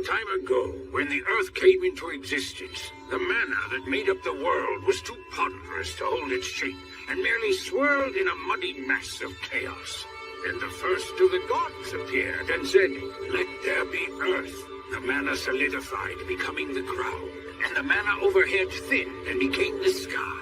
time ago, when the Earth came into existence, the mana that made up the world was too ponderous to hold its shape, and merely swirled in a muddy mass of chaos. Then the first of the gods appeared and said, "Let there be Earth." The mana solidified, becoming the ground, and the mana overhead thinned and became the sky.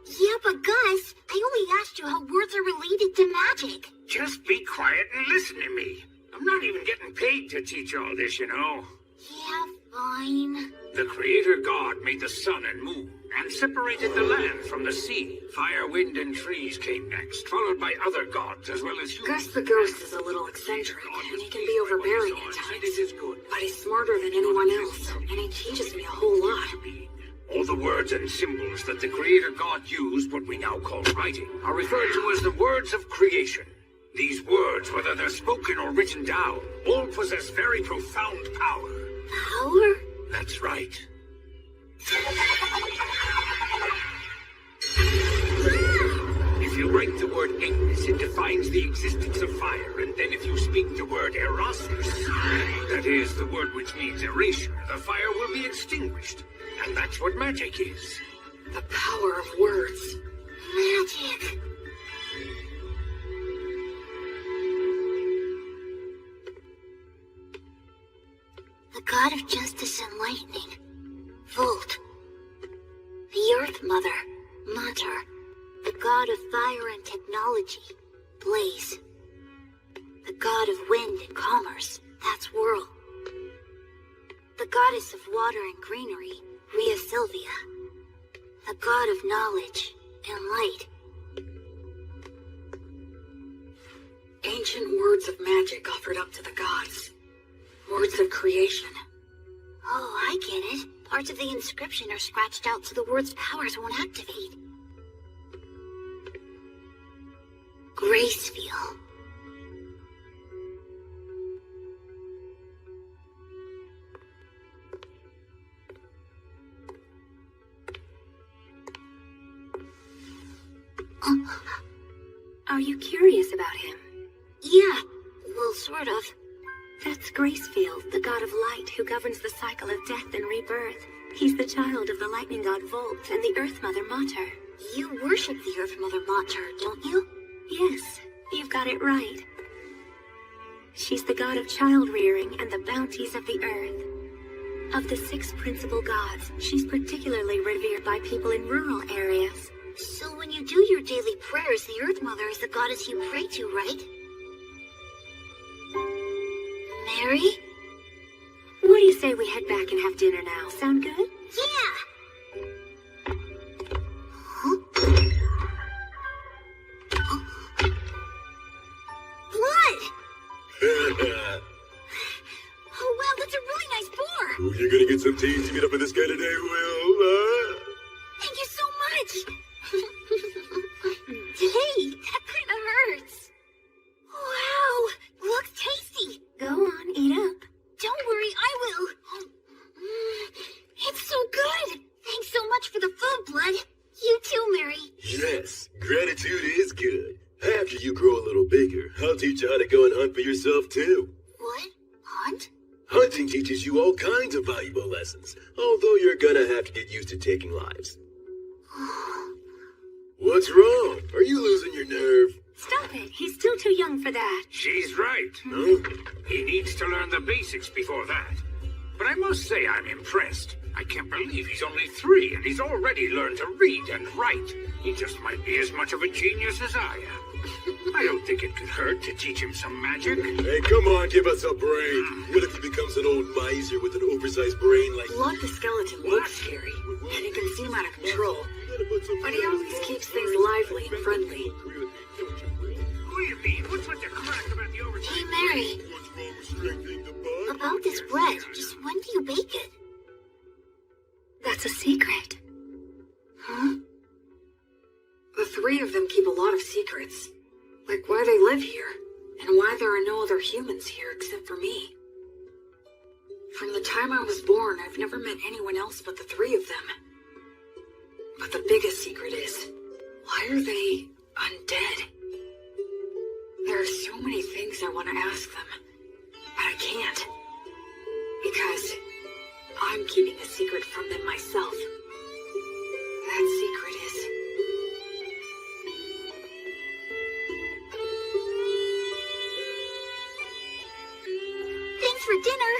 Yeah, but Gus, I only asked you how words are related to magic. Just be quiet and listen to me. I'm not even getting paid to teach all this, you know. Yeah, fine. The Creator God made the sun and moon, and separated the land from the sea. Fire, wind, and trees came next, followed by other gods as well as humans. Gus the Ghost is a little eccentric, and he can be overbearing at times. But he's smarter than anyone else, and he teaches me a whole lot. All the words and symbols that the Creator God used, what we now call writing, are referred to as the words of creation. These words, whether they're spoken or written down, all possess very profound power. Power? That's right. If you write the word Ignis, it defines the existence of fire, and then if you speak the word Erasmus, that is, the word which means erasure, the fire will be extinguished. And that's what magic is. The power of words. Magic. The god of justice and lightning, Volt. The Earth Mother, Mater. The god of fire and technology, Blaze. The god of wind and commerce, that's Whirl. The goddess of water and greenery, Rhea Sylvia. The god of knowledge and light. Ancient words of magic offered up to the gods. Words of creation. Oh, I get it. Parts of the inscription are scratched out so the word's powers won't activate. Gracefeel. Are you curious about him? Yeah, well, sort of. That's Gracefield, the god of light who governs the cycle of death and rebirth. He's the child of the lightning god Volt and the Earth Mother Mater. You worship the Earth Mother Mater, don't you? Yes, you've got it right. She's the god of child-rearing and the bounties of the earth. Of the 6 principal gods, she's particularly revered by people in rural areas. So when you do your daily prayers, the Earth Mother is the goddess you pray to, right? Mary? What do you say we head back and have dinner now? Sound good? Yeah! Huh? Blood! Oh, wow, that's a really nice boar! Oh, you're gonna get some tasty meat up in this guy today, Will. Thank you so much! Hey, that kind of hurts. Wow, looks tasty. Go on, eat up. Don't worry, I will. It's so good. Thanks so much for the food, Blood. You too, Mary. Yes, gratitude is good. After you grow a little bigger, I'll teach you how to go and hunt for yourself, too. What? Hunt? Hunting teaches you all kinds of valuable lessons, although you're gonna have to get used to taking lives. What's wrong? Are you losing your nerve? Stop it. He's still too young for that. She's right. No? He needs to learn the basics before that. But I must say I'm impressed. I can't believe he's only 3 and he's already learned to read and write. He just might be as much of a genius as I am. I don't think it could hurt to teach him some magic. Hey, come on, give us a break. What if he becomes an old miser with an oversized brain like... Blood the skeleton looks scary, and he can seem out of control. But he always keeps things lively and friendly. Who do you mean? What's with the crack about the oversized? Hey, Mary. About this bread, just when do you bake it? That's a secret. Huh? The 3 of them keep a lot of secrets. Like why they live here, and why there are no other humans here except for me. From the time I was born, I've never met anyone else but the 3 of them. But the biggest secret is, why are they undead? There are so many things I want to ask them, but I can't. keeping a secret from them myself. That secret is... Thanks for dinner.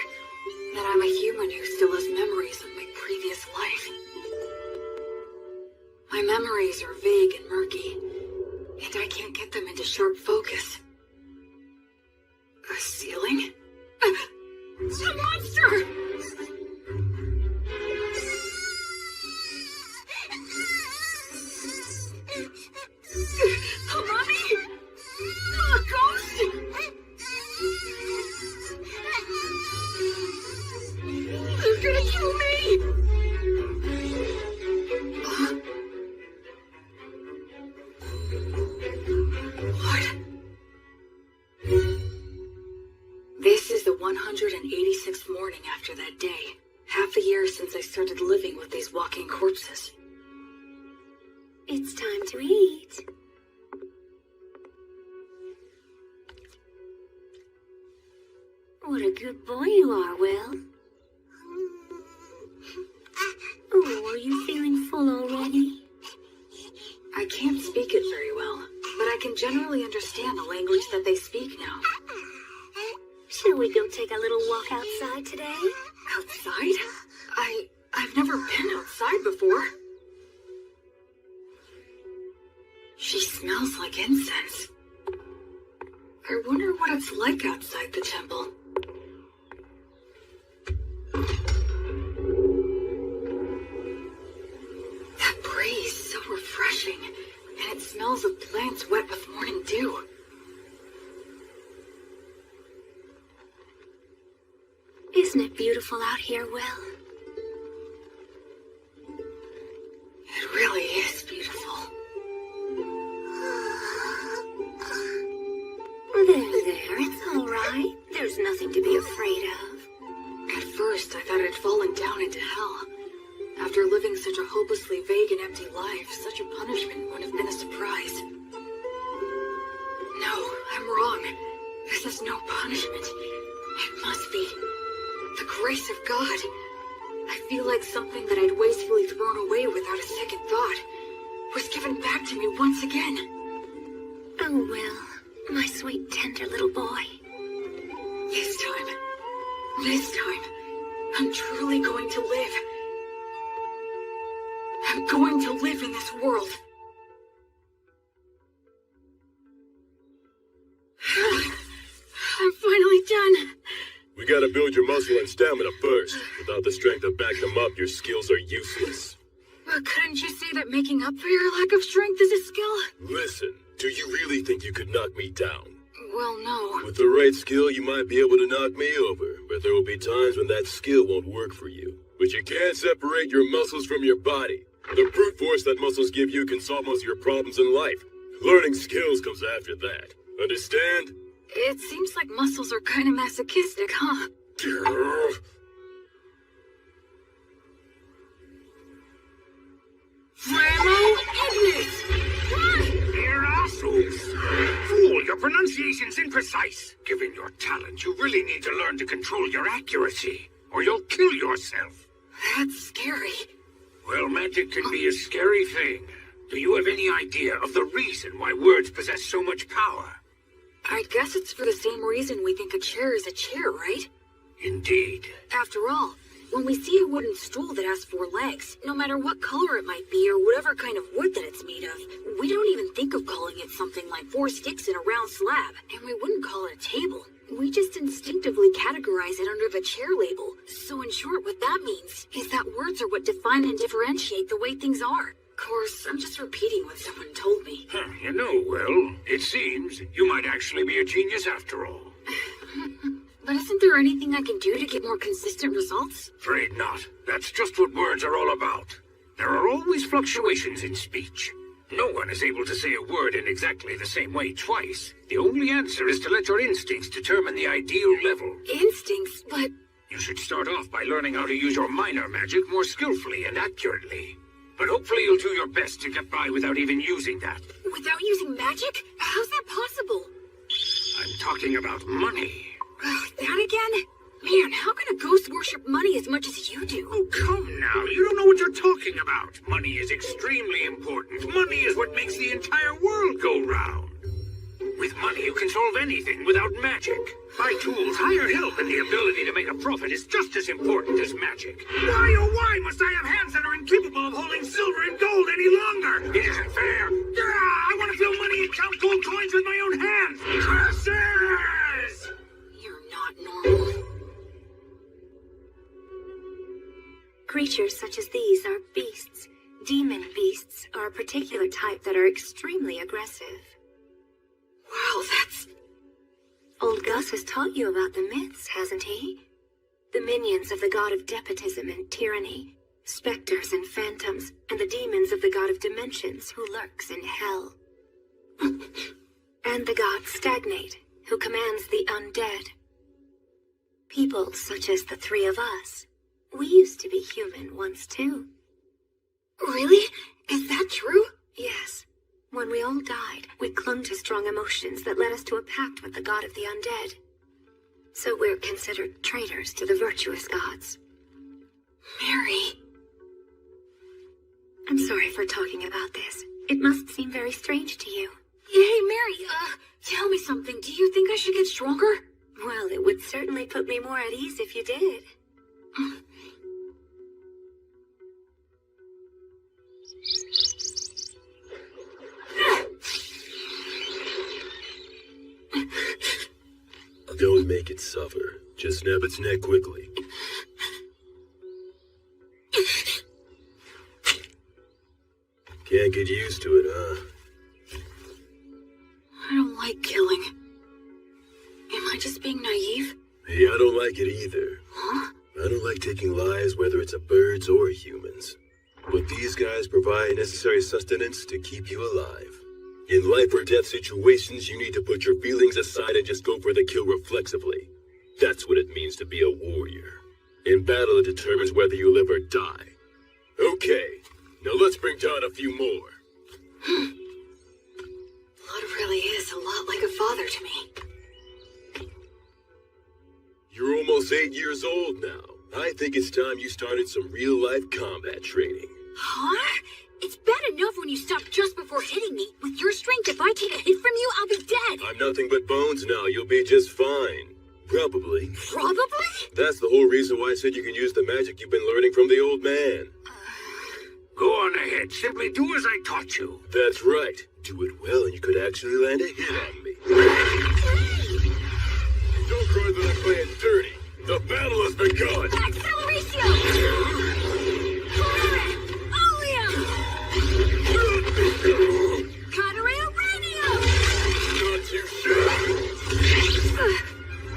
that I'm a human who still has memories of my previous life. My memories are vague and murky, and I can't get them into sharp focus. A ceiling? It's a monster! Mommy! A ghost! They're gonna kill me! What? This is the 186th morning after that day. Half a year since I started living with these walking corpses. It's time to eat. What a good boy you are, Will. Oh, are you feeling full already? I can't speak it very well, but I can generally understand the language that they speak now. Shall we go take a little walk outside today? Outside? I've never been outside before. She smells like incense. I wonder what it's like outside the temple. That breeze, so refreshing, and it smells of plants wet with morning dew. Isn't it beautiful out here, Will? It really is beautiful. There, it's all right. There's nothing to be afraid of. At first, I thought I'd fallen down into hell. After living such a hopelessly vague and empty life, such a punishment would have been a surprise. No, I'm wrong. This is no punishment. It must be the grace of God. I feel like something that I'd wastefully thrown away without a second thought was given back to me once again. Oh, Will, my sweet, tender little boy. This time, I'm truly going to live. I'm going to live in this world. I'm finally done. We gotta build your muscle and stamina first. Without the strength to back them up, your skills are useless. But couldn't you say that making up for your lack of strength is a skill? Listen, do you really think you could knock me down? Well, no. With the right skill, you might be able to knock me over, but there will be times when that skill won't work for you. But you can't separate your muscles from your body. The brute force that muscles give you can solve most of your problems in life. Learning skills comes after that. Understand? It seems like muscles are kind of masochistic, huh? Flammo Ignis! You're assholes! Fool, your pronunciation's imprecise. Given your talent, you really need to learn to control your accuracy, or you'll kill yourself. That's scary. Well, magic can be a scary thing. Do you have any idea of the reason why words possess so much power? I guess it's for the same reason we think a chair is a chair, right? Indeed. After all, when we see a wooden stool that has 4 legs, no matter what color it might be or whatever kind of wood that it's made of, we don't even think of calling it something like 4 sticks in a round slab, and we wouldn't call it a table. We just instinctively categorize it under the chair label. So in short, what that means is that words are what define and differentiate the way things are. Of course, I'm just repeating what someone told me. You know, Will, it seems you might actually be a genius after all. But isn't there anything I can do to get more consistent results? Afraid not. That's just what words are all about. There are always fluctuations in speech. No one is able to say a word in exactly the same way twice. The only answer is to let your instincts determine the ideal level. Instincts? But... You should start off by learning how to use your minor magic more skillfully and accurately. But hopefully you'll do your best to get by without even using that. Without using magic? How's that possible? I'm talking about money. That again? Man, how can a ghost worship money as much as you do. Oh, come now. You don't know what you're talking about. Money is extremely important. Money is what makes the entire world go round. With money, you can solve anything without magic. By tools, hired help, and the ability to make a profit is just as important as magic. Why, oh why, must I have hands that are incapable of holding silver and gold any longer? It isn't fair. I want to fill money and count gold coins with my own hands. Curses! You're not normal. Creatures such as these are beasts. Demon beasts are a particular type that are extremely aggressive. Wow, that's... Old Gus has taught you about the myths, hasn't he? The minions of the god of despotism and tyranny, specters and phantoms, and the demons of the god of dimensions who lurks in hell. And the god Stagnate, who commands the undead. People such as the three of us. We used to be human once too. Really? Is that true? Yes. When we all died, we clung to strong emotions that led us to a pact with the god of the undead. So we're considered traitors to the virtuous gods. Mary. I'm sorry for talking about this. It must seem very strange to you. Hey, Mary, tell me something. Do you think I should get stronger? Well, it would certainly put me more at ease if you did. Don't make it suffer. Just snap its neck quickly. Can't get used to it, huh? I don't like killing. Am I just being naive? Hey, I don't like it either. Huh? I don't like taking lives, whether it's a birds or humans. But these guys provide necessary sustenance to keep you alive. In life or death situations, you need to put your feelings aside and just go for the kill reflexively. That's what it means to be a warrior. In battle, it determines whether you live or die. Okay, now let's bring down a few more. Blood really is a lot like a father to me. You're almost 8 years old now. I think it's time you started some real-life combat training. Huh? It's bad enough when you stop just before hitting me. With your strength, if I take a hit from you, I'll be dead. I'm nothing but bones now. You'll be just fine. Probably. Probably? That's the whole reason why I said you can use the magic you've been learning from the old man. Go on ahead. Simply do as I taught you. That's right. Do it well and you could actually land a hit on me. Don't cry that I'm playing dirty. The battle has begun. Acceleratio! Catarrhea radio! Not too shabby.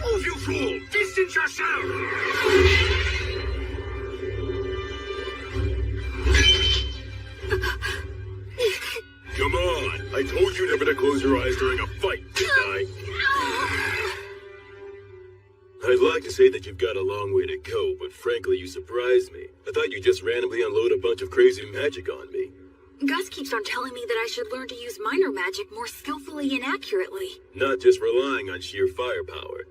Move, you fool! Distance yourself! Come on. I told you never to close your eyes during a fight, didn't I? I'd like to say that you've got a long way to go, but frankly, you surprised me. I thought you'd just randomly unload a bunch of crazy magic on me. Gus keeps on telling me that I should learn to use minor magic more skillfully and accurately. Not just relying on sheer firepower.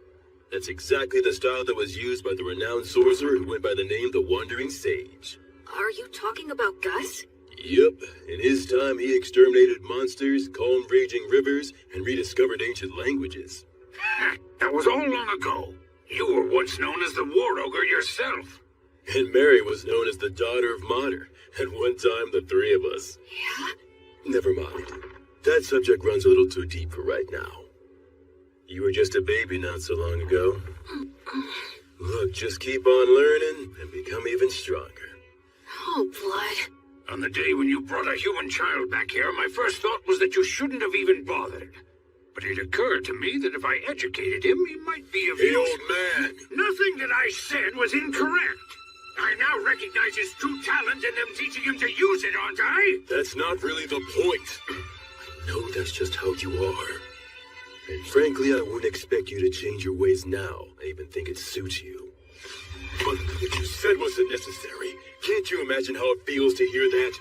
That's exactly the style that was used by the renowned sorcerer who went by the name the Wandering Sage. Are you talking about Gus? Yep. In his time, he exterminated monsters, calmed raging rivers, and rediscovered ancient languages. That was all long ago. You were once known as the War Ogre yourself. And Mary was known as the daughter of Mater. At one time, the three of us. Yeah? Never mind. That subject runs a little too deep for right now. You were just a baby not so long ago. Look, just keep on learning and become even stronger. Oh, Blood. On the day when you brought a human child back here, my first thought was that you shouldn't have even bothered. But it occurred to me that if I educated him, he might be of Hey, use. old man! Nothing that I said was incorrect. I now recognize his true talent and am teaching him to use it, aren't I? That's not really the point. I know that's just how you are. And frankly, I wouldn't expect you to change your ways now. I even think it suits you. But what you said wasn't necessary. Can't you imagine how it feels to hear that?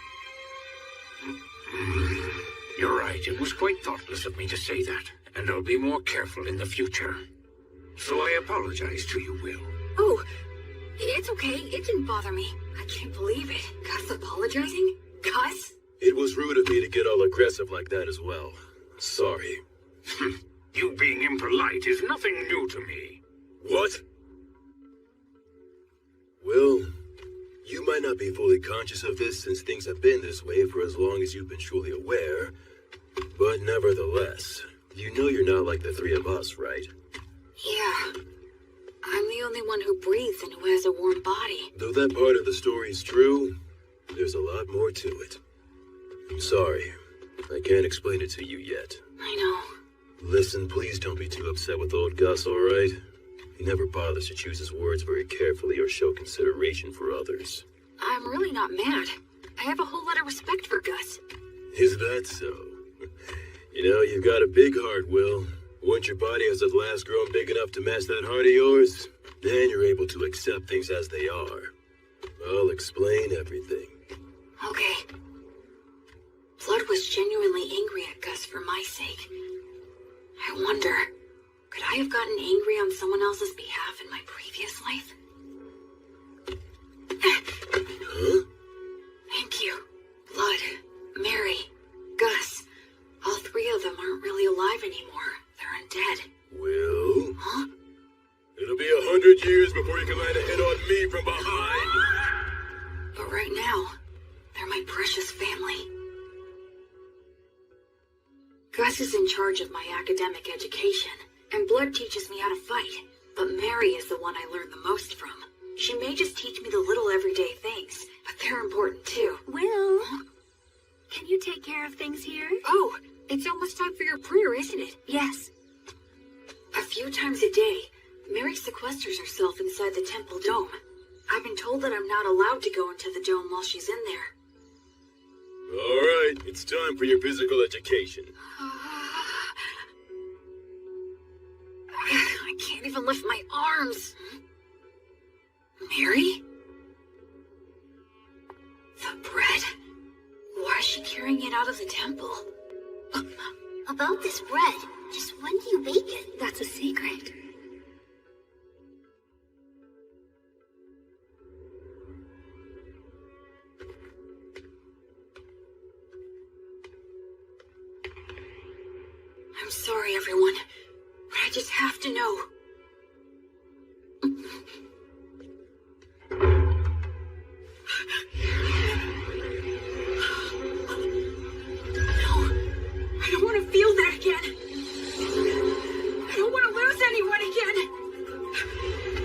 You're right. It was quite thoughtless of me to say that. And I'll be more careful in the future. So I apologize to you, Will. Oh, It's okay. It didn't bother me. I can't believe it. Gus apologizing? Gus? It was rude of me to get all aggressive like that as well. Sorry. You being impolite is nothing new to me. What? Well, you might not be fully conscious of this since things have been this way for as long as you've been truly aware. But nevertheless, you know you're not like the three of us, right? Yeah. I'm the only one who breathes and who has a warm body. Though that part of the story is true, there's a lot more to it. I'm sorry. I can't explain it to you yet. I know. Listen, please don't be too upset with old Gus, alright? He never bothers to choose his words very carefully or show consideration for others. I'm really not mad. I have a whole lot of respect for Gus. Is that so? You know, you've got a big heart, Will. Once your body has at last grown big enough to match that heart of yours, then you're able to accept things as they are. I'll explain everything. Okay. Blood was genuinely angry at Gus for my sake. I wonder, could I have gotten angry on someone else's behalf in my previous life? Huh? Thank you. Blood, Mary, Gus. All three of them aren't really alive anymore. They're undead. Will? Huh? It'll be 100 years before you can land a hit on me from behind. But right now, they're my precious family. Gus is in charge of my academic education, and Blood teaches me how to fight. But Mary is the one I learned the most from. She may just teach me the little everyday things, but they're important too. Will, can you take care of things here? Oh, it's almost time for your prayer, isn't it? Yes. A few times a day, Mary sequesters herself inside the temple dome. I've been told that I'm not allowed to go into the dome while she's in there. Alright, it's time for your physical education. I can't even lift my arms. Mary? The bread? Why is she carrying it out of the temple? About this bread, just when do you bake it? That's a secret. I'm sorry, everyone, but I just have to know. No, I don't want to feel that again. I don't want to lose anyone again.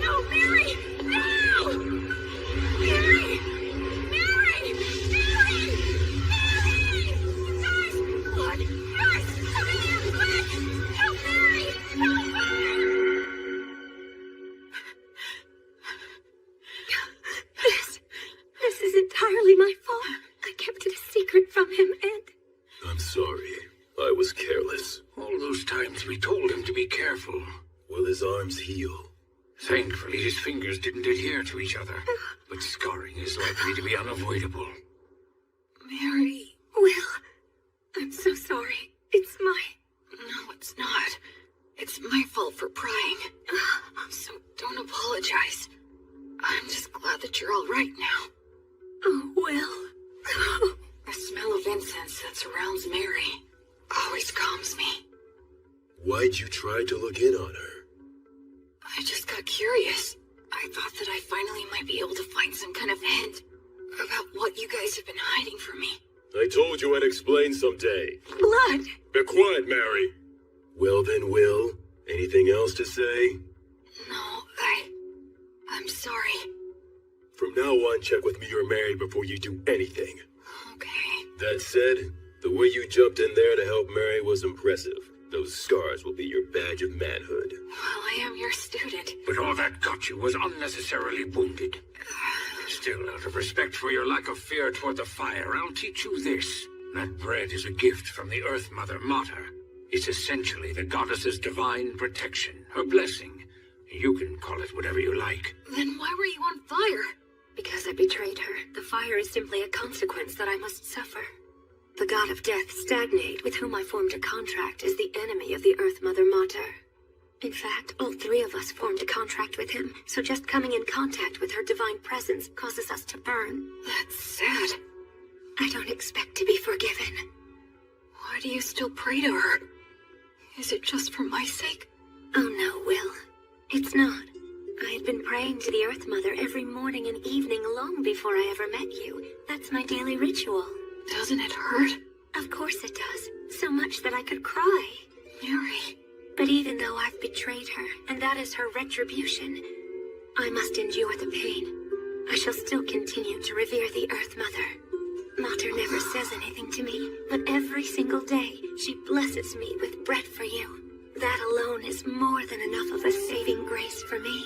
No, Mary! No! Mary! Mary! Mary! Mary! Guys! Blood! Guys! Come in here, quick! Help Mary! Help her! This is entirely my fault. I kept it a secret from him, and I'm sorry. I was careless. All those times we told him to be careful. Will his arms heal? Thankfully, his fingers didn't adhere to each other. But scarring is likely to be unavoidable. Mary... Will, I'm so sorry. It's my... No, it's not. It's my fault for prying. So don't apologize. I'm just glad that you're all right now. Oh, Will. The smell of incense that surrounds Mary always calms me. Why'd you try to look in on her? I just got curious. I thought that I finally might be able to find some kind of hint about what you guys have been hiding from me. I told you I'd explain someday. Blood! Be quiet, Mary. Well then, Will, anything else to say? No, I'm sorry. From now on, check with me or Mary before you do anything. Okay. That said, the way you jumped in there to help Mary was impressive. Those scars will be your badge of manhood. Well, I am your student. But all that got you was unnecessarily wounded. Still, out of respect for your lack of fear toward the fire, I'll teach you this. That bread is a gift from the Earth Mother Mater. It's essentially the goddess's divine protection, her blessing. You can call it whatever you like. Then why were you on fire? Because I betrayed her. The fire is simply a consequence that I must suffer. The god of death, Stagnate, with whom I formed a contract, is the enemy of the Earth Mother Mater. In fact, all three of us formed a contract with him, so just coming in contact with her divine presence causes us to burn. That's sad. I don't expect to be forgiven. Why do you still pray to her? Is it just for my sake? Oh no, Will. It's not. I had been praying to the Earth Mother every morning and evening long before I ever met you. That's my daily ritual. Doesn't it hurt? Of course it does. So much that I could cry. Mary. But even though I've betrayed her, and that is her retribution, I must endure the pain. I shall still continue to revere the Earth Mother. Mater never says anything to me, but every single day she blesses me with bread for you. That alone is more than enough of a saving grace for me.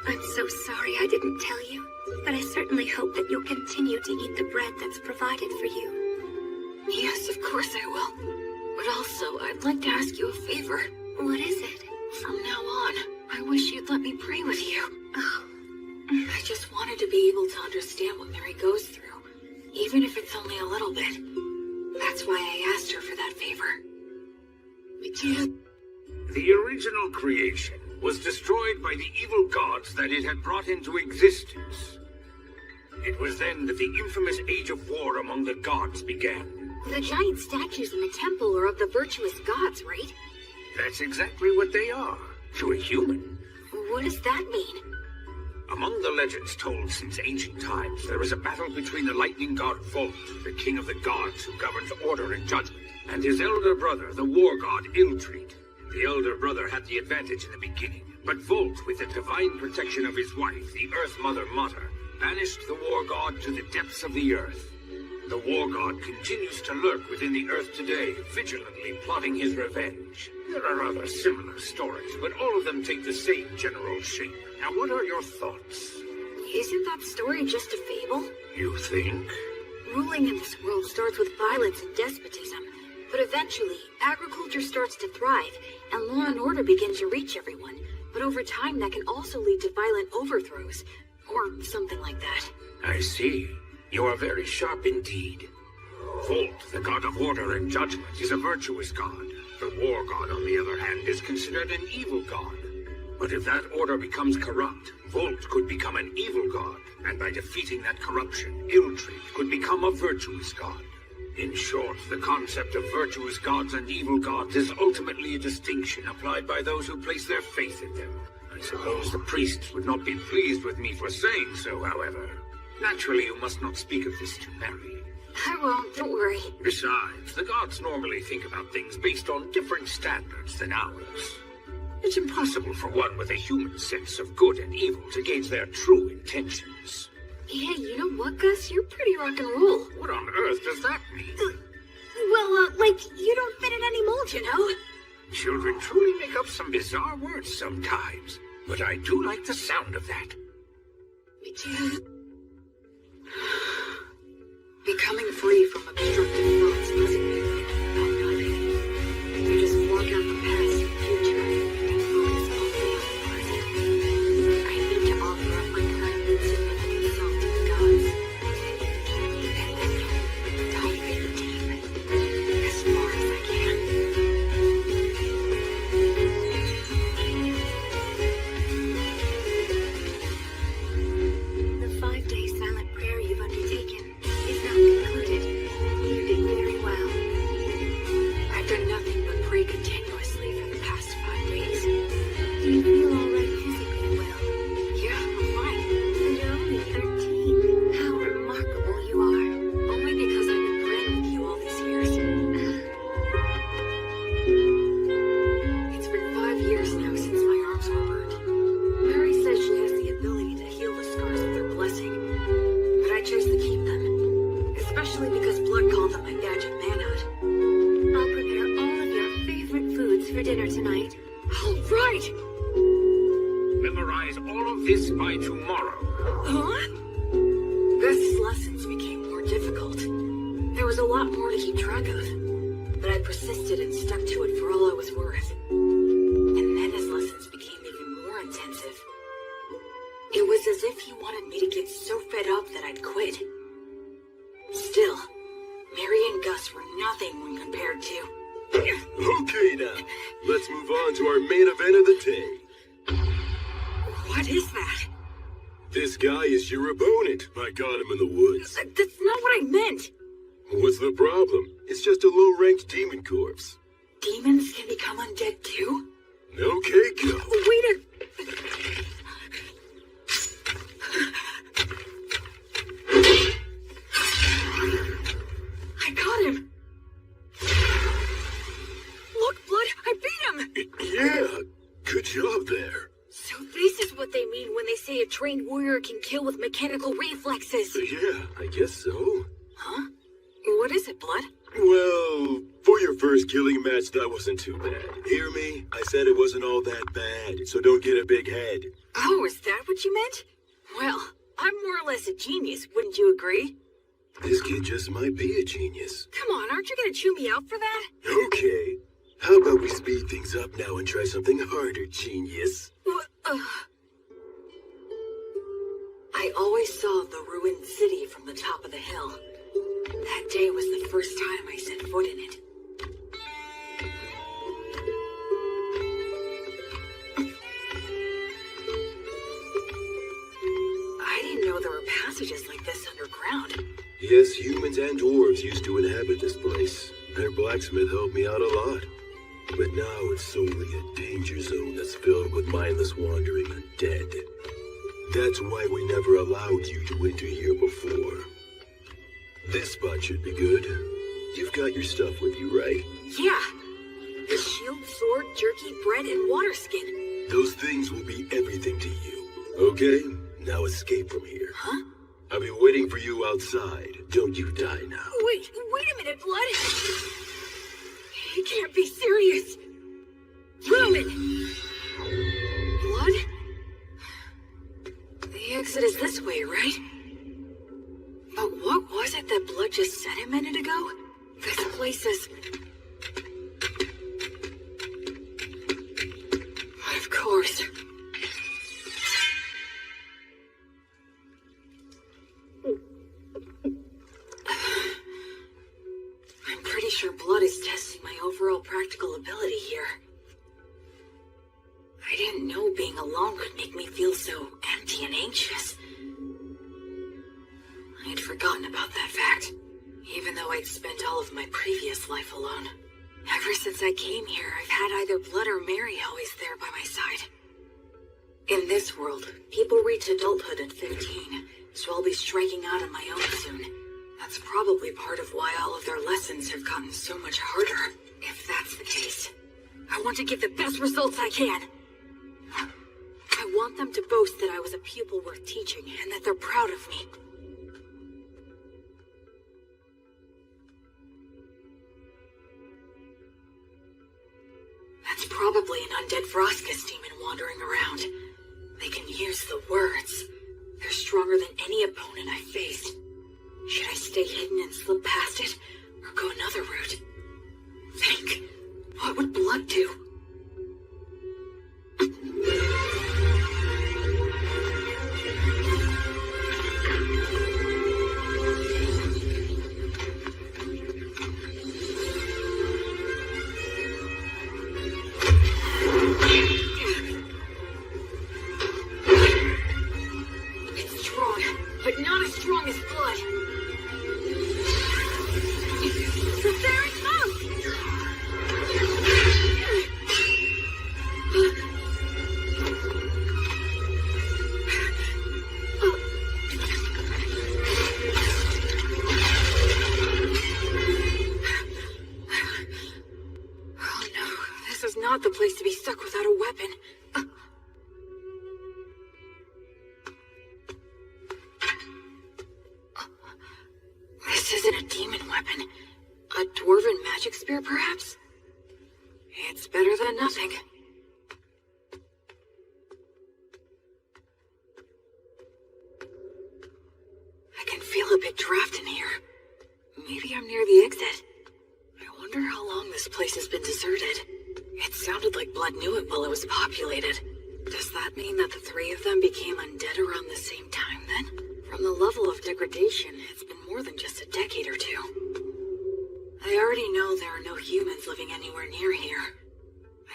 I'm so sorry I didn't tell you, but I certainly hope that you'll continue to eat the bread that's provided for you. Yes, of course I will. But also, I'd like to ask you a favor. What is it? From now on, I wish you'd let me pray with you. Oh. I just wanted to be able to understand what Mary goes through, even if it's only a little bit. That's why I asked her for that favor. The original creation was destroyed by the evil gods that it had brought into existence. It was then that the infamous Age of War among the gods began. The giant statues in the temple are of the virtuous gods, right? That's exactly what they are, to a human. What does that mean? Among the legends told since ancient times, there is a battle between the lightning god Volt, the king of the gods who governs order and judgment, and his elder brother, the war god Iltreat. The elder brother had the advantage in the beginning, but Volt, with the divine protection of his wife, the Earth Mother Mater, banished the war god to the depths of the earth. The war god continues to lurk within the earth today, vigilantly plotting his revenge. There are other similar stories, but all of them take the same general shape. Now, what are your thoughts? Isn't that story just a fable? You think? Ruling in this world starts with violence and despotism, but eventually, agriculture starts to thrive, and law and order begin to reach everyone. But over time, that can also lead to violent overthrows, or something like that. I see. You are very sharp indeed. Volt, the god of order and judgment, is a virtuous god. The war god, on the other hand, is considered an evil god. But if that order becomes corrupt, Volt could become an evil god, and by defeating that corruption, Iltreat could become a virtuous god. In short, the concept of virtuous gods and evil gods is ultimately a distinction applied by those who place their faith in them. I suppose the priests would not be pleased with me for saying so, however. Naturally, you must not speak of this to Mary. I won't, don't worry. Besides, the gods normally think about things based on different standards than ours. It's impossible for one with a human sense of good and evil to gauge their true intentions. Hey, you know what, Gus? You're pretty rock and roll. What on earth does that mean? Like, you don't fit in any mold, you know? Children truly make up some bizarre words sometimes, but I do like the sound of that. Becoming free from obstructive thoughts doesn't mean about nothing. You just block out the past and future and focus only on the present. I need to offer up my current insignificant self to the gods. And then dive in deep, as far as I can. The 5-day silent prayer you've undertaken is now concluded. You did very well. I've done nothing but pray continuously for the past 5 days. Do you feel all right physically, Will? Yeah, I'm fine. And you're only 13. How remarkable you are. Only because I've been praying with you all these years. It's been 5 years now since my arms were burned. Mary says she has the ability to heal the scars with her blessing, but I chose to keep them, especially because blood called them my badge of manhood. I'll prepare all of your favorite foods for dinner tonight. All right! Memorize all of this by tomorrow. Huh? Gus's lessons became more difficult. There was a lot more to keep track of, but I persisted and stuck to it for all I was worth. And then his lessons became even more intensive. It was as if he wanted me to get so fed up that I'd quit. Still, Mary and Gus were nothing when compared to... Okay now, let's move on to our main event of the day. What is that? This guy is your opponent. I got him in the woods. That's not what I meant. What's the problem? It's just a low-ranked demon corpse. Demons can become undead too? Okay, go. Wait a... I got him! Look, Blood, I beat him! Yeah, good job there. So this is what they mean when they say a trained warrior can kill with mechanical reflexes. Yeah, I guess so. Huh? What is it, Blood? Well, for your first killing match, that wasn't too bad. Hear me? I said it wasn't all that bad, so don't get a big head. Oh, is that what you meant? Well, I'm more or less a genius, wouldn't you agree? This kid just might be a genius. Come on, aren't you gonna chew me out for that? Okay. How about we speed things up now and try something harder, genius? I always saw the ruined city from the top of the hill. That day was the first time I set foot in it. I didn't know there were passages like this underground. Yes, humans and dwarves used to inhabit this place. Their blacksmith helped me out a lot. But now it's solely a danger zone that's filled with mindless wandering undead. That's why we never allowed you to enter here before. This spot should be good. You've got your stuff with you, right? Yeah. The shield, sword, jerky, bread, and water skin. Those things will be everything to you. Okay? Now escape from here. Huh? I'll be waiting for you outside. Don't you die now. Wait a minute, Blood! He can't be serious! Roman! Blood? The exit is this way, right? But what was it that Blood just said a minute ago? This place is... Of course. I'm pretty sure Blood is testing my overall practical ability here. I didn't know being alone could make me feel so empty and anxious. I had forgotten about that fact, even though I'd spent all of my previous life alone. Ever since I came here, I've had either Blood or Mary always there by my side. In this world, people reach adulthood at 15, so I'll be striking out on my own soon. That's probably part of why all of their lessons have gotten so much harder. If that's the case, I want to get the best results I can. I want them to boast that I was a pupil worth teaching and that they're proud of me. That's probably an undead Froskus demon wandering around. They can use the words. They're stronger than any opponent I faced. Should I stay hidden and slip past it, or go another route? Think. What would Blood do? It's strong, but not as strong as Blood. There it comes! Oh no, this is not the place to be stuck without a weapon. This isn't a demon weapon. A dwarven magic spear, perhaps? It's better than nothing. I can feel a bit draft in here. Maybe I'm near the exit. I wonder how long this place has been deserted. It sounded like Blood knew it while it was populated. Does that mean that the three of them became undead around the same time, then? From the level of degradation, it's been more than just a decade or two. I already know there are no humans living anywhere near here.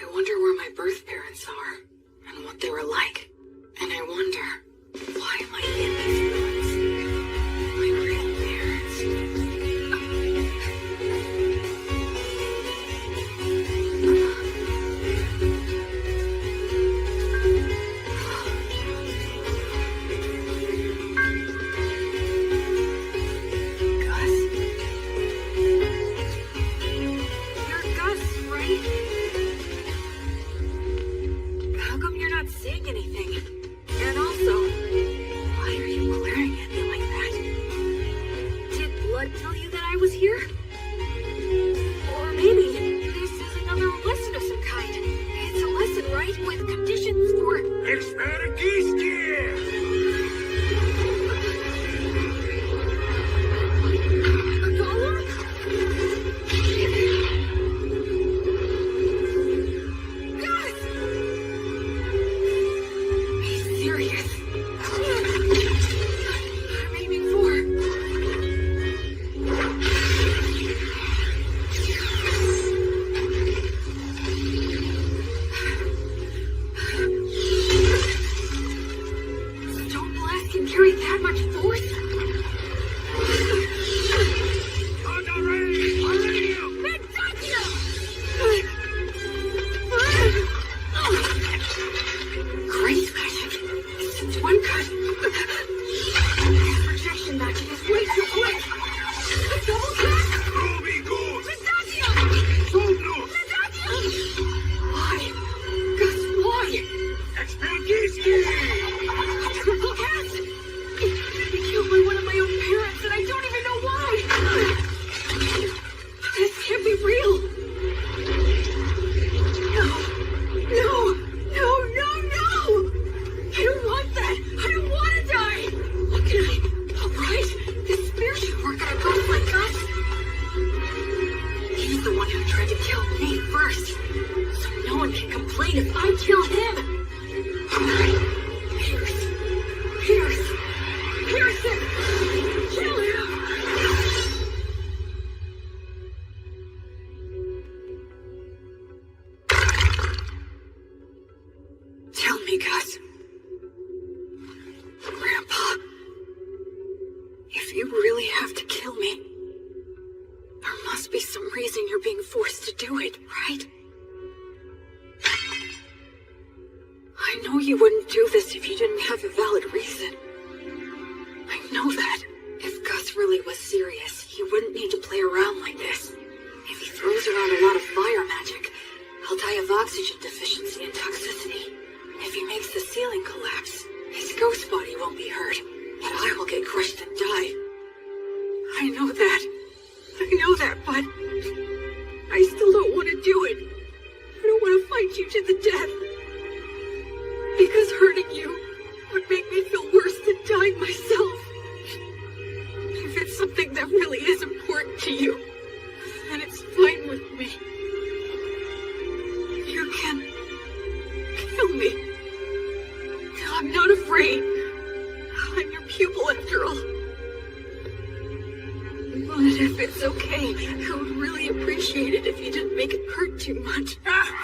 I wonder where my birth parents are, and what they were like. And I wonder, why am I in these ruins? My real parents.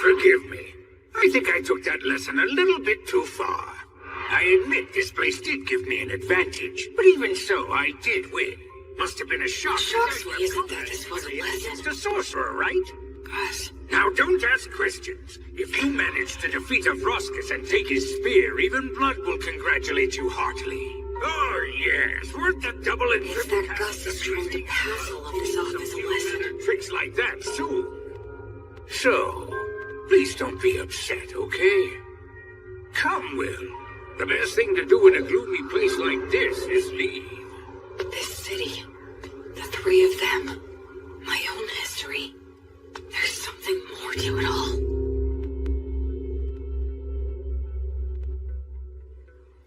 Forgive me. I think I took that lesson a little bit too far. I admit this place did give me an advantage, but even so, I did win. Must have been a shock. Shocks me isn't that this was a lesson. It's the sorcerer, right? Gus. Now don't ask questions. If you manage to defeat Afroscus and take his spear, even Blood will congratulate you heartily. Oh yes, worth the double and It's that Gus is trying to pass all of this off as a lesson. Tricks like that too. So, please don't be upset, okay? Come, Will. The best thing to do in a gloomy place like this is leave. This city, the three of them, my own history. There's something more to it all.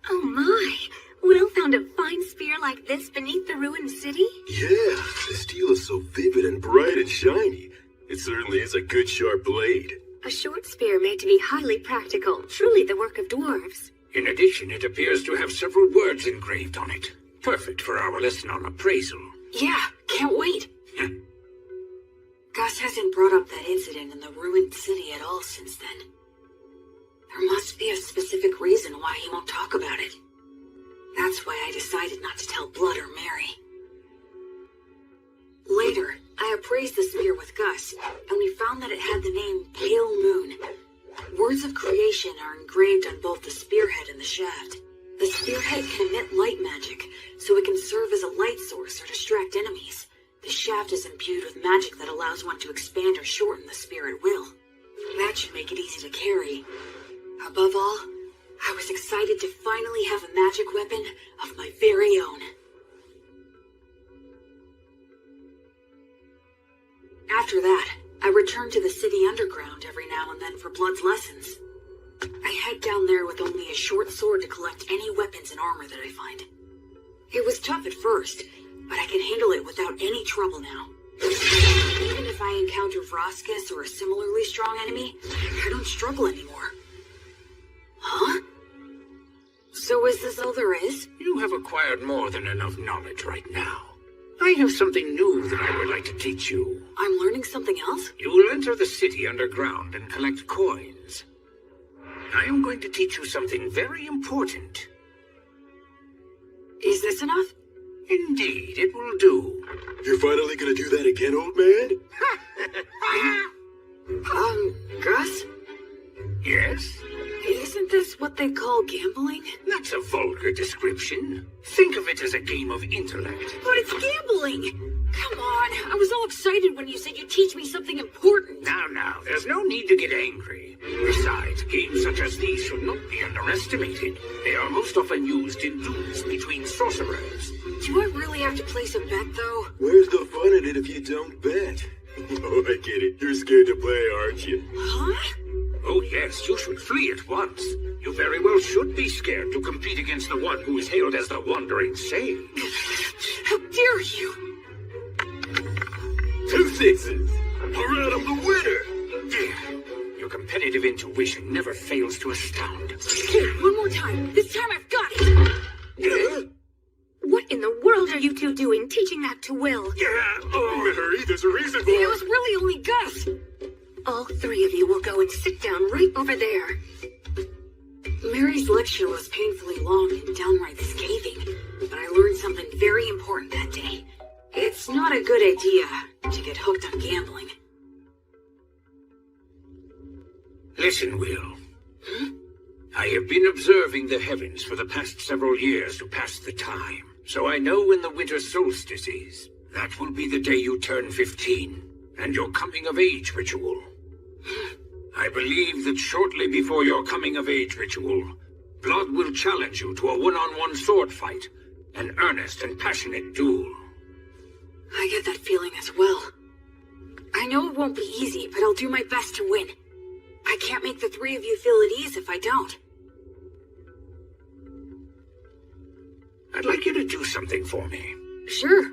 Oh my! Will found a fine spear like this beneath the ruined city? Yeah, the steel is so vivid and bright and shiny. It certainly is a good sharp blade. A short spear made to be highly practical, truly the work of dwarves. In addition, it appears to have several words engraved on it. Perfect for our lesson on appraisal. Yeah, can't wait. Gus hasn't brought up that incident in the ruined city at all since then. There must be a specific reason why he won't talk about it. That's why I decided not to tell Blood or Mary. Later, I appraised the spear with Gus, and we found that it had the name Pale Moon. Words of creation are engraved on both the spearhead and the shaft. The spearhead can emit light magic, so it can serve as a light source or distract enemies. The shaft is imbued with magic that allows one to expand or shorten the spear at will. That should make it easy to carry. Above all, I was excited to finally have a magic weapon of my very own. After that, I returned to the city underground every now and then for Blood's lessons. I head down there with only a short sword to collect any weapons and armor that I find. It was tough at first, but I can handle it without any trouble now. Even if I encounter Vroskus or a similarly strong enemy, I don't struggle anymore. Huh? So is this all there is? You have acquired more than enough knowledge right now. I have something new that I would like to teach you. I'm learning something else? You will enter the city underground and collect coins. I am going to teach you something very important. Is this enough? Indeed, it will do. You're finally gonna do that again, old man? Gus? Yes? Isn't this what they call gambling? That's a vulgar description. Think of it as a game of intellect. But it's gambling! Come on, I was all excited when you said you'd teach me something important. Now, there's no need to get angry. Besides, games such as these should not be underestimated. They are most often used in duels between sorcerers. Do I really have to place a bet, though? Where's the fun in it if you don't bet? Oh, I get it. You're scared to play, aren't you? Huh? Oh yes, you should flee at once. You very well should be scared to compete against the one who is hailed as the Wandering Sage. How dare you! 2 6s! Alright, I'm the winner! Dear, your competitive intuition never fails to astound. Okay, one more time. This time I've got it! What in the world are you two doing, teaching that to Will? Mary, there's a reason for It was really only Gus! All 3 of you will go and sit down right over there. Mary's lecture was painfully long and downright scathing, but I learned something very important that day. It's not a good idea to get hooked on gambling. Listen, Will. I have been observing the heavens for the past several years to pass the time, so I know when the winter solstice is. That will be the day you turn 15, and your coming-of-age ritual. I believe that shortly before your coming-of-age ritual, Blood will challenge you to a one-on-one sword fight, an earnest and passionate duel. I get that feeling as well. I know it won't be easy, but I'll do my best to win. I can't make the 3 of you feel at ease if I don't. I'd like you to do something for me. Sure.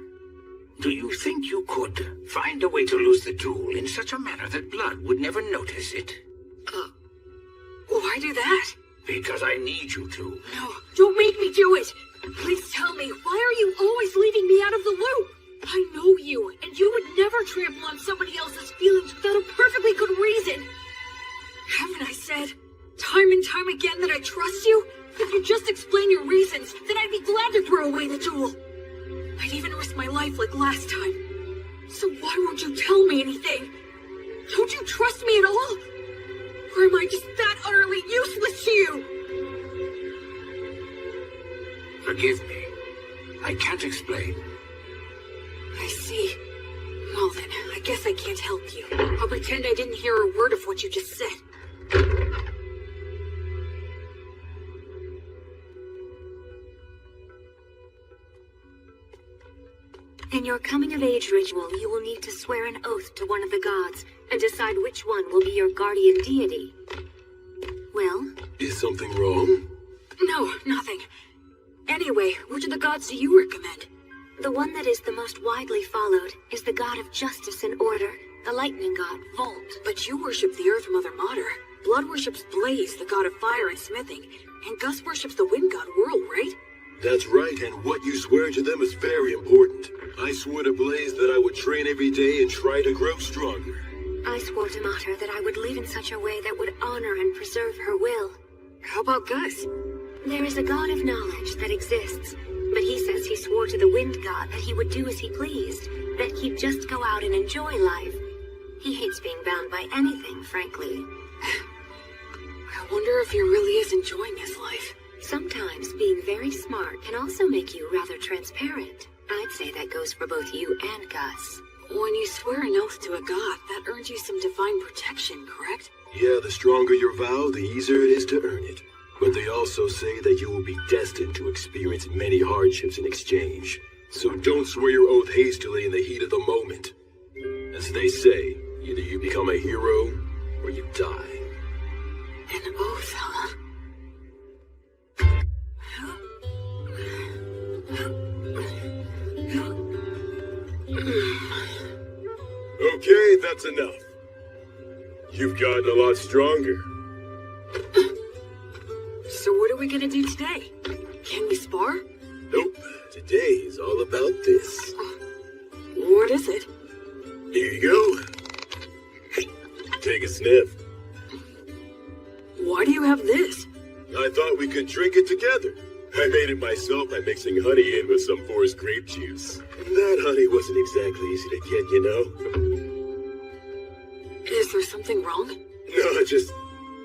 Do you think you could find a way to lose the duel in such a manner that Blood would never notice it? Why do that? Because I need you to. No, don't make me do it! Please tell me, why are you always leaving me out of the loop? I know you, and you would never trample on somebody else's feelings without a perfectly good reason. Haven't I said, time and time again, that I trust you? If you just explain your reasons, then I'd be glad to throw away the duel. I'd even risk my life like last time. So why won't you tell me anything? Don't you trust me at all? Or am I just that utterly useless to you? Forgive me. I can't explain. I see. Well then, I guess I can't help you. I'll pretend I didn't hear a word of what you just said. In your coming-of-age ritual, you will need to swear an oath to one of the gods and decide which one will be your guardian deity. Well? Is something wrong? No, nothing. Anyway, which of the gods do you recommend? The one that is the most widely followed is the god of justice and order, the lightning god, Volt. But you worship the Earth Mother Mater. Blood worships Blaze, the god of fire and smithing. And Gus worships the wind god, Whirl, right? That's right, and what you swear to them is very important. I swore to Blaze that I would train every day and try to grow stronger. I swore to Mater that I would live in such a way that would honor and preserve her will. How about Gus? There is a god of knowledge that exists, but he says he swore to the wind god that he would do as he pleased, that he'd just go out and enjoy life. He hates being bound by anything, frankly. I wonder if he really is enjoying his life. Sometimes being very smart can also make you rather transparent. I'd say that goes for both you and Gus. When you swear an oath to a god, that earns you some divine protection, correct? Yeah, the stronger your vow, the easier it is to earn it. But they also say that you will be destined to experience many hardships in exchange. So don't swear your oath hastily in the heat of the moment. As they say, either you become a hero, or you die. An oath, huh? Okay, that's enough. You've gotten a lot stronger. So what are we gonna do today? Can we spar? Nope, today is all about this. What is it? Here you go. Take a sniff. Why do you have this? I thought we could drink it together. I made it myself by mixing honey in with some forest grape juice. And that honey wasn't exactly easy to get, you know? Is there something wrong? No, just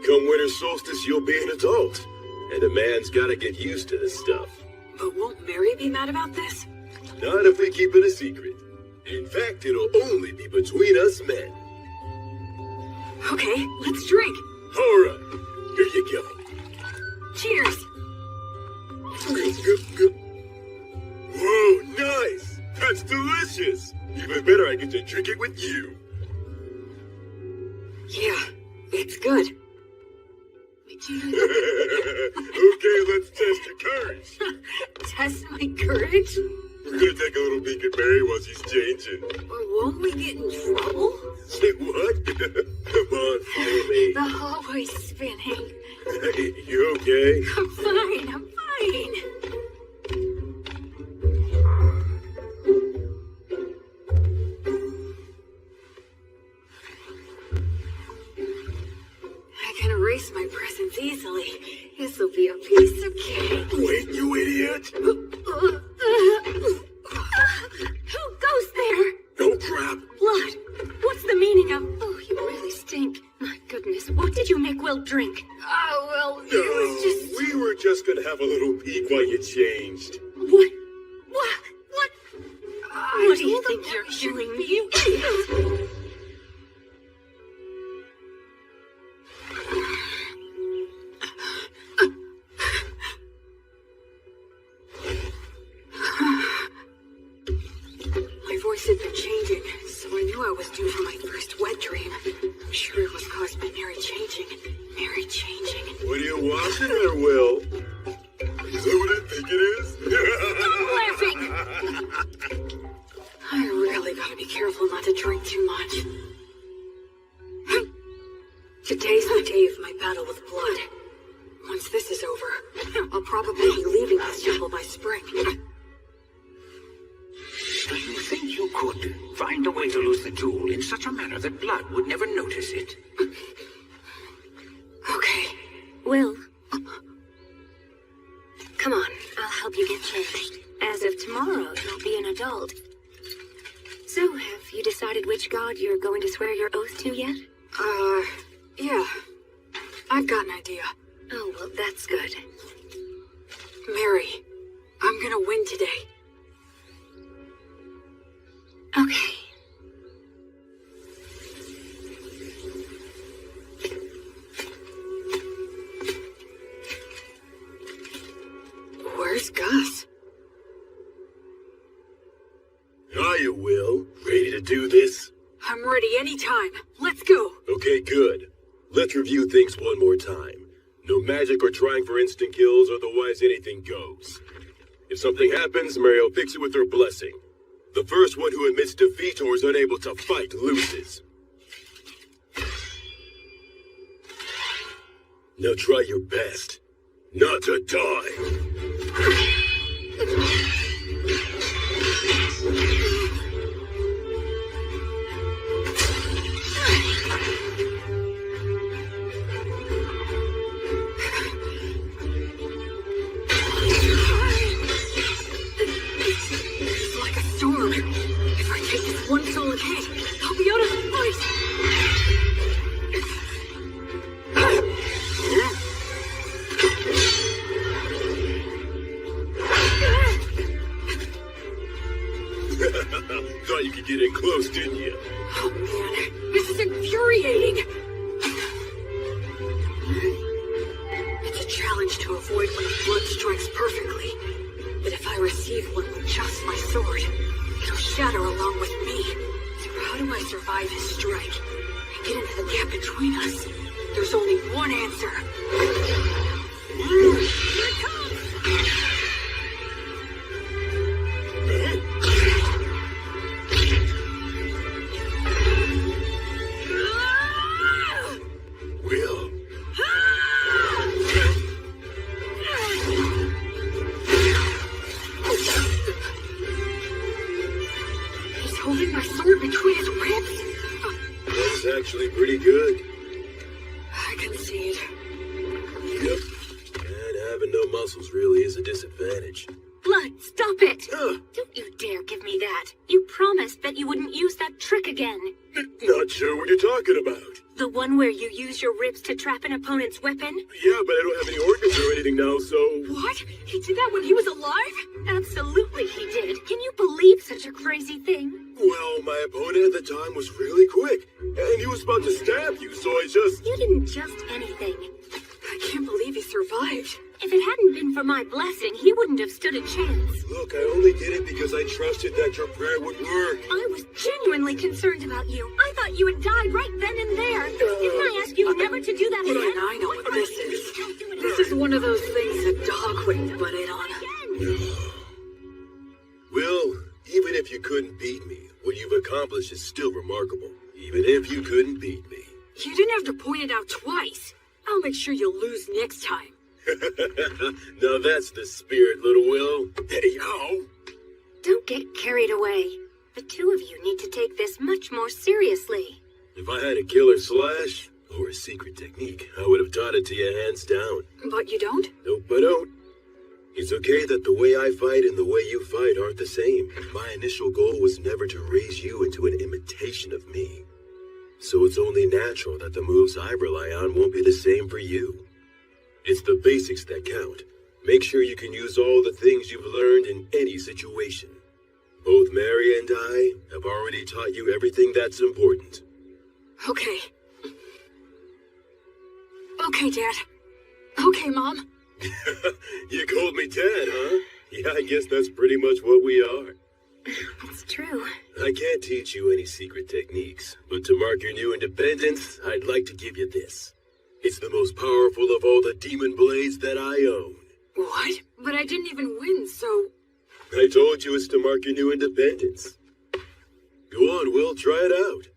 come winter solstice, you'll be an adult. And a man's gotta get used to this stuff. But won't Mary be mad about this? Not if we keep it a secret. In fact, it'll only be between us men. Okay, let's drink. All right, here you go. Cheers. Whoa, nice! That's delicious! Even better, I get to drink it with you. Yeah, it's good. Okay, let's test your courage. Test my courage? We're gonna take a little peek at Mary while she's changing. Won't we get in trouble? Say what? Come on, follow me. The hallway's spinning. Hey, you okay? I'm fine, I'm fine. I can erase my presence easily. This'll be a piece of cake. Wait, you idiot! Who goes there? Oh, crap! Blood. What's the meaning of... Oh, you really stink. My goodness, what did you make Will drink? Oh, well, it No, was just... we were just gonna have a little peek while you changed. What? I What do you told them think you're that should doing, be- you idiot? My voice had been changing, so I knew I was due for my first wet dream. I'm sure it was caused by Mary changing. Mary changing. What are you watching there, Will? Is that what I think it is? Laughing! I really gotta be careful not to drink too much. Today's the day of my battle with blood. Once this is over, I'll probably be leaving this jungle by spring. Do you think you could find a way to lose the jewel in such a manner that blood would never notice it? Okay. Will. Come on, I'll help you get changed. As of tomorrow, you'll be an adult. So, have you decided which god you're going to swear your oath to yet? Yeah. I've got an idea. Oh, well, that's good. Mary, I'm gonna win today. Okay. Where's Gus? Hiya, Will. Ready to do this? I'm ready anytime. Let's go. Okay, good. Let's review things one more time. No magic or trying for instant kills, otherwise anything goes. If something happens, Mary will fix it with her blessing. The first one who admits defeat or is unable to fight loses. Now try your best not to die. Thought you could get in close, didn't you? Oh man, this is infuriating. It's a challenge to avoid when blood strikes perfectly. But if I receive one with just my sword, it'll shatter along with me. So how do I survive his strike and get into the gap between us? There's only one answer. Here it comes! Will. He's holding my sword between his ribs. That's actually pretty good. I concede. Yep. And having no muscles really is a disadvantage. Blood, stop it! Don't you dare give me that. You promised that you wouldn't use that trick again. Not sure what you're talking about. The one where you use your ribs to trap an opponent's weapon? Yeah, but I don't have any organs or anything now, so... What? He did that when he was alive? Absolutely he did. Can you believe such a crazy thing? Well, my opponent at the time was really quick, and he was about to stab you, so I just... You didn't just anything. I can't believe he survived. If it hadn't been for my blessing, he wouldn't have stood a chance. Look, I only did it because I trusted that your prayer would work. I was genuinely concerned about you. I thought you had died right then and there. Didn't I ask you never to do that But again? I know what this is. This is one of those things a dog wouldn't butt in on. Will, even if you couldn't beat me, what you've accomplished is still remarkable. Even if you couldn't beat me. You didn't have to point it out twice. I'll make sure you'll lose next time. Now that's the spirit, little Will. Hey, yo! Don't get carried away. The two of you need to take this much more seriously. If I had a killer slash, or a secret technique, I would have taught it to you hands down. But you don't? Nope, I don't. It's okay that the way I fight and the way you fight aren't the same. My initial goal was never to raise you into an imitation of me. So it's only natural that the moves I rely on won't be the same for you. It's the basics that count. Make sure you can use all the things you've learned in any situation. Both Mary and I have already taught you everything that's important. Okay. Okay, Dad. Okay, Mom. You called me Dad, huh? Yeah, I guess that's pretty much what we are. It's true. I can't teach you any secret techniques, but to mark your new independence, I'd like to give you this. It's the most powerful of all the demon blades that I own. What? But I didn't even win, so... I told you it's to mark your new independence. Go on, Will, try it out.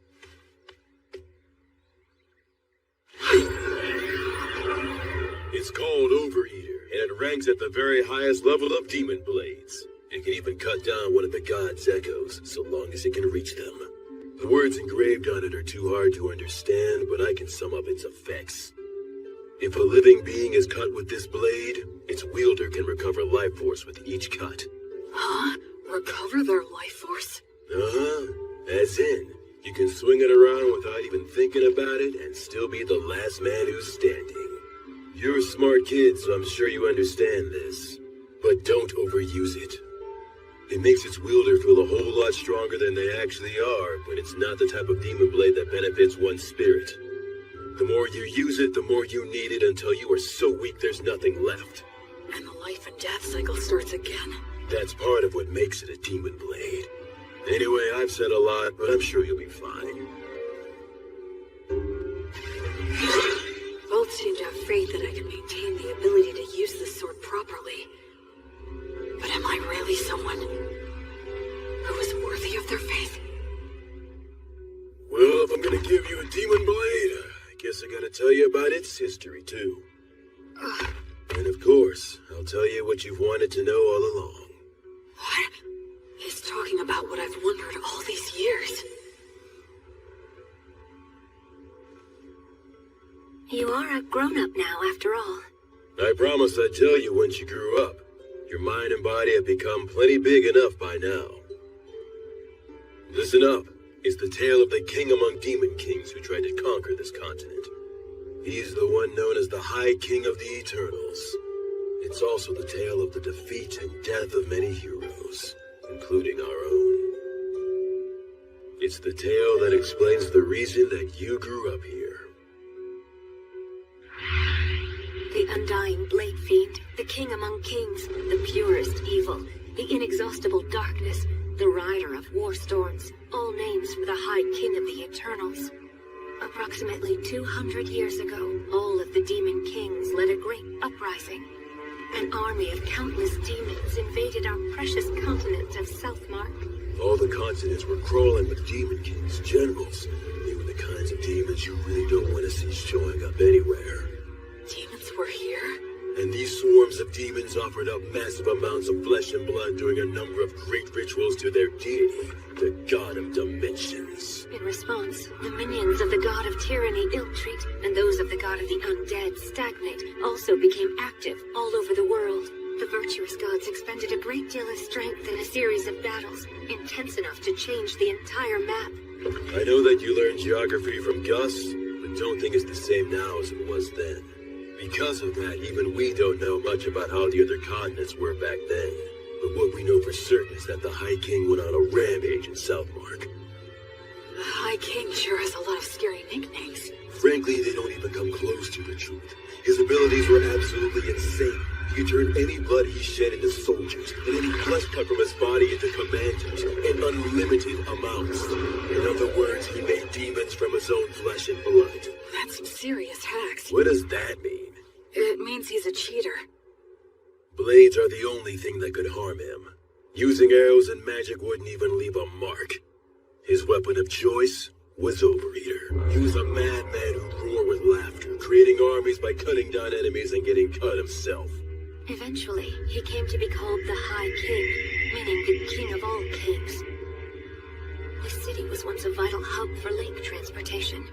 It's called Overeater, and it ranks at the very highest level of demon blades. It can even cut down one of the god's echoes, so long as it can reach them. The words engraved on it are too hard to understand, but I can sum up its effects. If a living being is cut with this blade, its wielder can recover life force with each cut. Huh? Recover their life force? Uh-huh. As in, you can swing it around without even thinking about it and still be the last man who's standing. You're a smart kid, so I'm sure you understand this. But don't overuse it. It makes its wielder feel a whole lot stronger than they actually are, but it's not the type of demon blade that benefits one's spirit. The more you use it, the more you need it until you are so weak there's nothing left. And the life and death cycle starts again. That's part of what makes it a demon blade. Anyway, I've said a lot, but I'm sure you'll be fine. Both seem to have faith that I can maintain the ability to use this sword properly. But am I really someone who is worthy of their faith? Well, if I'm gonna give you a demon blade, I guess I gotta tell you about its history, too. And of course, I'll tell you what you've wanted to know all along. What? He's talking about what I've wondered all these years. You are a grown-up now, after all. I promised I'd tell you once you grew up. Your mind and body have become plenty big enough by now. Listen up. It's the tale of the king among demon kings who tried to conquer this continent. He's the one known as the High King of the Eternals. It's also the tale of the defeat and death of many heroes, including our own. It's the tale that explains the reason that you grew up here. The undying blade fiend, the king among kings, the purest evil, the inexhaustible darkness, the rider of war storms, all names for the High King of the Eternals. Approximately 200 years ago, all of the demon kings led a great uprising. An army of countless demons invaded our precious continent of Southmark. All the continents were crawling with demon kings, generals. They were the kinds of demons you really don't want to see showing up anywhere. Demons were here? And these swarms of demons offered up massive amounts of flesh and blood during a number of great rituals to their deity, the God of Dimensions. In response, the minions of the God of Tyranny ill-treat, and those of the God of the Undead stagnate, also became active all over the world. The virtuous gods expended a great deal of strength in a series of battles, intense enough to change the entire map. I know that you learned geography from Gus, but don't think it's the same now as it was then. Because of that, even we don't know much about how the other continents were back then. But what we know for certain is that the High King went on a rampage in Southmark. The High King sure has a lot of scary nicknames. Frankly, they don't even come close to the truth. His abilities were absolutely insane. He could turn any blood he shed into soldiers, and any flesh cut from his body into commandos, in unlimited amounts. In other words, he made demons from his own flesh and blood. That's some serious hacks. What does that mean? It means he's a cheater. Blades are the only thing that could harm him. Using arrows and magic wouldn't even leave a mark. His weapon of choice was Overeater. He was a madman who roared with laughter, creating armies by cutting down enemies and getting cut himself. Eventually, he came to be called the High King, meaning the king of all kings. This city was once a vital hub for lake transportation,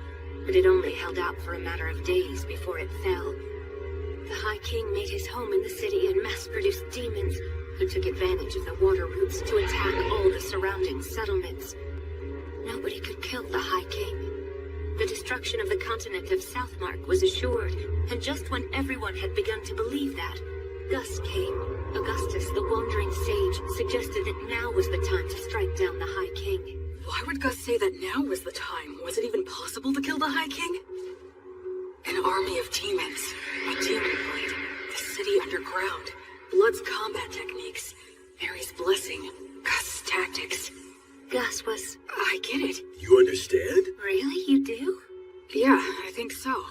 but it only held out for a matter of days before it fell. The High King made his home in the city and mass-produced demons who took advantage of the water routes to attack all the surrounding settlements. Nobody could kill the High King. The destruction of the continent of Southmark was assured, and just when everyone had begun to believe that, Gus came. Augustus, the wandering sage, suggested that now was the time to strike down the High King. Why would Gus say that now was the time? Was it even possible to kill the High King? An army of demons, a demon blade, the city underground, Blood's combat techniques, Mary's blessing, Gus' tactics. Gus was... I get it. You understand? Really? You do? Yeah, I think so.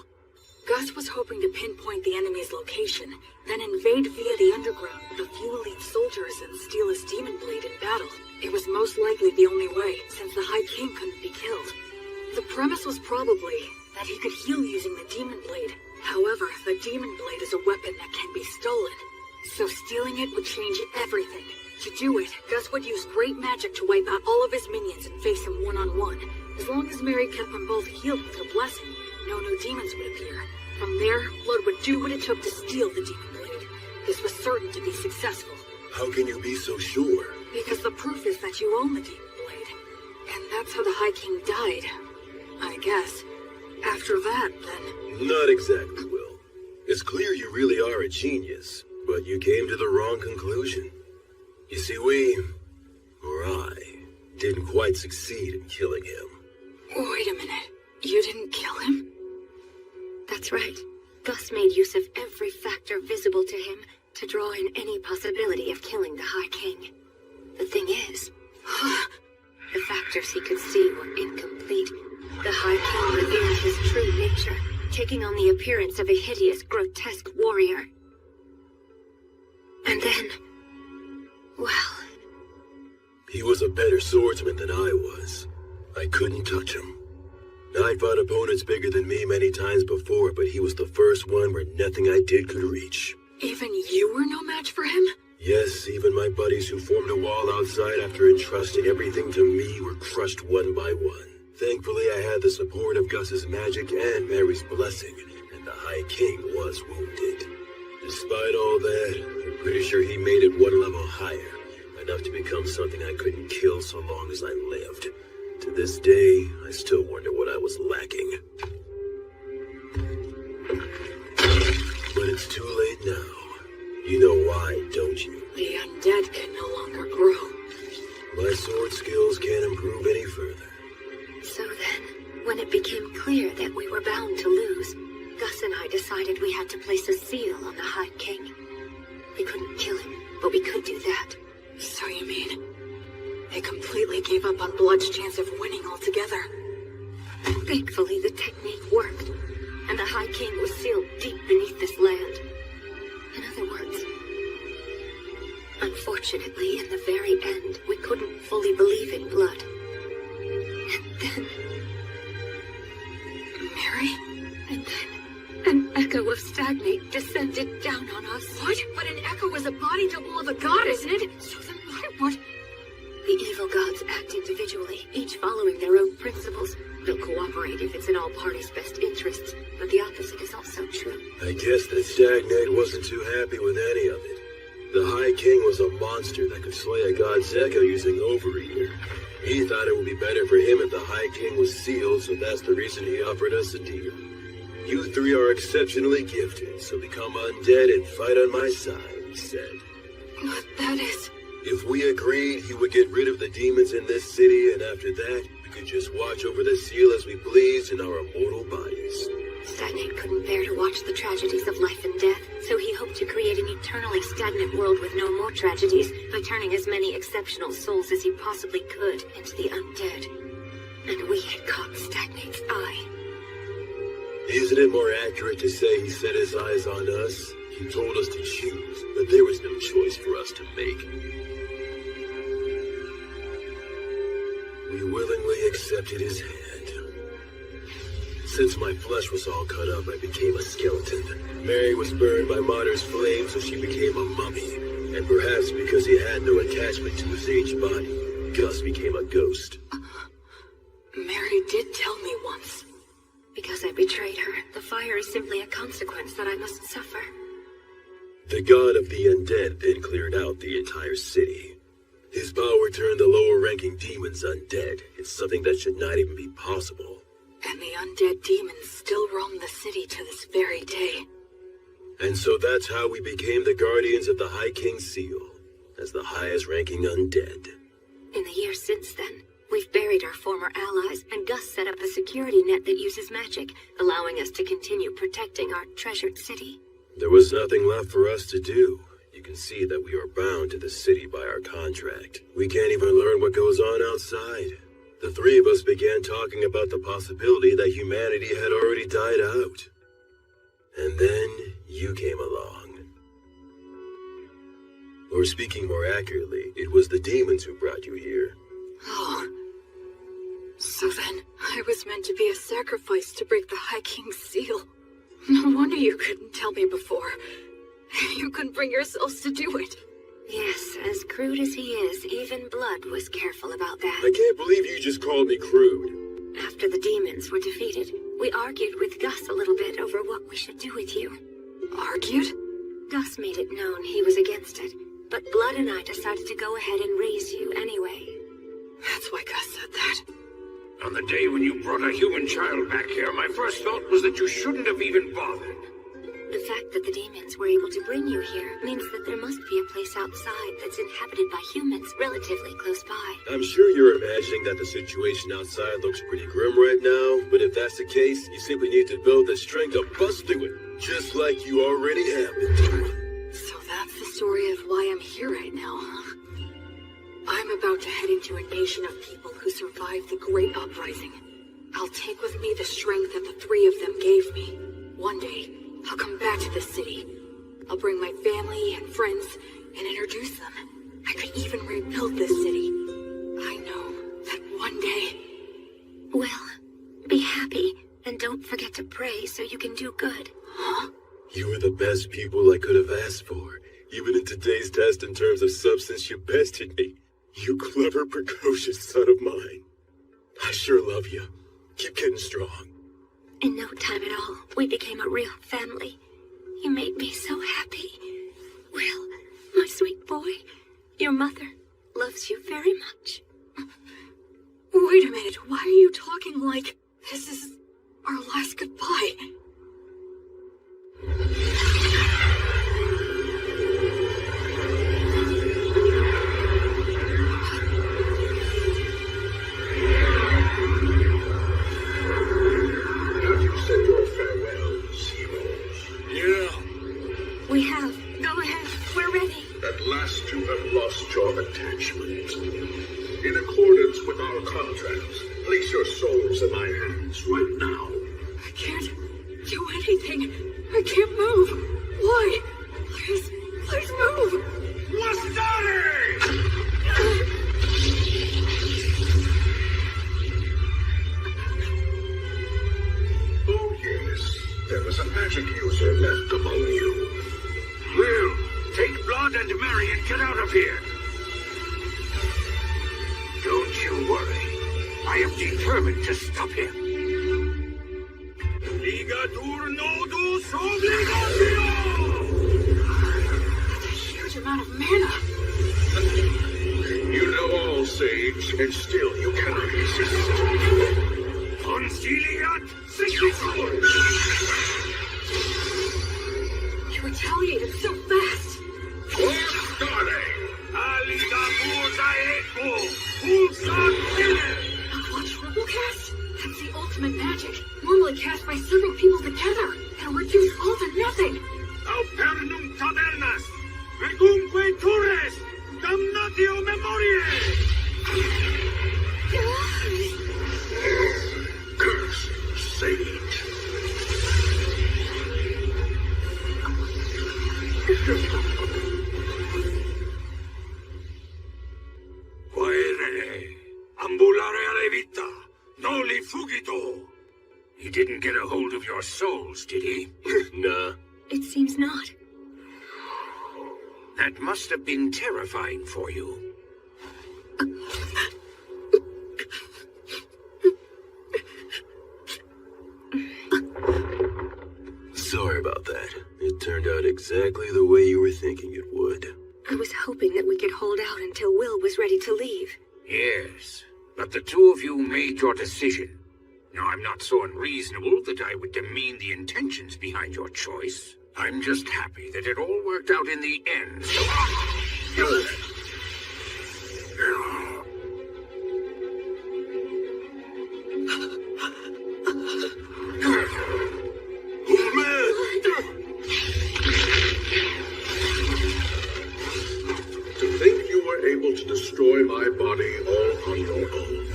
Gus was hoping to pinpoint the enemy's location, then invade via the underground with a few elite soldiers and steal his demon blade in battle. It was most likely the only way, since the High King couldn't be killed. The premise was probably that he could heal using the demon blade. However, the demon blade is a weapon that can be stolen, so stealing it would change everything. To do it, Gus would use great magic to wipe out all of his minions and face him one-on-one. As long as Mary kept them both healed with her blessing, no new demons would appear. From there, Blood would do what it took to steal the demon blade. This was certain to be successful. How can you be so sure? Because the proof is that you own the demon blade. And that's how the High King died, I guess. After that, then... Not exactly, Will. It's clear you really are a genius, but you came to the wrong conclusion. You see, I, didn't quite succeed in killing him. Wait a minute. You didn't kill him? That's right. Gus made use of every factor visible to him to draw in any possibility of killing the High King. The thing is, the factors he could see were incomplete. The High King revealed his true nature, taking on the appearance of a hideous, grotesque warrior. And then... well... He was a better swordsman than I was. I couldn't touch him. I fought opponents bigger than me many times before, but he was the first one where nothing I did could reach. Even you were no match for him? Yes, even my buddies who formed a wall outside after entrusting everything to me were crushed one by one. Thankfully, I had the support of Gus's magic and Mary's blessing, and the High King was wounded. Despite all that, I'm pretty sure he made it one level higher, enough to become something I couldn't kill so long as I lived. To this day, I still wonder what I was lacking. But it's too late now. You know why, don't you? The undead can no longer grow. My sword skills can't improve any further. I decided we had to place a seal on the High King. We couldn't kill him, but we could do that. So you mean they completely gave up on Blood's chance of winning altogether? Thankfully, the technique worked, and the High King was sealed deep beneath this land. In other words, unfortunately, in the very end, we couldn't fully believe in Blood. And then... Mary? And then an echo of Stagnate descended down on us. What? But an echo is a body double of a god, isn't it? So then what? The evil gods act individually, each following their own principles. They'll cooperate if it's in all parties' best interests, but the opposite is also true. I guess that Stagnate wasn't too happy with any of it. The High King was a monster that could slay a god's echo using Overeater. He thought it would be better for him if the High King was sealed, so that's the reason he offered us a deal. You three are exceptionally gifted, so become undead and fight on my side, he said. But that is... If we agreed, he would get rid of the demons in this city, and after that, we could just watch over the seal as we pleased in our immortal bodies. Stagnate couldn't bear to watch the tragedies of life and death, so he hoped to create an eternally stagnant world with no more tragedies by turning as many exceptional souls as he possibly could into the undead. And we had caught Stagnate's eye. Isn't it more accurate to say he set his eyes on us? He told us to choose, but there was no choice for us to make. We willingly accepted his hand. Since my flesh was all cut up, I became a skeleton. Mary was burned by Martyr's flame, so she became a mummy. And perhaps because he had no attachment to his aged body, Gus became a ghost. Mary did tell me once. Because I betrayed her, the fire is simply a consequence that I must suffer. The god of the undead then cleared out the entire city. His power turned the lower-ranking demons undead. It's something that should not even be possible. And the undead demons still roam the city to this very day. And so that's how we became the guardians of the High King's seal, as the highest-ranking undead. In the years since then, we've buried our former allies, and Gus set up a security net that uses magic, allowing us to continue protecting our treasured city. There was nothing left for us to do. You can see that we are bound to the city by our contract. We can't even learn what goes on outside. The three of us began talking about the possibility that humanity had already died out. And then you came along. Or speaking more accurately, it was the demons who brought you here. Oh. So then, I was meant to be a sacrifice to break the High King's seal. No wonder you couldn't tell me before. You couldn't bring yourselves to do it. Yes, as crude as he is, even Blood was careful about that. I can't believe you just called me crude. After the demons were defeated, we argued with Gus a little bit over what we should do with you. Argued? Gus made it known he was against it, but Blood and I decided to go ahead and raise you anyway. That's why Gus said that. On the day when you brought a human child back here, my first thought was that you shouldn't have even bothered. The fact that the demons were able to bring you here means that there must be a place outside that's inhabited by humans relatively close by. I'm sure you're imagining that the situation outside looks pretty grim right now, but if that's the case, you simply need to build the strength to bust through it, just like you already have been doing. So that's the story of why I'm here right now, huh? I'm about to head into a nation of people who survived the Great Uprising. I'll take with me the strength that the three of them gave me. One day, I'll come back to this city. I'll bring my family and friends and introduce them. I could even rebuild this city. I know that one day... Well, be happy, and don't forget to pray so you can do good. Huh? You were the best people I could have asked for. Even in today's test in terms of substance, you bested me. You clever, precocious son of mine. I sure love you. Keep getting strong. In no time at all, we became a real family. You made me so happy. Will, my sweet boy, your mother loves you very much. Wait a minute, why are you talking like this is our last goodbye? As you said your farewells, hero, have lost your attachment. In accordance with our contract, place your souls in my hands right now. I can't do anything. I can't move. Why? Please move. Oh yes, there was a magic user left among you. Will, take Blood and Mary and get out of here. Don't you worry. I am determined to stop him. Ligatur nodus obligatio! That's a huge amount of mana. You know all, Sage, and still you cannot resist. Conciliat Significator! You retaliated so fast. Forstare! Aligatur daeco! Pulsat fine! A triple cast? That's the ultimate magic. Normally cast by several people together. And reduce all to nothing. Aupernum tabernas! Regumque tures! Damnatio memoriae! Curse, Sage. Quaere, ambulare alle vita, noli fugito. He didn't get a hold of your souls, did he? Nah. It seems not. That must have been terrifying for you. Sorry about that. It turned out exactly the way you were thinking it would. I was hoping that we could hold out until Will was ready to leave. Yes, but the two of you made your decision. Now, I'm not so unreasonable that I would demean the intentions behind your choice. I'm just happy that it all worked out in the end. To think you were able to destroy my body all on your own.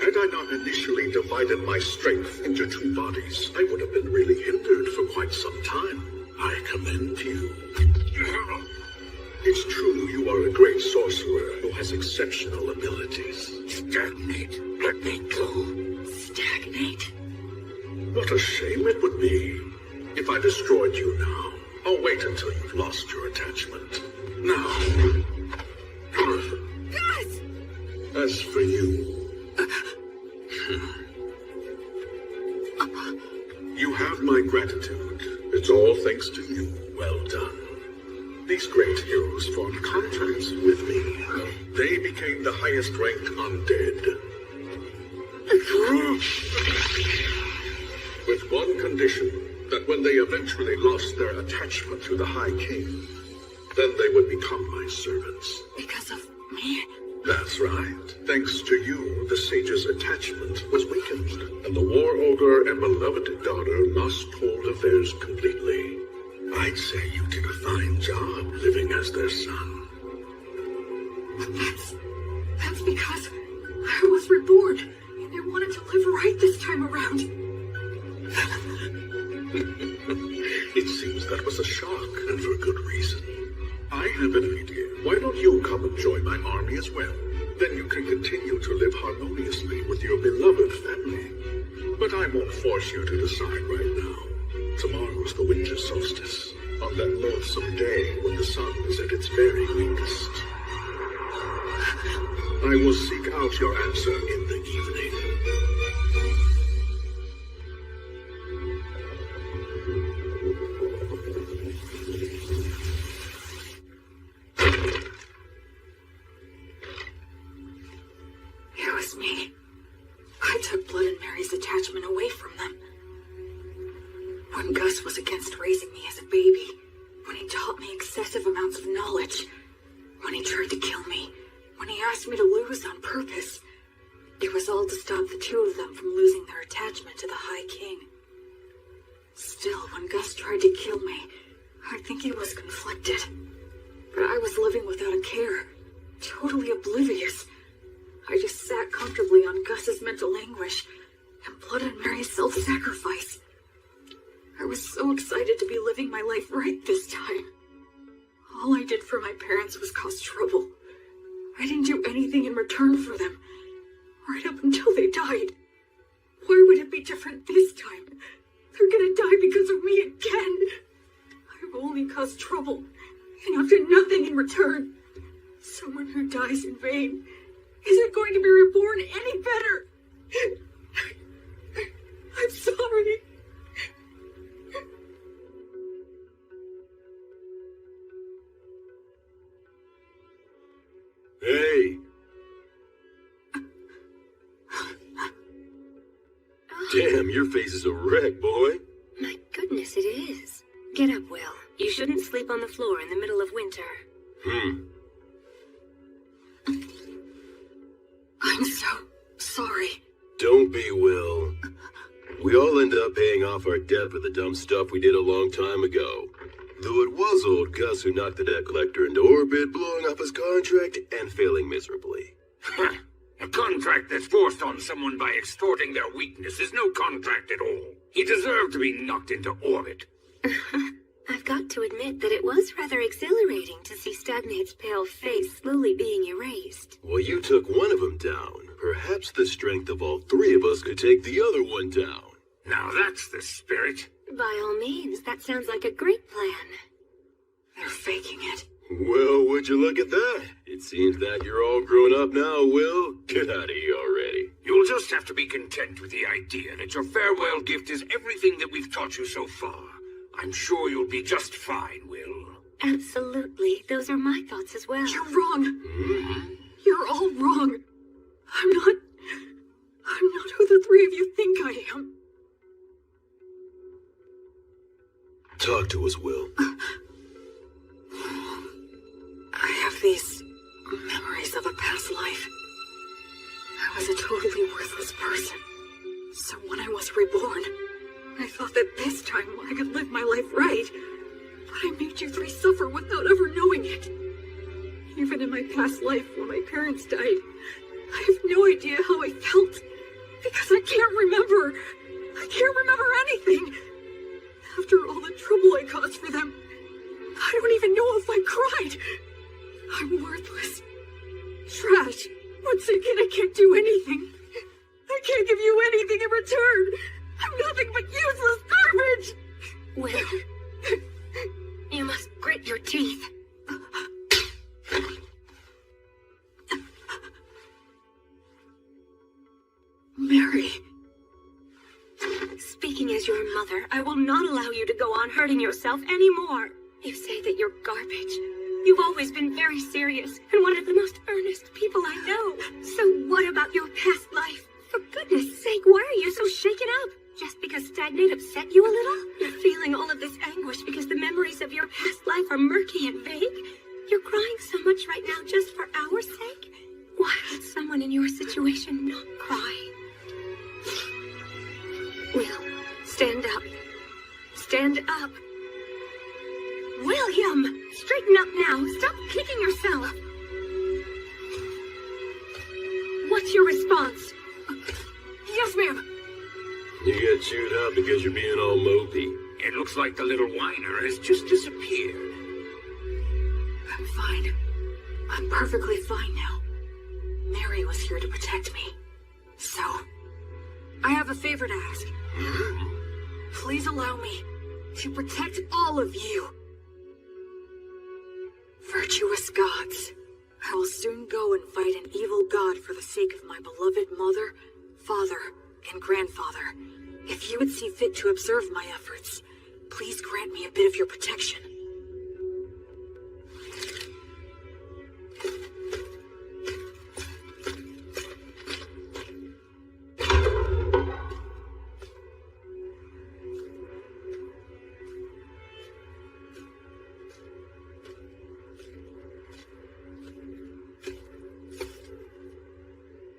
Had I not initially divided my strength into two bodies, I would have been really hindered for quite some time. I commend you. It's true you are a great sorcerer who has exceptional abilities. Stagnate. Let me go. Stagnate? What a shame it would be if I destroyed you now. I'll wait until you've lost your attachment. Now. Gus! As for you, you have my gratitude. It's all thanks to you. Well done. These great heroes formed contracts with me. They became the highest ranked undead. With one condition, that when they eventually lost their attachment to the High King, then they would become my servants. Because of me? That's right. Thanks to you, the sage's attachment was weakened, and the war ogre and beloved daughter lost hold of theirs completely. I'd say you did a fine job living as their son. That's because I was reborn. And I wanted to live right this time around. It seems that was a shock, and for good reason. I have an idea. Why don't you come and join my army as well? Then you can continue to live harmoniously with your beloved family. But I won't force you to decide right now. Tomorrow's the winter solstice, on that loathsome day when the sun is at its very weakest. I will seek out your answer in the evening. It was me. I took Blood and Mary's attachment away from them. When Gus was against raising me as a baby, when he taught me excessive amounts of knowledge, when he tried to kill me, when he asked me to lose on purpose, it was all to stop the two of them from losing their attachment to the High King. Still, when Gus tried to kill me, I think he was conflicted. But I was living without a care, totally oblivious. I just sat comfortably on Gus's mental anguish and plotted Mary's self-sacrifice. I was so excited to be living my life right this time. All I did for my parents was cause trouble. I didn't do anything in return for them, right up until they died. Why would it be different this time? They're gonna die because of me again. I've only caused trouble, and I've done nothing in return. Someone who dies in vain isn't going to be reborn any better. I'm sorry. Hey! Damn, your face is a wreck, boy. My goodness, it is. Get up, Will. You shouldn't sleep on the floor in the middle of winter. I'm so sorry. Don't be, Will. We all end up paying off our debt for the dumb stuff we did a long time ago. Though it was old Gus who knocked the debt collector into orbit, blowing up his contract and failing miserably. A contract that's forced on someone by extorting their weakness is no contract at all. He deserved to be knocked into orbit. I've got to admit that it was rather exhilarating to see Stagnate's pale face slowly being erased. Well, you took one of them down. Perhaps the strength of all three of us could take the other one down. Now that's the spirit. By all means, that sounds like a great plan. They're faking it. Well, would you look at that? It seems that you're all grown up now, Will. Get out of here already. You'll just have to be content with the idea that your farewell gift is everything that we've taught you so far. I'm sure you'll be just fine, Will. Absolutely. Those are my thoughts as well. You're wrong. You're all wrong. I'm not who the three of you think I am. Talk to us, Will. I have these memories of a past life. I was a totally worthless person. So when I was reborn, I thought that this time I could live my life right. But I made you three suffer without ever knowing it. Even in my past life when my parents died, I have no idea how I felt. Because I can't remember. I can't remember anything. After all the trouble I caused for them, I don't even know if I cried. I'm worthless. Trash. Once again, I can't do anything. I can't give you anything in return. I'm nothing but useless garbage. Will, you must grit your teeth. Mary. Speaking as your mother, I will not allow you to go on hurting yourself anymore. You say that you're garbage. You've always been very serious and one of the most earnest people I know. So what about your past life? For goodness sake, why are you so shaken up? Just because Stagnate upset you a little? You're feeling all of this anguish because the memories of your past life are murky and vague? You're crying so much right now just for our sake? Why would someone in your situation not cry? Will, stand up. Stand up. William! Straighten up now. Stop kicking yourself. What's your response? Yes, ma'am. You get chewed out because you're being all mopey. It looks like the little whiner has just disappeared. I'm fine. I'm perfectly fine now. Mary was here to protect me. So, I have a favor to ask. Please allow me to protect all of you. Virtuous gods, I will soon go and fight an evil god for the sake of my beloved mother, father, and grandfather. If you would see fit to observe my efforts, please grant me a bit of your protection.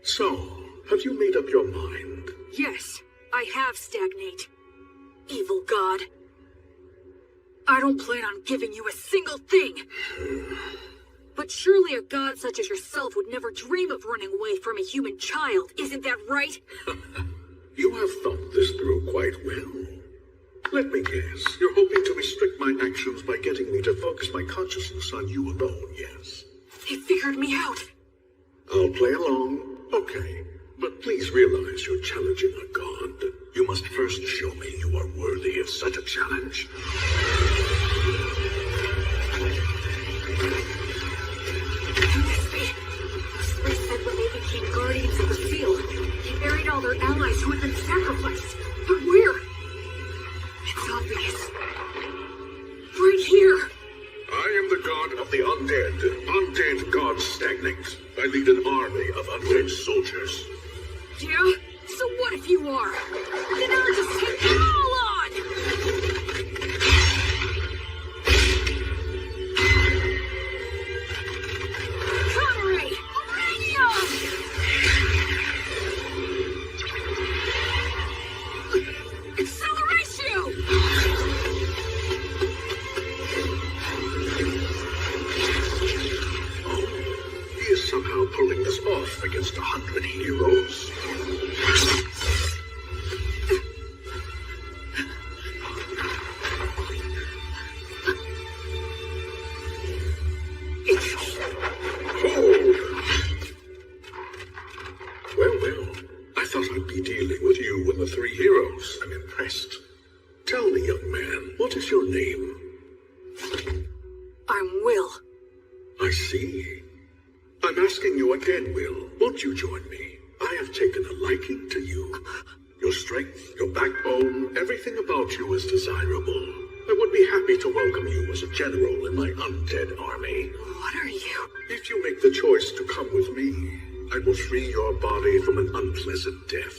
So, have you made up your mind? Yes, I have, Stagnate. Evil god. I don't plan on giving you a single thing. surely a god such as yourself would never dream of running away from a human child, isn't that right? You have thought this through quite well. Let me guess, you're hoping to restrict my actions by getting me to focus my consciousness on you alone, yes? He figured me out. I'll play along. Okay. But please realize you're challenging a god. You must first show me you are worthy of such a challenge. Those three said when they became guardians of the field, they buried all their allies who had been sacrificed. But where? It's obvious. Right here. I am the god of the undead. Undead gods stagnate. I lead an army of undead soldiers. Yeah? So what if you are? Then I'll just take them all on! Connery! Uranium! Acceleratio! He is somehow pulling this off against 100 heroes. Hold! Well, I thought I'd be dealing with you and the three heroes. I'm impressed. Tell me, young man, what is your name? I'm Will. I see. I'm asking you again, Will. Won't you join me? I have taken a liking to you. Your strength, your backbone, everything about you is desirable. I would be happy to welcome you as a general in my undead army. What are you? If you make the choice to come with me, I will free your body from an unpleasant death.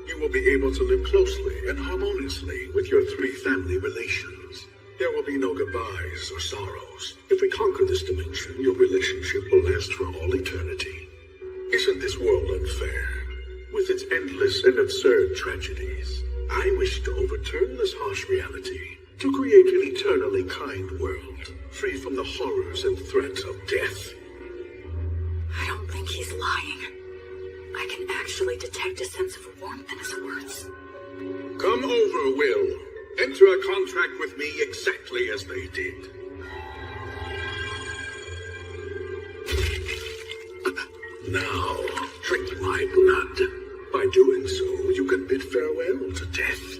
You will be able to live closely and harmoniously with your three family relations. There will be no goodbyes or sorrows. If we conquer this dimension, your relationship will last for all eternity. Isn't this world unfair? With its endless and absurd tragedies, I wish to overturn this harsh reality, to create an eternally kind world, free from the horrors and threats of death. I don't think he's lying. I can actually detect a sense of warmth in his words. Come over, Will. Enter a contract with me exactly as they did. Now, drink my blood. By doing so, you can bid farewell to death.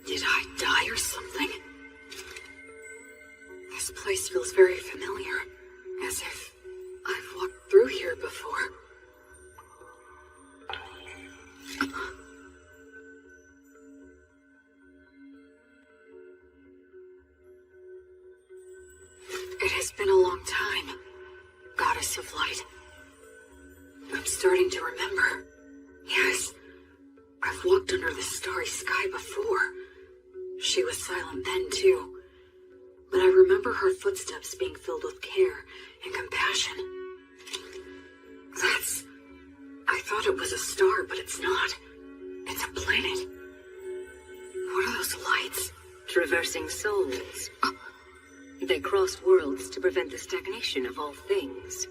Did I die or something? This place feels very familiar, as if I've walked through here before. It has been a long time, Goddess of Light. I'm starting to remember. Yes, I've walked under the starry sky before. She was silent then, too. But I remember her footsteps being filled with care and compassion. I thought it was a star, but it's not. coursing souls. They cross worlds to prevent the stagnation of all things.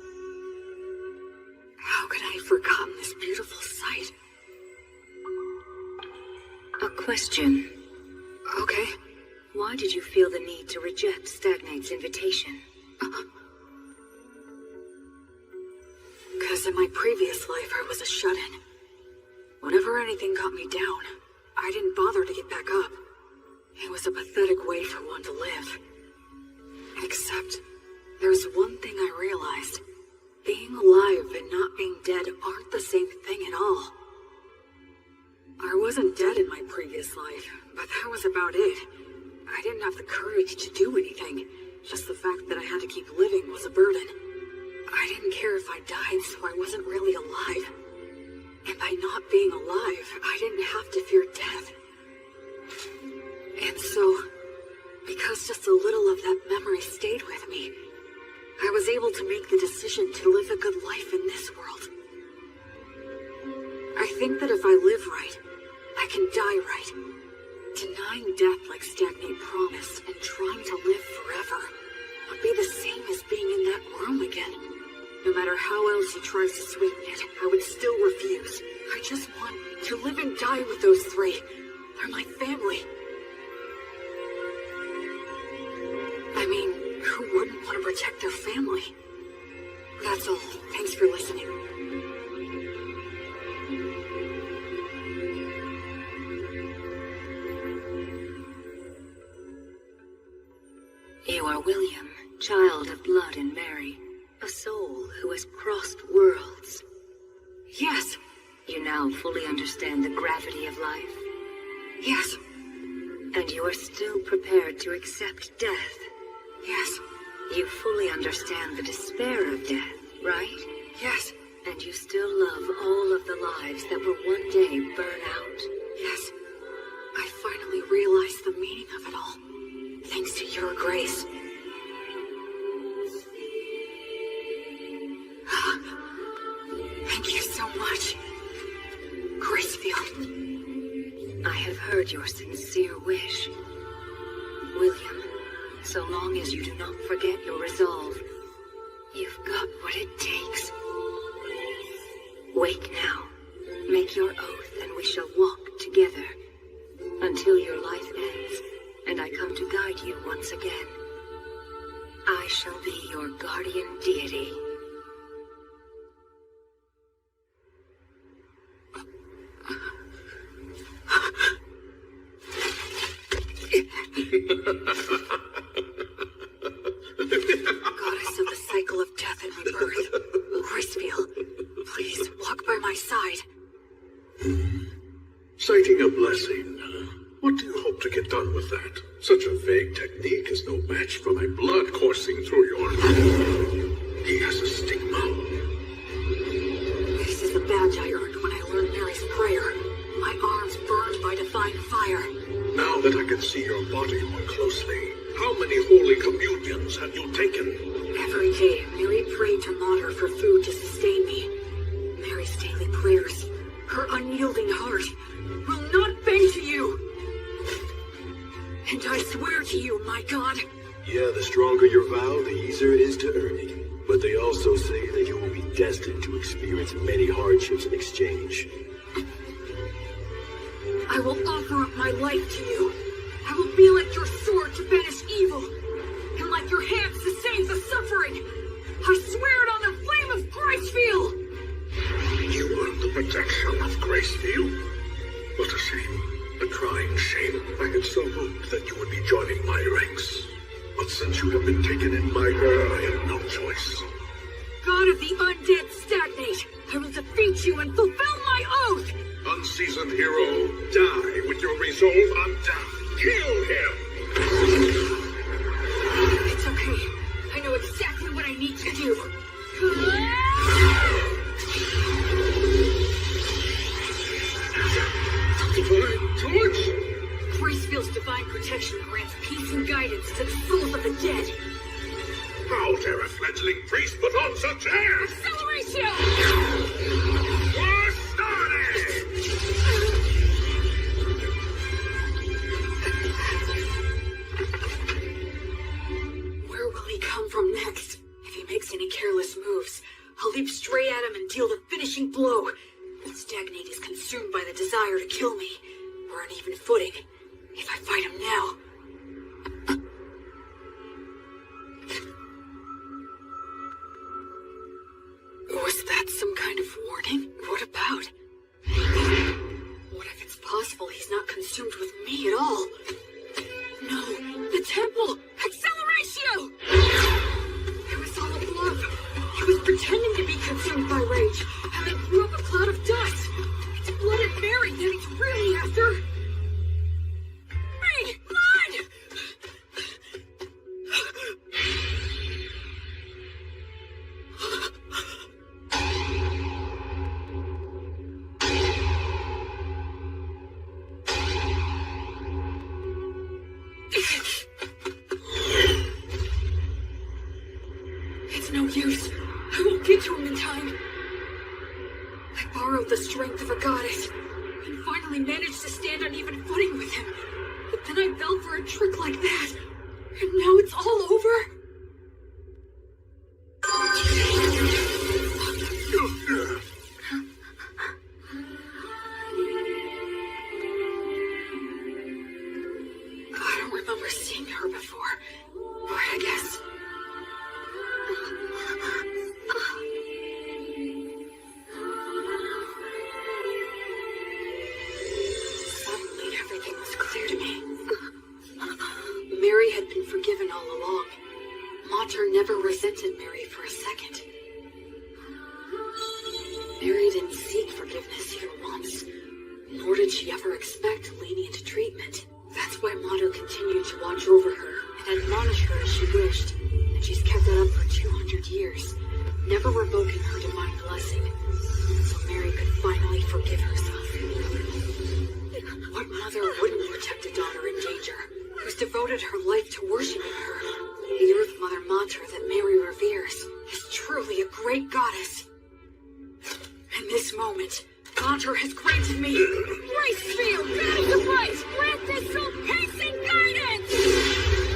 How could I have forgotten this beautiful sight? A question. Okay. Why did you feel the need to reject Stagnate's invitation? Because in my previous life, I was a shut-in. Whenever anything got me down, I didn't bother to get back up. It was a pathetic way for one to live. Except, there's one thing I realized. Being alive and not being dead aren't the same thing at all. I wasn't dead in my previous life, but that was about it. I didn't have the courage to do anything. Just the fact that I had to keep living was a burden. I didn't care if I died, so I wasn't really alive. And by not being alive, I didn't have to fear death. And so, because just a little of that memory stayed with me, I was able to make the decision to live a good life in this world. I think that if I live right, I can die right. Denying death like Stagnate promised and trying to live forever would be the same as being in that room again. No matter how else he tries to sweeten it, I would still refuse. I just want to live and die with those three. They're my family. I mean, who wouldn't want to protect their family? That's all. Thanks for listening. You are William, child of blood and Mary, a soul who has crossed worlds. Yes. You now fully understand the gravity of life. Yes. And you are still prepared to accept death. Yes. You fully understand the despair of death, right? Yes. And you still love all of the lives that will one day burn out. Yes. I finally realized the meaning of it all. Thanks to your grace. Thank you so much, Gracefield. I have heard your sincere wish. William, so long as you do not forget your resolve, you've got what it takes. Wake now. Make your oath and we shall walk together until your life ends and I come to guide you once again. I shall be your guardian deity. Goddess of the cycle of death and rebirth, Gracefield, please walk by my side. Citing a blessing. What do you hope to get done with that? Such a vague technique is no match for my blood coursing through your... He has a stigma. This is the badge I earned when I learned Mary's prayer. My arms burned by divine fire. Now that I can see your body more closely, how many holy communions have you taken? Every day, Mary prayed to Mater for food to sustain me. Mary's daily prayers, her unyielding heart, will not bend to you. And I swear to you, my God. Yeah, the stronger your vow, the easier it is to earn it. But they also say that you will be destined to experience many hardships in exchange. I will offer up my life to you. I will be like your sword to banish evil, and like your hands to save the suffering. I swear it on the flame of Gracefield! You earned the protection of Gracefield? What a shame. A crying shame. I had so hoped that you would be joining my ranks. But since you have been taken in by her, I have no choice. God of the undead Stagnate, I will defeat you and fulfill my oath! Unseasoned hero, die with your resolve on death. Kill him! It's okay. I know exactly what I need to do. Divine torch? Gracefield's divine protection grants peace and guidance to the souls of the dead. How dare a fledgling priest put on such air? Acceleration! War started! by the desire to kill me. We're on even footing. If I fight him now... Was that some kind of warning? What about? What if it's possible he's not consumed with me at all? No, the temple! Acceleratio! It was all a bluff. He was pretending to be consumed by rage, and then threw up a cloud of dust. It's blooded Mary that he's really after. Mary, blood! It's no use. I won't get to him in time. I borrowed the strength of a goddess and finally managed to stand on even footing with him. But then I fell for a trick like that. And now it's all over? I don't remember seeing her before, but I guess... Suddenly everything was clear to me. Mary had been forgiven all along. Mater never resented Mary for a second. Mary didn't seek forgiveness even once, nor did she ever expect lenient treatment. That's why Mater continued to watch over her and admonish her as she wished, and she's kept that up for 200 years, never revoking her divine blessing, so Mary could finally forgive herself. What mother wouldn't protect a daughter in danger, who's devoted her life to worshiping her? The Earth Mother Mater that Mary reveres is truly a great goddess. In this moment, Mater has granted me grace field, battle to fight, grant this soul pacing guidance!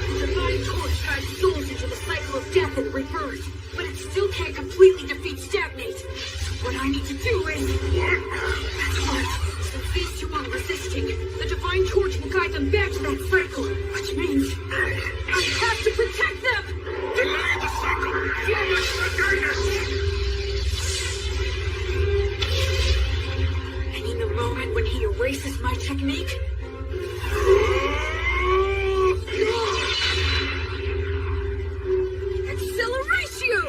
The divine torch guides souls into the cycle of death and rebirth, but it still can't completely defeat stagnate. So what I need to do is... That's right. Since these two are resisting, the divine torch will guide them back to that cycle, which means I have to protect them! Delay the cycle! Flummox the guidance! And in the moment when he erases my technique... Acceleratio!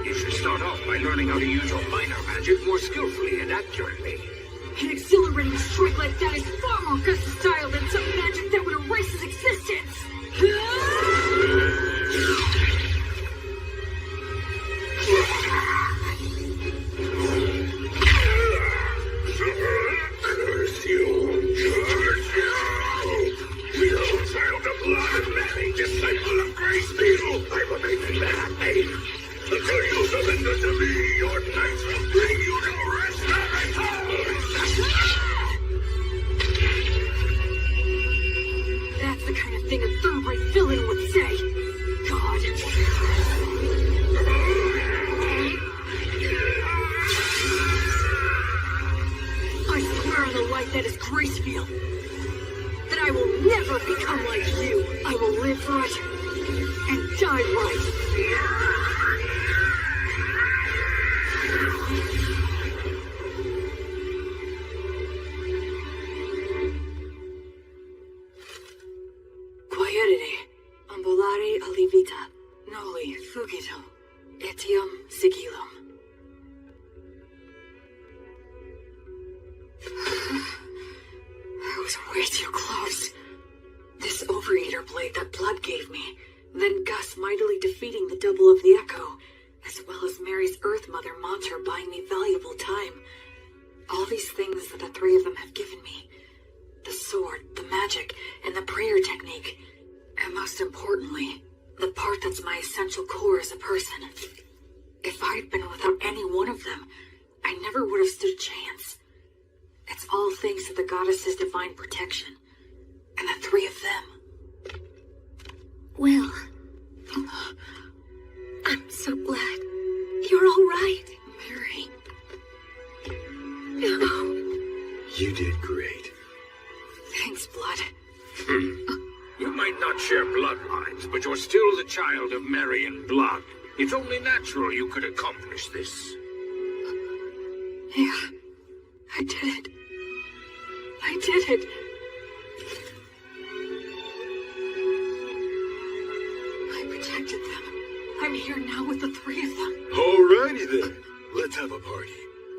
You should start off by learning how to use your minor magic more skillfully and accurately. An accelerating strike like that is far more versatile than some magic that would erase his existence! Curse you! Curse you! You child of blood and Mary, disciple of Grace Beetle! I will make you happy! Until you surrender to me, your knights will bring you to rest and That's the kind of thing a third-rate villain would say. God. I swear on the light that is Gracefield, that I will never become like you. I will live right and die right. Quietity, ambulare alivita, noli fugito, etium sigillum. I was way too close. This overeater blade that Blood gave me, then Gus mightily defeating the double of the Echo, as well as Mary's Earth Mother Mater buying me valuable time. All these things that the three of them have given me. The sword, the magic, and the prayer technique. And most importantly, the part that's my essential core as a person. If I'd been without any one of them, I never would have stood a chance. It's all thanks to the goddess's divine protection. And the three of them. Will, so glad. You're all right. Mary. No. You did great. Thanks, Blood. You might not share bloodlines, but you're still the child of Marian blood. It's only natural you could accomplish this. Yeah, I did it. I did it. I protected them. I'm here now with the three of them. Alrighty then. Let's have a party.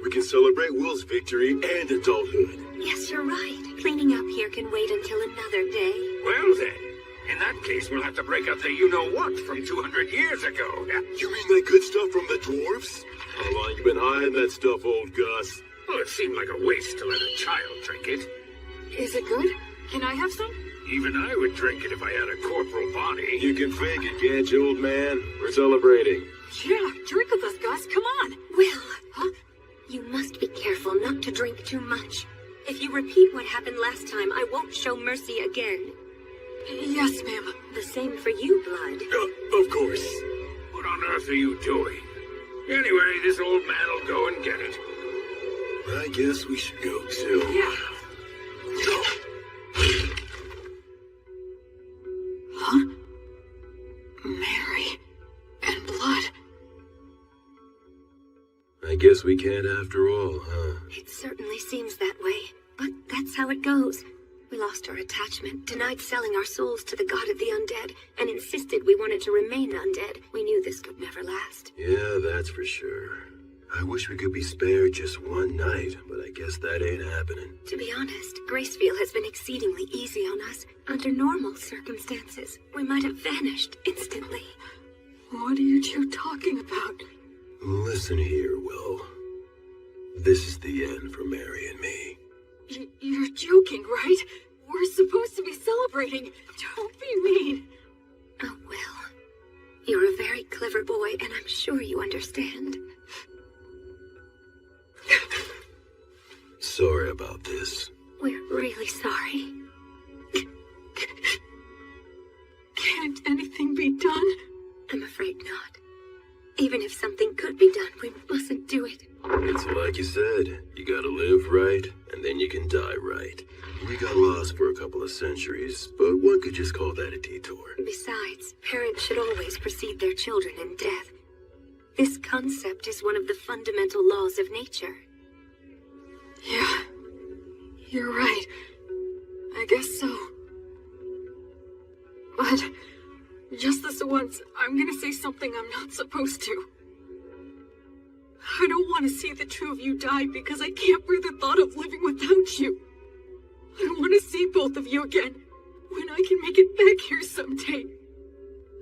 We can celebrate Will's victory and adulthood. Yes, you're right. Cleaning up here can wait until another day. Well then, in that case we'll have to break out the you-know-what from 200 years ago. You mean that good stuff from the dwarfs? How long you been hiding that stuff, old Gus? Well, it seemed like a waste to let a child drink it. Is it good? Can I have some? Even I would drink it if I had a corporal body. You can fake it, can't you, old man? We're celebrating. Yeah, drink with us, Gus. Come on. Will, Huh? you must be careful not to drink too much. If you repeat what happened last time, I won't show mercy again. Yes, ma'am. The same for you, Blood. Of course. What on earth are you doing? Anyway, this old man will go and get it. I guess we should go too. Yeah. Huh? Mary and Blood. I guess we can't after all, huh? It certainly seems that way, but that's how it goes. We lost our attachment, denied selling our souls to the god of the undead, and insisted we wanted to remain undead. We knew this could never last. Yeah, that's for sure. I wish we could be spared just one night, but I guess that ain't happening. To be honest, Graceville has been exceedingly easy on us. Under normal circumstances, we might have vanished instantly. What are you two talking about? Listen here, Will. This is the end for Mary and me. You're joking, right? We're supposed to be celebrating. Don't be mean. Oh, Will. You're a very clever boy, and I'm sure you understand. Sorry about this. We're really sorry. Can't anything be done? I'm afraid not. Even if something could be done, we mustn't do it. It's like you said, you gotta live right, and then you can die right. We got lost for a couple of centuries, but one could just call that a detour. Besides, parents should always precede their children in death. This concept is one of the fundamental laws of nature. Yeah, you're right. I guess so. But just this once, I'm gonna say something I'm not supposed to. I don't want to see the two of you die because I can't bear the thought of living without you. I want to see both of you again when I can make it back here someday.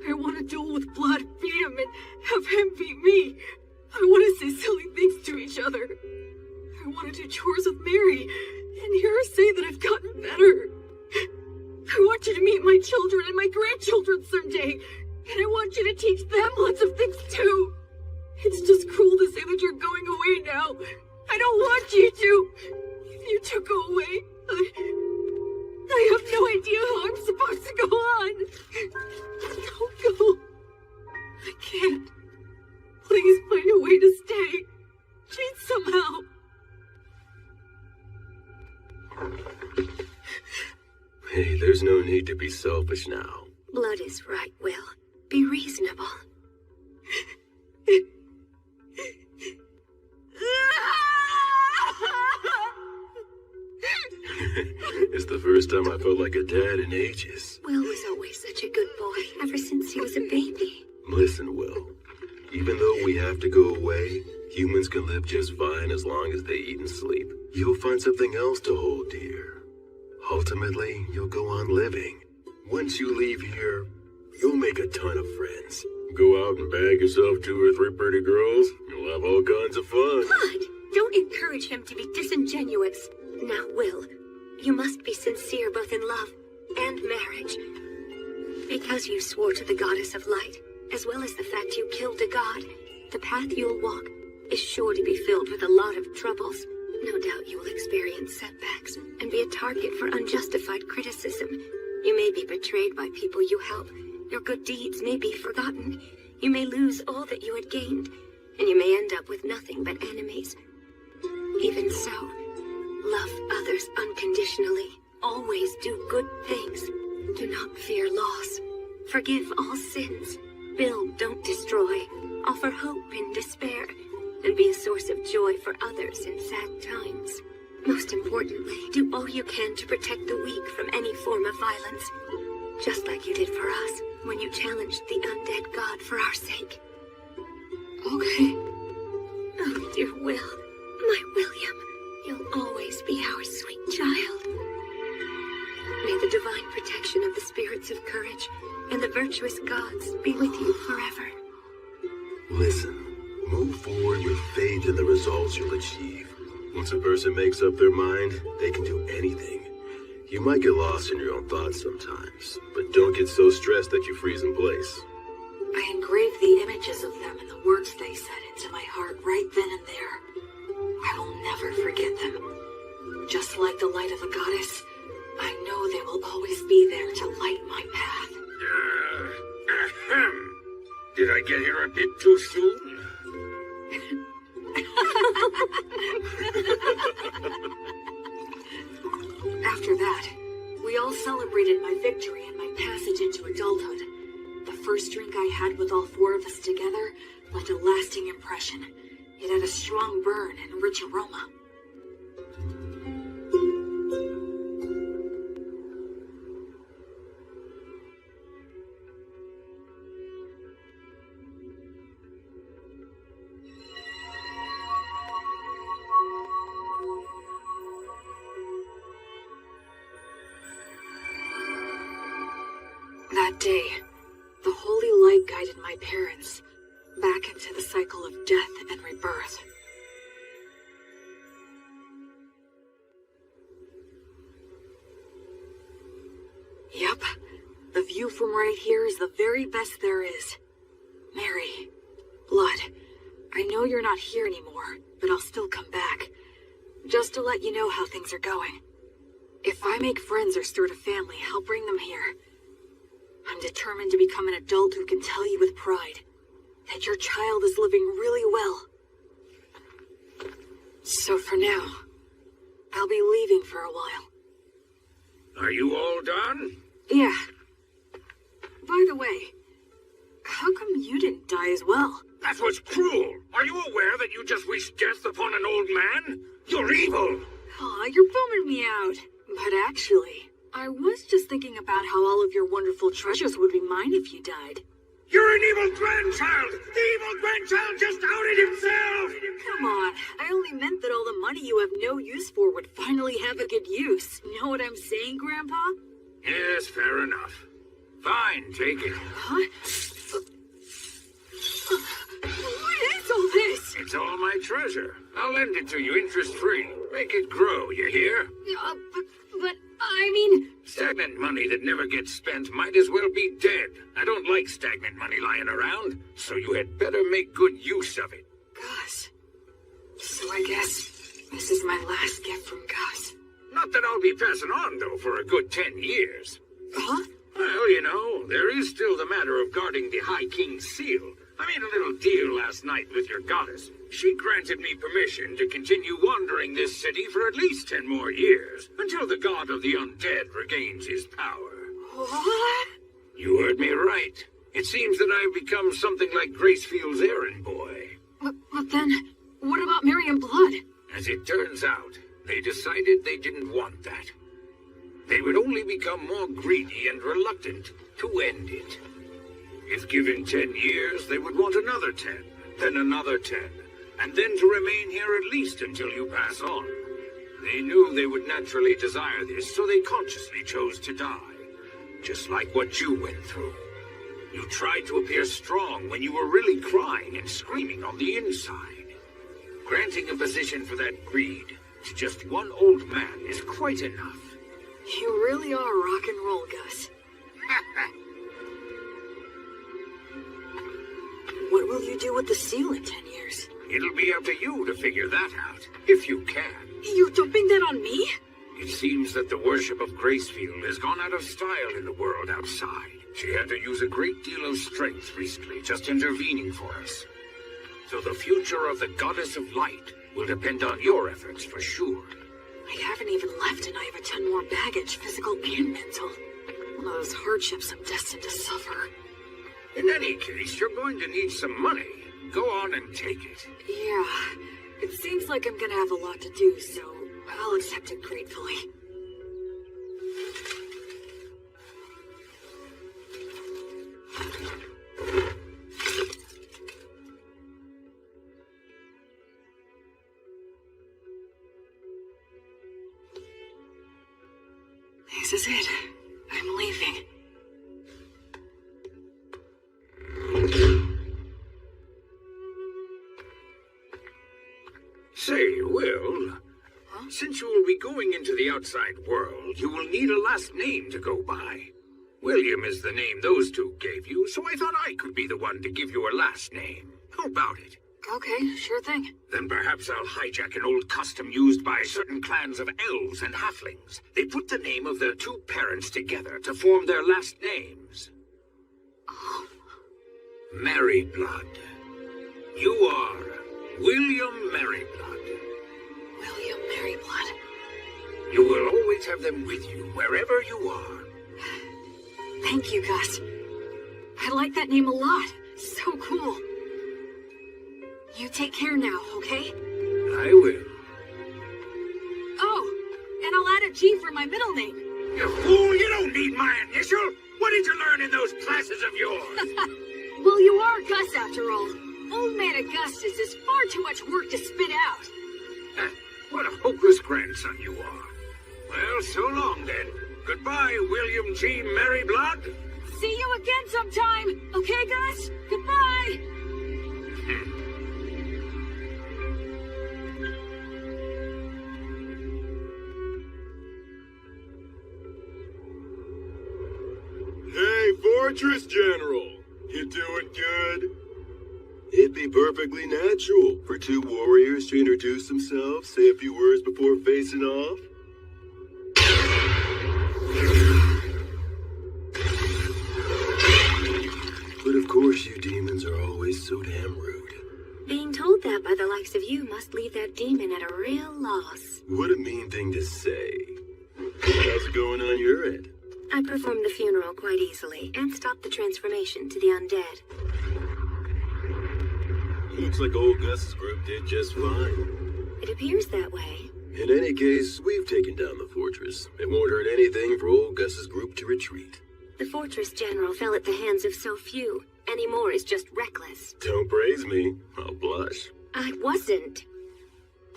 I want to duel with Blood, beat him, and have him beat me. I want to say silly things to each other. I want to do chores with Mary and hear her say that I've gotten better. I want you to meet my children and my grandchildren someday, and I want you to teach them lots of things too. It's just cruel to say that you're going away now. I don't want you to. If you two go away, I have no idea how I'm supposed to go on. Don't go. I can't. Please find a way to stay. Please somehow. Hey, there's no need to be selfish now. Blood is right, Will. Be reasonable. It's the first time I felt like a dad in ages. Will was always such a good boy, ever since he was a baby. Listen, Will. Even though we have to go away, humans can live just fine as long as they eat and sleep. You'll find something else to hold dear. Ultimately, you'll go on living. Once you leave here, you'll make a ton of friends. Go out and bag yourself 2 or 3 pretty girls. You'll have all kinds of fun. Blood! Don't encourage him to be disingenuous. Now, Will, you must be sincere both in love and marriage. Because you swore to the goddess of light, as well as the fact you killed a god, the path you'll walk is sure to be filled with a lot of troubles. No doubt you will experience setbacks and be a target for unjustified criticism. You may be betrayed by people you help. Your good deeds may be forgotten. You may lose all that you had gained, and you may end up with nothing but enemies. Even so, love others unconditionally. Always do good things. Do not fear loss. Forgive all sins. Build, don't destroy. Offer hope in despair. And be a source of joy for others in sad times. Most importantly, do all you can to protect the weak from any form of violence. Just like you did for us when you challenged the undead god for our sake. Okay. Oh, dear Will. My William. You'll always be our sweet child. May the divine protection of the spirits of courage and the virtuous gods be with you forever. Listen, move forward with faith in the results you'll achieve. Once a person makes up their mind, they can do anything. You might get lost in your own thoughts sometimes, but don't get so stressed that you freeze in place. I engraved the images of them and the words they said into my heart right then and there. I will never forget them. Just like the light of the goddess, I know they will always be there to light my path. Ahem. Did I get here a bit too soon? After that, we all celebrated my victory and my passage into adulthood. The first drink I had with all four of us together left a lasting impression. It had a strong burn and rich aroma. That day, the holy light guided my parents back into the cycle of death and rebirth. Yep, the view from right here is the very best there is. Mary, Blood, I know you're not here anymore, but I'll still come back. Just to let you know how things are going. If I make friends or start a family, I'll bring them here. I'm determined to become an adult who can tell you with pride that your child is living really well. So for now, I'll be leaving for a while. Are you all done? Yeah. By the way, how come you didn't die as well? That was cruel. Are you aware that you just wished death upon an old man? You're evil. Aw, you're bumming me out. But actually, I was just thinking about how all of your wonderful treasures would be mine if you died. You're an evil grandchild! The evil grandchild just outed himself! Come on, I only meant that all the money you have no use for would finally have a good use. Know what I'm saying, Grandpa? Yes, fair enough. Fine, take it. Huh? What is all this? It's all my treasure. I'll lend it to you interest-free. Make it grow, you hear? But I mean... Stagnant money that never gets spent might as well be dead. I don't like stagnant money lying around, so you had better make good use of it. Gus. So I guess this is my last gift from Gus. Not that I'll be passing on, though, for a good 10 years. Huh? Well, you know, there is still the matter of guarding the High King's seal. I made a little deal last night with your goddess. She granted me permission to continue wandering this city for at least 10 more years, until the god of the undead regains his power. What? You heard me right. It seems that I've become something like Gracefield's errand boy. But then, what about Mary and Blood? As it turns out, they decided they didn't want that. They would only become more greedy and reluctant to end it. If given 10 years, they would want another 10, then another 10, and then to remain here at least until you pass on. They knew they would naturally desire this, so they consciously chose to die. Just like what you went through. You tried to appear strong when you were really crying and screaming on the inside. Granting a position for that greed to just one old man is quite enough. You really are rock and roll, Gus. What will you do with the seal in 10 years? It'll be up to you to figure that out, if you can. You're dumping that on me? It seems that the worship of Gracefield has gone out of style in the world outside, She had to use a great deal of strength recently, just intervening for us. So the future of the Goddess of Light will depend on your efforts for sure. I haven't even left and I have a ton more baggage, physical and mental. One of those hardships I'm destined to suffer. In any case, you're going to need some money. Go on and take it. Yeah, it seems like I'm gonna have a lot to do, so I'll accept it gratefully. This is it. I'm leaving. Say, Will, since you will be going into the outside world, you will need a last name to go by. William is the name those two gave you, so I thought I could be the one to give you a last name. How about it? Okay, sure thing. Then perhaps I'll hijack an old custom used by certain clans of elves and halflings. They put the name of their two parents together to form their last names. Merryblood. You are William Merryblood. William Merryblood. You will always have them with you wherever you are. Thank you, Gus. I like that name a lot. So cool. You take care now, okay? I will. Oh, and I'll add a G for my middle name. You fool, you don't need my initial. What did you learn in those classes of yours? Well, you are Gus after all. Old Man Augustus is far too much work to spit out. What a hopeless grandson you are. Well, so long then. Goodbye, William G. Merryblood. See you again sometime. Okay, Gus? Goodbye. Hey, Fortress General! You doing good? It'd be perfectly natural for two warriors to introduce themselves, say a few words before facing off. But of course you demons are always so damn rude. Being told that by the likes of you must leave that demon at a real loss. What a mean thing to say. How's it going on your end? I performed the funeral quite easily and stopped the transformation to the undead. Looks like old Gus's group did just fine. It appears that way. In any case, we've taken down the fortress. It won't hurt anything for old Gus's group to retreat. The fortress general fell at the hands of so few. Any more is just reckless. Don't praise me. I'll blush. I wasn't.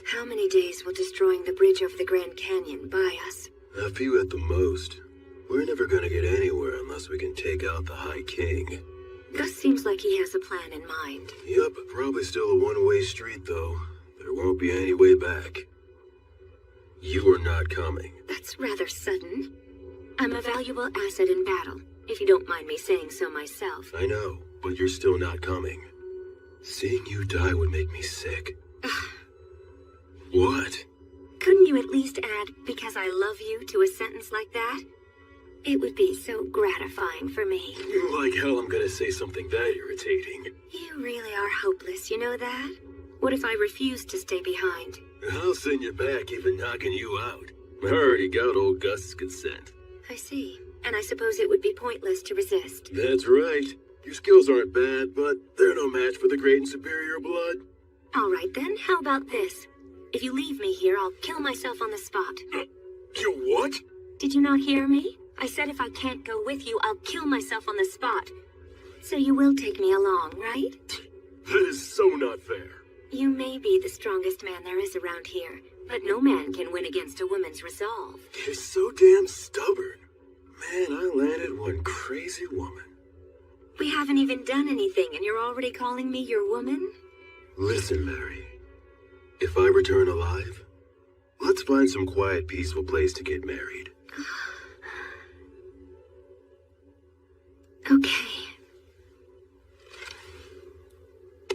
How many days will destroying the bridge over the Grand Canyon buy us? A few at the most. We're never gonna get anywhere unless we can take out the High King. Gus seems like he has a plan in mind. Yup, probably still a one-way street, though. There won't be any way back. You are not coming. That's rather sudden. I'm a valuable asset in battle, if you don't mind me saying so myself. I know, but you're still not coming. Seeing you die would make me sick. What? Couldn't you at least add, because I love you, to a sentence like that? It would be so gratifying for me. Like hell I'm gonna say something that irritating. You really are hopeless, you know that? What if I refuse to stay behind? I'll send you back even knocking you out. I already got old Gus's consent. I see. And I suppose it would be pointless to resist. That's right. Your skills aren't bad, but they're no match for the great and superior blood. All right then, how about this? If you leave me here, I'll kill myself on the spot. You what? Did you not hear me? I said if I can't go with you, I'll kill myself on the spot. So you will take me along, right? That is so not fair. You may be the strongest man there is around here, but no man can win against a woman's resolve. You're so damn stubborn. Man, I landed one crazy woman. We haven't even done anything, and you're already calling me your woman? Listen, Mary. If I return alive, let's find some quiet, peaceful place to get married. Okay.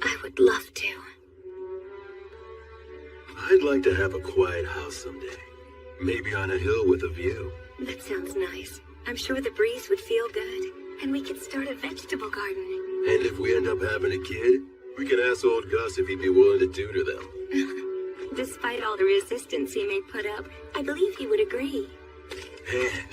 I would love to. I'd like to have a quiet house someday. Maybe on a hill with a view. That sounds nice. I'm sure the breeze would feel good. And we could start a vegetable garden. And if we end up having a kid, we can ask old Gus if he'd be willing to tutor them. Despite all the resistance he may put up, I believe he would agree. And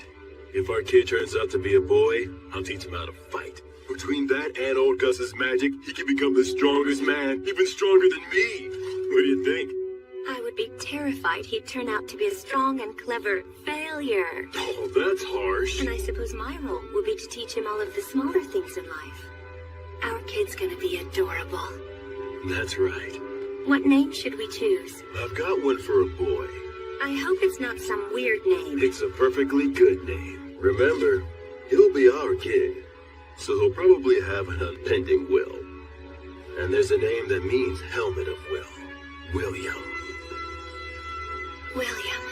if our kid turns out to be a boy, I'll teach him how to fight. Between that and old Gus's magic, he can become the strongest man, even stronger than me. What do you think? I would be terrified he'd turn out to be a strong and clever failure. Oh, that's harsh. And I suppose my role will be to teach him all of the smaller things in life. Our kid's gonna be adorable. That's right. What name should we choose? I've got one for a boy. I hope it's not some weird name. It's a perfectly good name. Remember, he'll be our kid, so he'll probably have an unbending will. And there's a name that means helmet of will. William. William.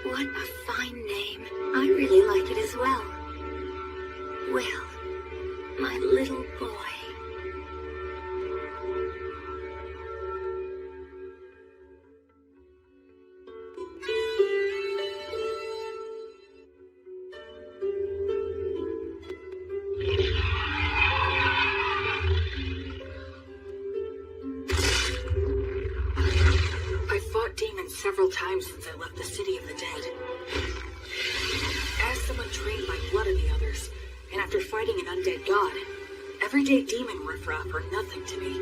What a fine name. I really like it as well. Will, my little boy. Several times since I left the city of the dead. As someone trained by blood of the others, and after fighting an undead god, everyday demon riffraff are nothing to me.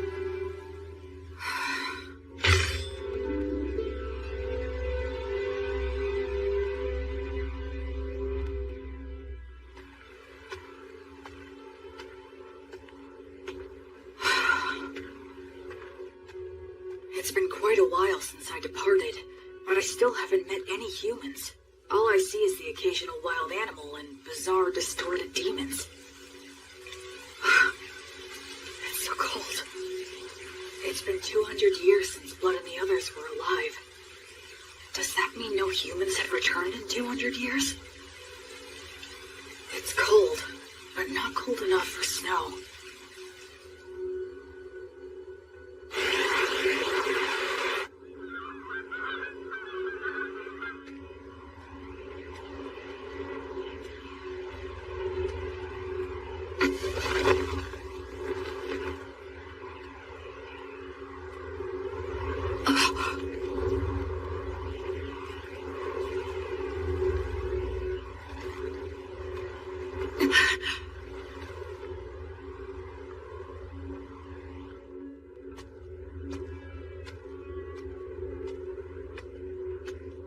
It's been quite a while since I departed, but I still haven't met any humans. All I see is the occasional wild animal and bizarre, distorted demons. It's so cold. It's been 200 years since Blood and the others were alive. Does that mean no humans have returned in 200 years? It's cold, but not cold enough for snow.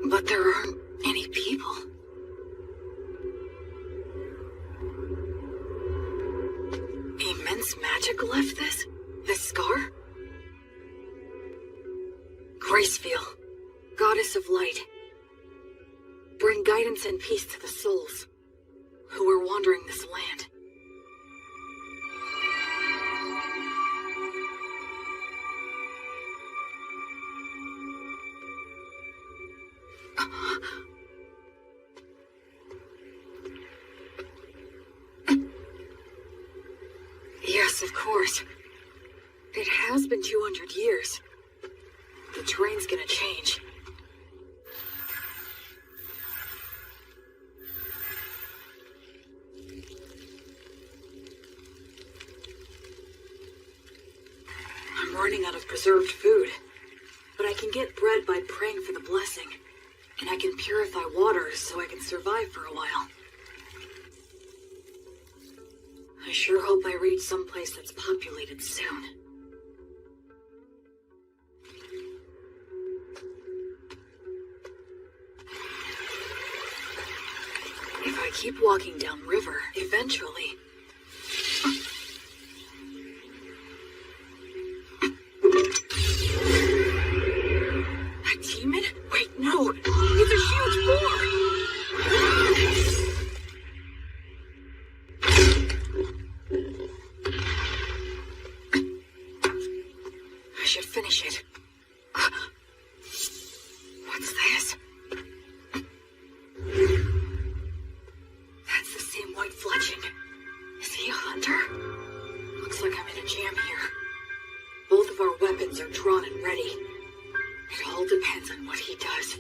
But there aren't any people. Immense magic left this scar? Gracefeel, goddess of light, bring guidance and peace to the souls who are wandering this land. Yes, of course. It has been 200 years. The terrain's gonna change. I'm running out of preserved food, but I can get bread by praying for the blessing, and I can purify water so I can survive for a while. I sure hope I reach someplace that's populated soon. If I keep walking downriver, eventually... A demon? Wait, no! It's a huge boar! I should finish it. What's this? That's the same white fletching. Is he a hunter? Looks like I'm in a jam here. Both of our weapons are drawn and ready. It all depends on what he does.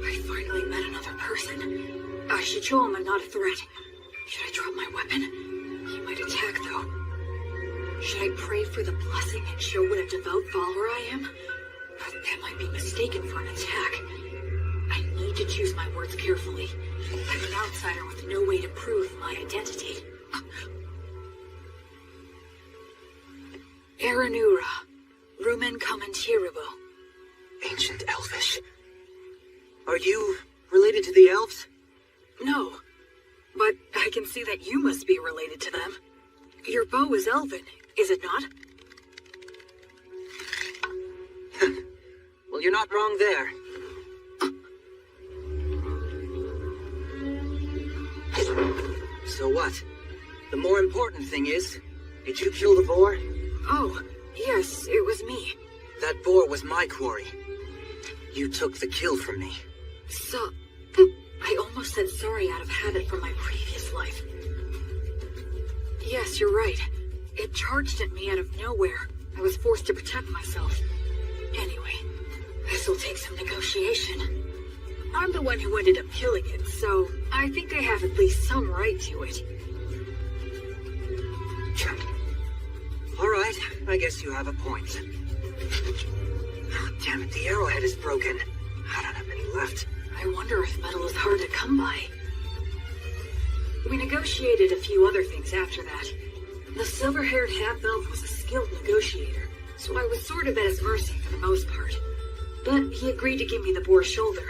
I finally met another person. I should show him I'm not a threat. Should I drop my weapon? He might attack, though. Should I pray for the blessing and show what a devout follower I am? That might be mistaken for an attack. I need to choose my words carefully. I'm an outsider with no way to prove my identity. Aranura, Rumen Commentiribo. Ancient Elvish. Are you related to the elves? No, but I can see that you must be related to them. Your bow is elven, is it not? Well, you're not wrong there. So what? The more important thing is, did you kill the boar? Oh, yes, it was me. That boar was my quarry. You took the kill from me. So, I almost said sorry out of habit from my previous life. Yes, you're right. It charged at me out of nowhere. I was forced to protect myself. Anyway, this will take some negotiation. I'm the one who ended up killing it, so I think I have at least some right to it. All right, I guess you have a point. Oh, damn it, the arrowhead is broken. I don't have any left. I wonder if metal is hard to come by. We negotiated a few other things after that. The silver-haired half-elf was a skilled negotiator, so I was sort of at his mercy for the most part. But he agreed to give me the boar's shoulder,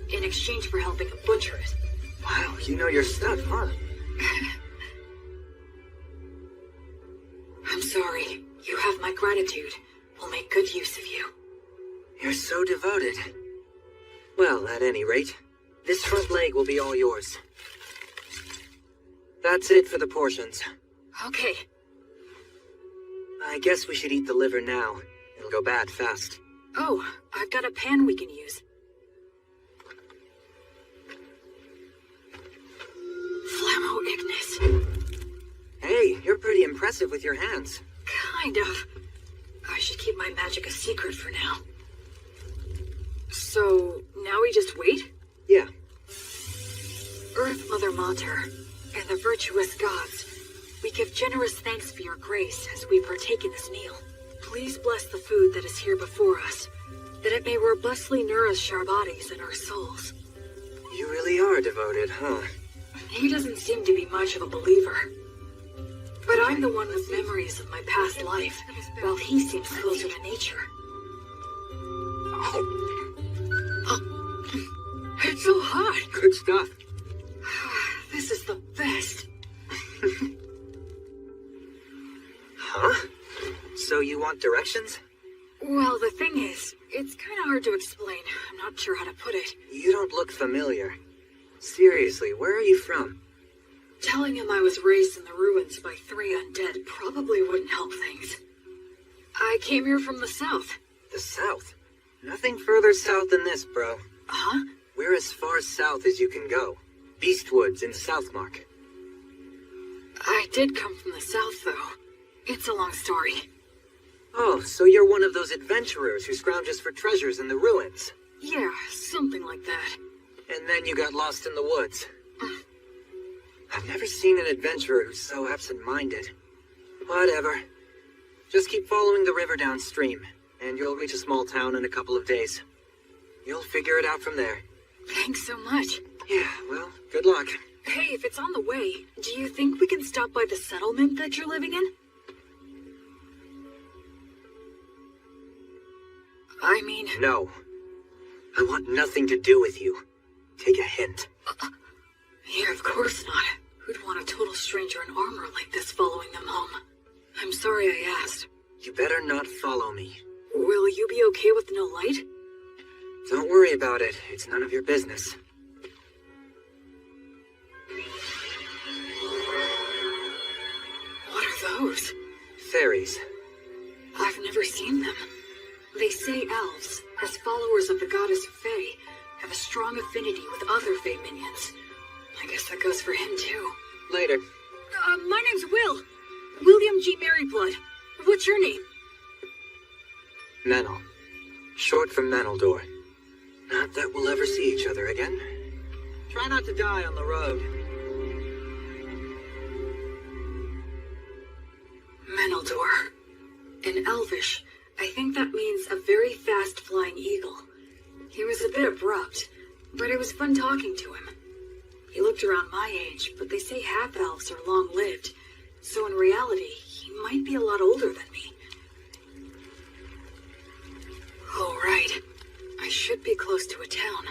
in exchange for helping him butcher it. Wow, you know your stuff, huh? I'm sorry. You have my gratitude. We'll make good use of you. You're so devoted. Well, at any rate, this front leg will be all yours. That's it for the portions. Okay. I guess we should eat the liver now. It'll go bad fast. Oh, I've got a pan we can use. Flammo Ignis. Hey, you're pretty impressive with your hands. Kind of. I should keep my magic a secret for now. So, now we just wait? Yeah. Earth Mother Mater, and the virtuous gods, we give generous thanks for your grace as we partake in this meal. Please bless the food that is here before us, that it may robustly nourish our bodies and our souls. You really are devoted, huh? He doesn't seem to be much of a believer. But I'm the one with memories of my past life, while he seems closer to nature. It's so hot! Good stuff. This is the best. Huh? So you want directions? Well, the thing is, it's kind of hard to explain. I'm not sure how to put it. You don't look familiar. Seriously, where are you from? Telling him I was raised in the ruins by 3 undead probably wouldn't help things. I came here from the south. The south? Nothing further south than this, bro. Huh? We're as far south as you can go. Beastwoods in Southmark. I did come from the south, though. It's a long story. Oh, so you're one of those adventurers who scrounges for treasures in the ruins. Yeah, something like that. And then you got lost in the woods. I've never seen an adventurer who's so absent-minded. Whatever. Just keep following the river downstream, and you'll reach a small town in a couple of days. You'll figure it out from there. Thanks so much. Yeah, well, good luck. Hey, if it's on the way, do you think we can stop by the settlement that you're living in? I mean... No. I want nothing to do with you. Take a hint. Yeah, of course not. Who'd want a total stranger in armor like this following them home? I'm sorry I asked. You better not follow me. Will you be okay with no light? Don't worry about it. It's none of your business. What are those? Fairies. I've never seen them. They say elves, as followers of the goddess Fae, have a strong affinity with other Fae minions. I guess that goes for him, too. Later. My name's Will. William G. Merryblood. What's your name? Menel. Short for Meneldor. Not that we'll ever see each other again. Try not to die on the road. Menaldor. In Elvish, I think that means a very fast-flying eagle. He was a bit abrupt, but it was fun talking to him. He looked around my age, but they say half-elves are long-lived, so in reality, he might be a lot older than me. Oh, right. I should be close to a town.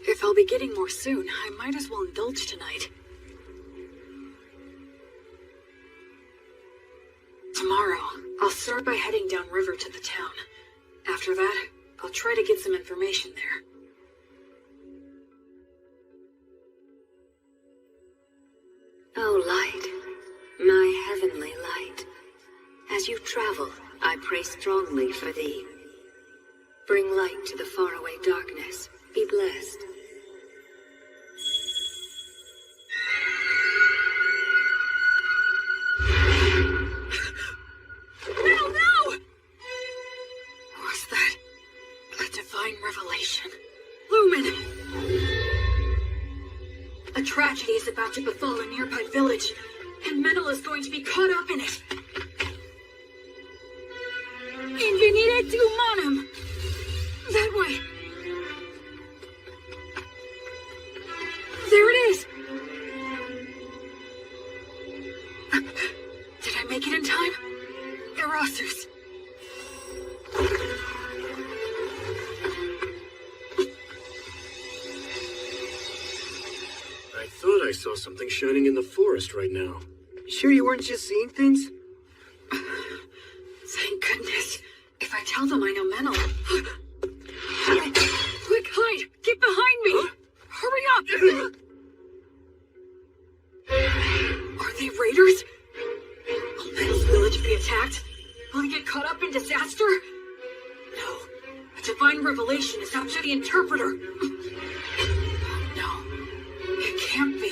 If I'll be getting more soon, I might as well indulge tonight. Tomorrow, I'll start by heading downriver to the town. After that, I'll try to get some information there. O light, my heavenly light, as you travel, I pray strongly for thee. Bring light to the faraway darkness. Be blessed. No! Was that a divine revelation? Lumen! A tragedy is about to befall a nearby village, and Menel is going to be caught up in it. Invenire tu manum! That way! There it is! Did I make it in time? Erasus. I thought I saw something shining in the forest right now. Sure you weren't just seeing things? Thank goodness. If I tell them I know Menel... Quick, hide! Get behind me! Hurry up! Are they raiders? Will Menel's village be attacked? Will he get caught up in disaster? No. A divine revelation is after the interpreter. No. It can't be.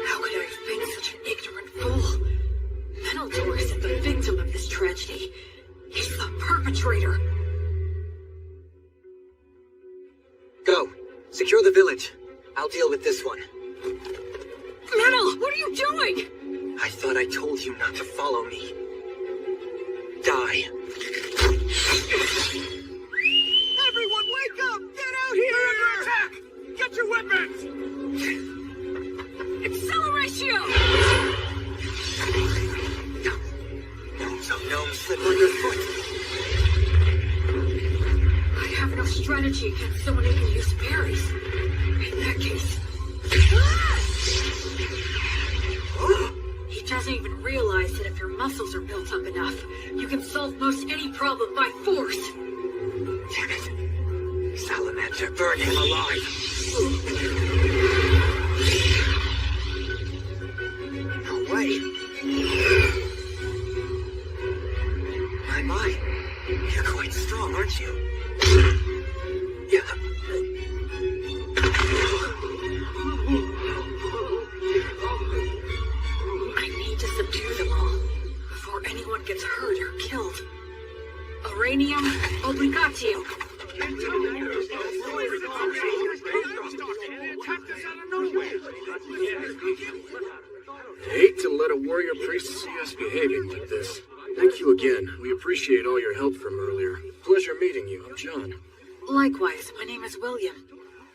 How could I have been such an ignorant fool? Menaldor isn't the victim of this tragedy. He's the perpetrator. Go. Secure the village. I'll deal with this one. Menel, what are you doing? I thought I told you not to follow me. Die. Everyone wake up! Get out here! They're under attack! Get your weapons! Acceleratio! Some gnomes slip underfoot. I have no strategy against someone who can use berries. In that case... He doesn't even realize that if your muscles are built up enough, you can solve most any problem by force. Damn it. Salamander, burn him alive. No way. My. You're quite strong, aren't you? Yeah. I need to subdue them all before anyone gets hurt or killed. Uranium obligatio. I hate to let a warrior priest see us behaving like this. Thank you again. We appreciate all your help from earlier. Pleasure meeting you. I'm John. Likewise, my name is William.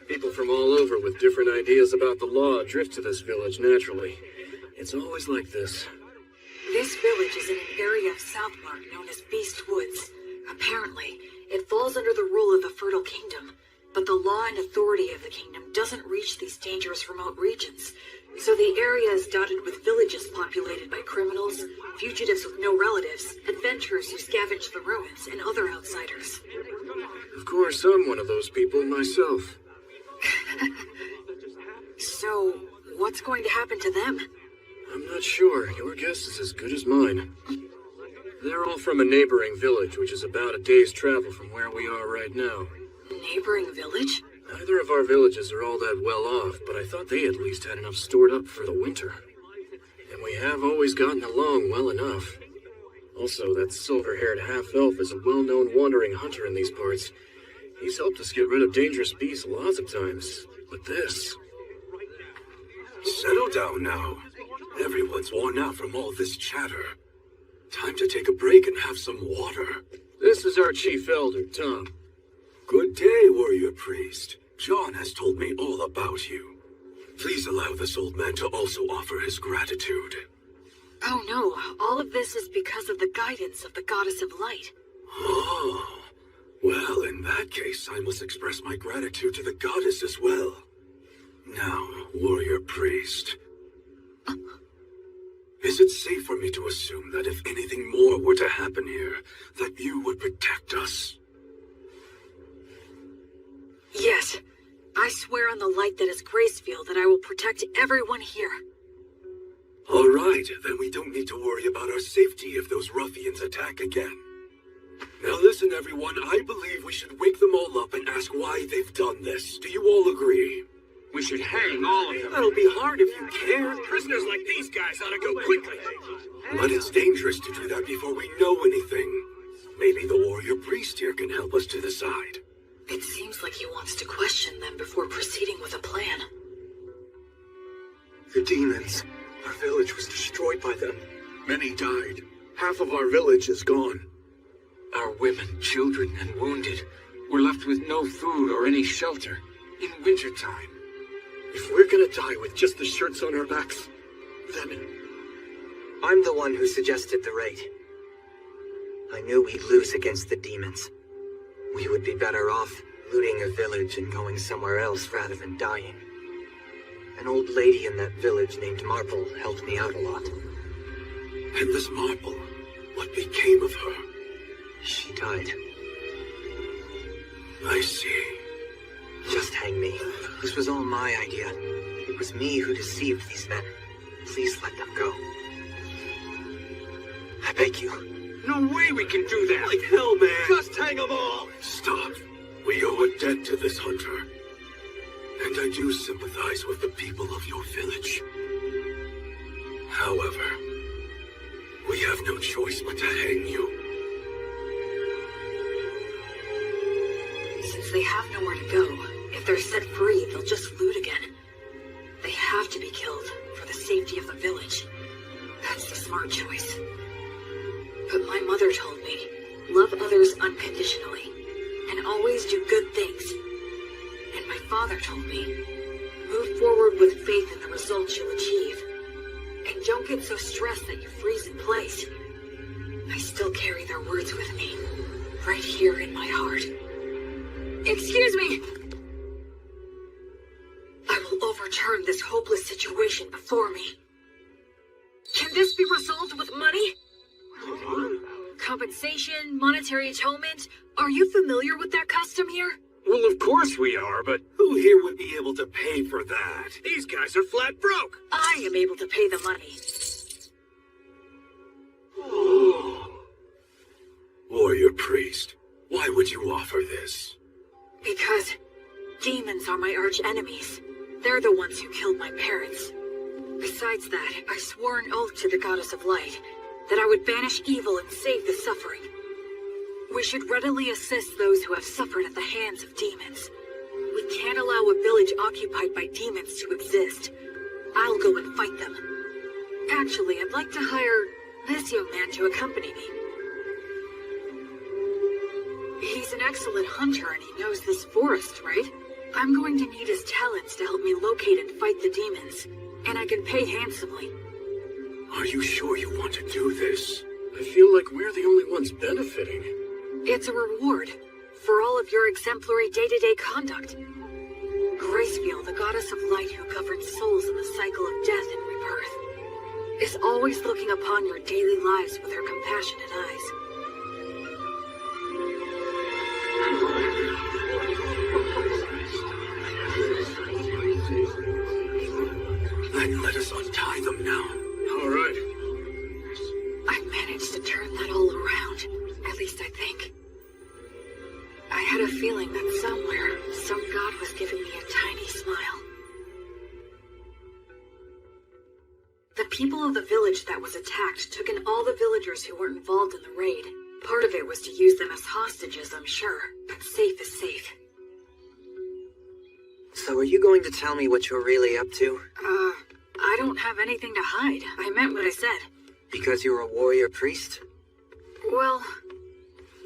People from all over with different ideas about the law drift to this village naturally. It's always like this. This village is in an area of Southmark known as Beast Woods. Apparently, it falls under the rule of the Fertile Kingdom, but the law and authority of the kingdom doesn't reach these dangerous remote regions, so the area is dotted with villages populated by criminals, fugitives with no relatives, adventurers who scavenge the ruins, and other outsiders. Of course, I'm one of those people myself. So, what's going to happen to them? I'm not sure. Your guess is as good as mine. They're all from a neighboring village, which is about a day's travel from where we are right now. Neighboring village? Neither of our villages are all that well off, but I thought they at least had enough stored up for the winter. And we have always gotten along well enough. Also, that silver-haired half-elf is a well-known wandering hunter in these parts. He's helped us get rid of dangerous beasts lots of times. But this... Settle down now. Everyone's worn out from all this chatter. Time to take a break and have some water. This is our chief elder, Tom. Good day, warrior priest. John has told me all about you. Please allow this old man to also offer his gratitude. Oh no, all of this is because of the guidance of the Goddess of Light. Oh, well, in that case, I must express my gratitude to the goddess as well. Now, warrior priest. Is it safe for me to assume that if anything more were to happen here, that you would protect us? Yes. I swear on the light that is Gracefield that I will protect everyone here. All right, then we don't need to worry about our safety if those ruffians attack again. Now listen, everyone, I believe we should wake them all up and ask why they've done this. Do you all agree? We should hang all of them. That'll be hard if you can't. Prisoners like these guys ought to go quickly. But it's dangerous to do that before we know anything. Maybe the warrior priest here can help us to decide. It seems like he wants to question them before proceeding with a plan. The demons. Our village was destroyed by them. Many died. Half of our village is gone. Our women, children, and wounded were left with no food or any shelter in wintertime. If we're gonna die with just the shirts on our backs, then... I'm the one who suggested the raid. I knew we'd lose against the demons. We would be better off looting a village and going somewhere else rather than dying. An old lady in that village named Marple helped me out a lot. And this Marple, what became of her? She died. I see. Just hang me. This was all my idea. It was me who deceived these men. Please let them go. I beg you. No way we can do that. Like hell, man. Just hang them all! Stop. We owe a debt to this hunter. And I do sympathize with the people of your village. However, we have no choice but to hang you. Since they have nowhere to go, if they're set free, they'll just loot again. They have to be killed for the safety of the village. That's the smart choice. But my mother told me, love others unconditionally, and always do good things. And my father told me, move forward with faith in the results you'll achieve. And don't get so stressed that you freeze in place. I still carry their words with me, right here in my heart. Excuse me! I will overturn this hopeless situation before me. Can this be resolved with money? Compensation, monetary atonement? Are you familiar with that custom here? Well, of course we are, but Who here would be able to pay for that? these guys are flat broke. I am able to pay the money. Warrior priest, why would you offer this? Because demons are my arch enemies. They're the ones who killed my parents. Besides that, I swore an oath to the Goddess of Light that I would banish evil and save the suffering. We should readily assist those who have suffered at the hands of demons. We can't allow a village occupied by demons to exist. I'll go and fight them. Actually, I'd like to hire this young man to accompany me. He's an excellent hunter and he knows this forest, right? I'm going to need his talents to help me locate and fight the demons, and I can pay handsomely. Are you sure you want to do this? I feel like we're the only ones benefiting. It's a reward for all of your exemplary day-to-day conduct. Gracefield, the goddess of light who governs souls in the cycle of death and rebirth, is always looking upon your daily lives with her compassionate eyes. Then let us untie them now. All right. I managed to turn that all around, at least I think. I had a feeling that somewhere, some god was giving me a tiny smile. The people of the village that was attacked took in all the villagers who were involved in the raid. Part of it was to use them as hostages, I'm sure, but safe is safe. So are you going to tell me what you're really up to? I I don't have anything to hide. I meant what I said. Because you're a warrior priest? Well,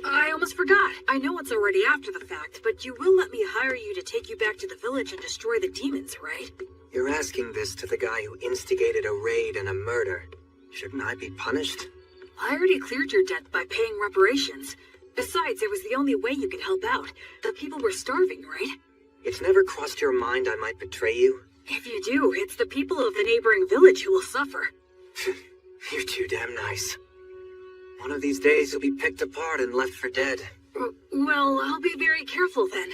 I almost forgot. I know it's already after the fact, but you will let me hire you to take you back to the village and destroy the demons, right? You're asking this to the guy who instigated a raid and a murder. Shouldn't I be punished? I already cleared your debt by paying reparations. Besides, it was the only way you could help out. The people were starving, right? It's never crossed your mind I might betray you? If you do, it's the people of the neighboring village who will suffer. You're too damn nice. One of these days you'll be picked apart and left for dead. Well, I'll be very careful then.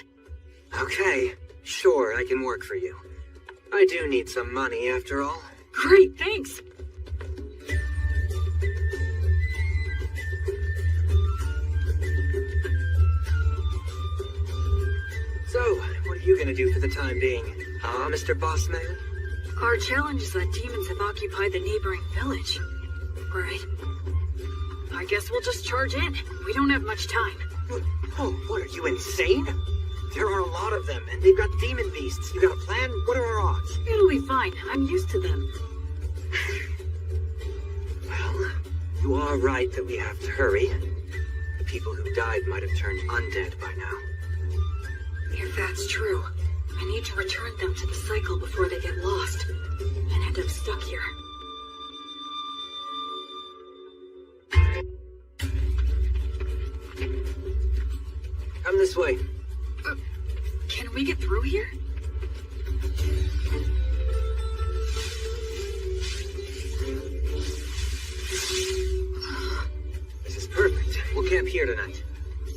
Okay, sure, I can work for you. I do need some money after all. Great, thanks. So, what are you gonna do for the time being? Huh, Mr. Bossman? Our challenge is that demons have occupied the neighboring village. Right. I guess we'll just charge in. We don't have much time. Oh, what are you, insane? There are a lot of them, and they've got demon beasts. You got a plan? What are our odds? It'll be fine. I'm used to them. Well, you are right that we have to hurry. The people who died might have turned undead by now. If that's true, I need to return them to the cycle before they get lost and end up stuck here. Come this way. Can we get through here? This is perfect. We'll camp here tonight.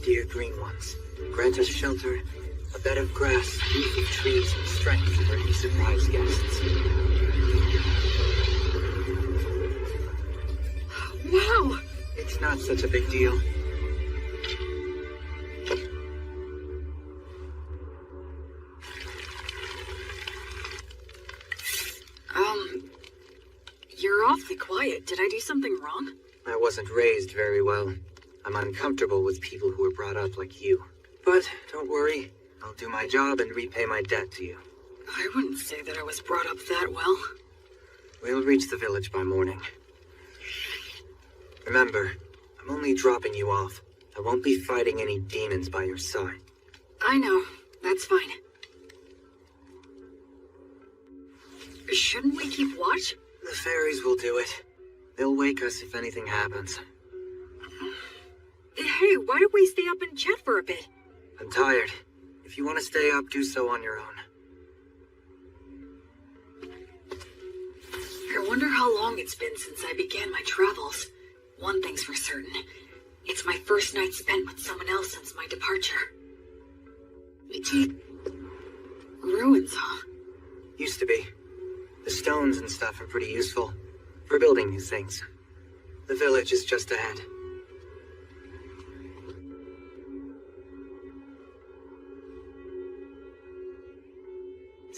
Dear green ones, grant us shelter, a bed of grass, leafy trees, and strength for any surprise guests. Wow! It's not such a big deal. You're awfully quiet. Did I do something wrong? I wasn't raised very well. I'm uncomfortable with people who were brought up like you. But don't worry, I'll do my job and repay my debt to you. I wouldn't say that I was brought up that well. We'll reach the village by morning. Remember, I'm only dropping you off. I won't be fighting any demons by your side. I know. That's fine. Shouldn't we keep watch? The fairies will do it. They'll wake us if anything happens. Hey, why don't we stay up and chat for a bit? I'm tired. If you want to stay up, do so on your own. I wonder how long it's been since I began my travels. One thing's for certain. It's my first night spent with someone else since my departure. Ruins, huh? Used to be. The stones and stuff are pretty useful for building these things. The village is just ahead.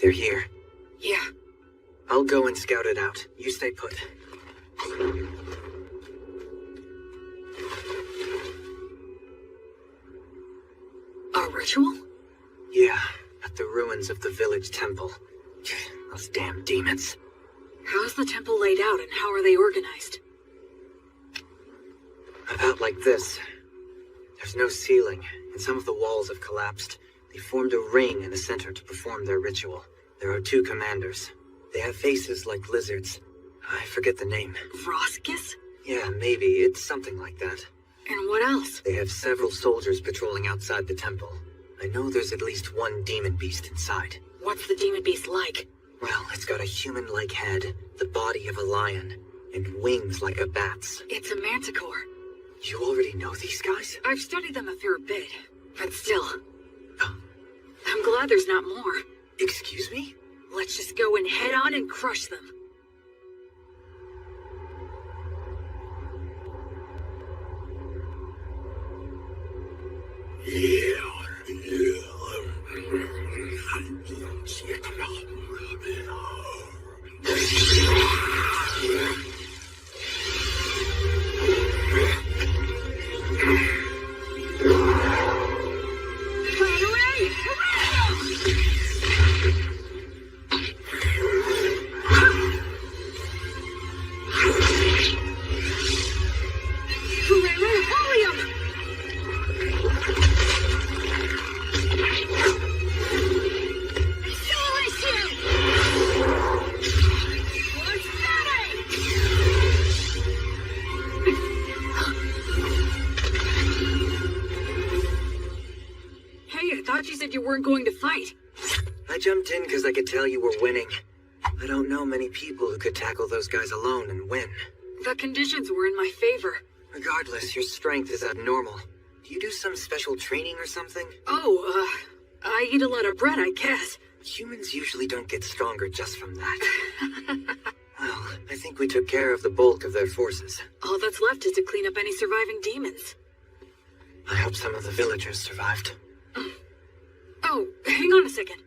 They're here. Yeah. I'll go and scout it out. You stay put. A ritual? Yeah, at the ruins of the village temple. Those damn demons. How's the temple laid out and how are they organized? About like this. There's no ceiling, and some of the walls have collapsed. They formed a ring in the center to perform their ritual. There are 2 commanders. They have faces like lizards. I forget the name. Vroskus? Yeah, maybe. It's something like that. And what else? They have several soldiers patrolling outside the temple. I know there's at least 1 demon beast inside. What's the demon beast like? Well, it's got a human-like head, the body of a lion, and wings like a bat's. It's a manticore. You already know these guys? I've studied them a fair bit, but still. I'm glad there's not more. Excuse me? Let's just go and head on and crush them. said you weren't going to fight. I jumped in because I could tell you were winning. I don't know many people who could tackle those guys alone and win. The conditions were in my favor. Regardless, your strength is abnormal. Do you do some special training or something? Oh, I eat a lot of bread, I guess. Humans usually don't get stronger just from that. Well, I think we took care of the bulk of their forces. All that's left is to clean up any surviving demons. I hope some of the villagers survived. Oh, hang on a second.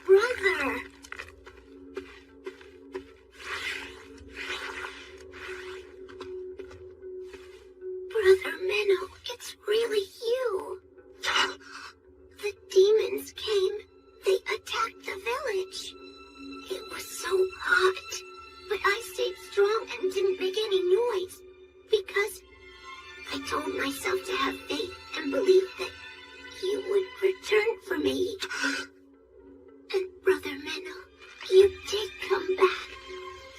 Brother! Brother Minnow, it's really you. The demons came. They attacked the village. It was so hot. But I stayed strong and didn't make any noise. Because I told myself to have faith and believe that you would return for me. And Brother Minnow, you did come back.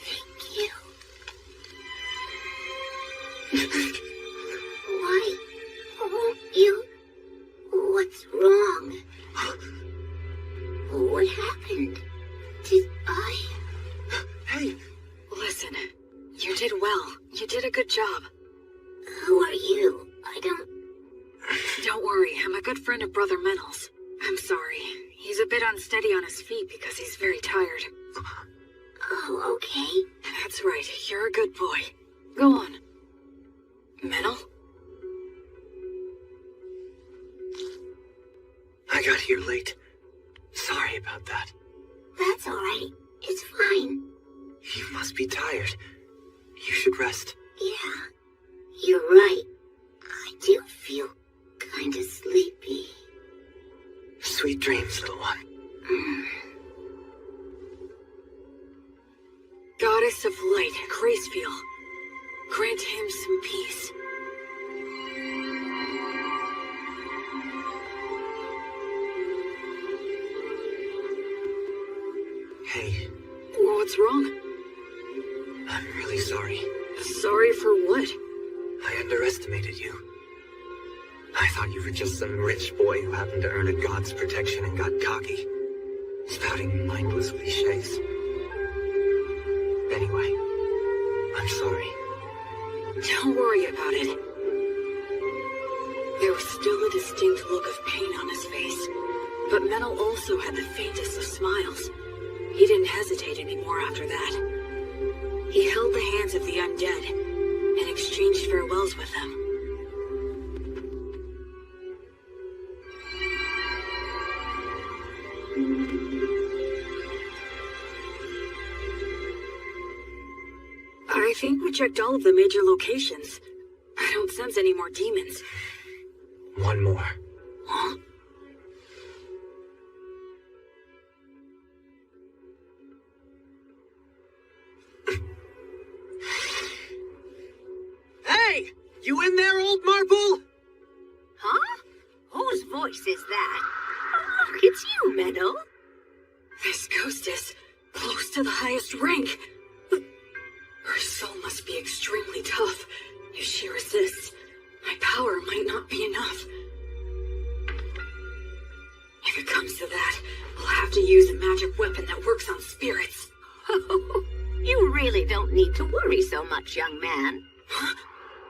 Thank you. Why won't you? What's wrong? What happened? Did I? Hey! Listen, you did well. You did a good job. Who are you? I don't... Don't worry, I'm a good friend of Brother Menel's. I'm sorry. He's a bit unsteady on his feet because he's very tired. Oh, okay. That's right, you're a good boy. Go on. Menel? I got here late. Sorry about that. That's alright. It's fine. You must be tired. You should rest. Yeah, you're right. I do feel kinda sleepy. Sweet dreams, little one. Goddess of Light, Gracefield. Grant him some peace. Hey, What's wrong? I'm really sorry. Sorry for what? I underestimated you. I thought you were just some rich boy who happened to earn a god's protection and got cocky, spouting mindless cliches. Anyway, I'm sorry. Don't worry about it. There was still a distinct look of pain on his face, but Menel also had the faintest of smiles. He didn't hesitate anymore after that. He held the hands of the undead and exchanged farewells with them. I think we checked all of the major locations. I don't sense any more demons. One more. Huh? Hey! You in there, old marble? Huh? Whose voice is that? Oh, look, it's you, Meadow. This ghost is close to the highest rank. Her soul must be extremely tough. If she resists, my power might not be enough. If it comes to that, I'll have to use a magic weapon that works on spirits. Oh, you really don't need to worry so much, young man.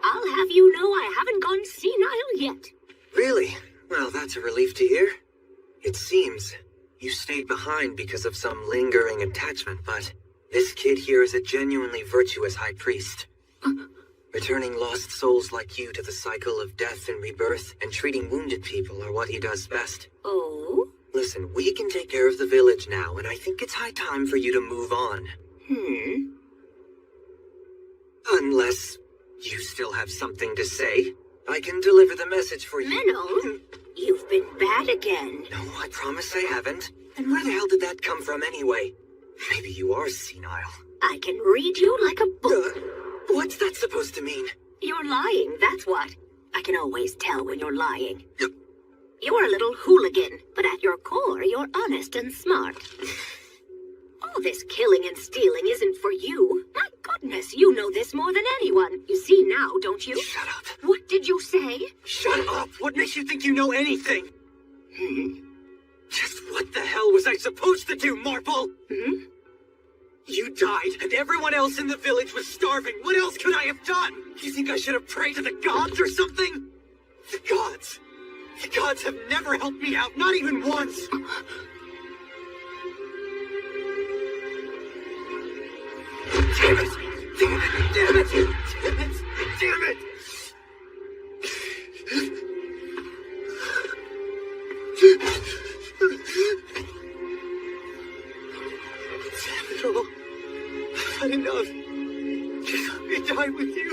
I'll have you know I haven't gone senile yet. Really? Well, that's a relief to hear. It seems you stayed behind because of some lingering attachment, but this kid here is a genuinely virtuous high priest. Returning lost souls like you to the cycle of death and rebirth and treating wounded people are what he does best. Oh? Listen, we can take care of the village now, and I think it's high time for you to move on. Unless you still have something to say. I can deliver the message for you. Minnow, You've been bad again. No, I promise I haven't. And where the hell did that come from anyway? Maybe you are senile. I can read you like a book. What's that supposed to mean? You're lying, that's what. I can always tell when you're lying. You're a little hooligan, but at your core, you're honest and smart. All this killing and stealing isn't for you. My goodness, you know this more than anyone. You see now, don't you? Shut up. What did you say? Shut up! What makes you think you know anything? Just what the hell was I supposed to do, Marple? You died, and everyone else in the village was starving. What else could I have done? You think I should have prayed to the gods or something? The gods? The gods have never helped me out, not even once! Damn it! Damn it! Damn it! Damn it! Damn it! Damn it all. I've had enough. Just let me die with you.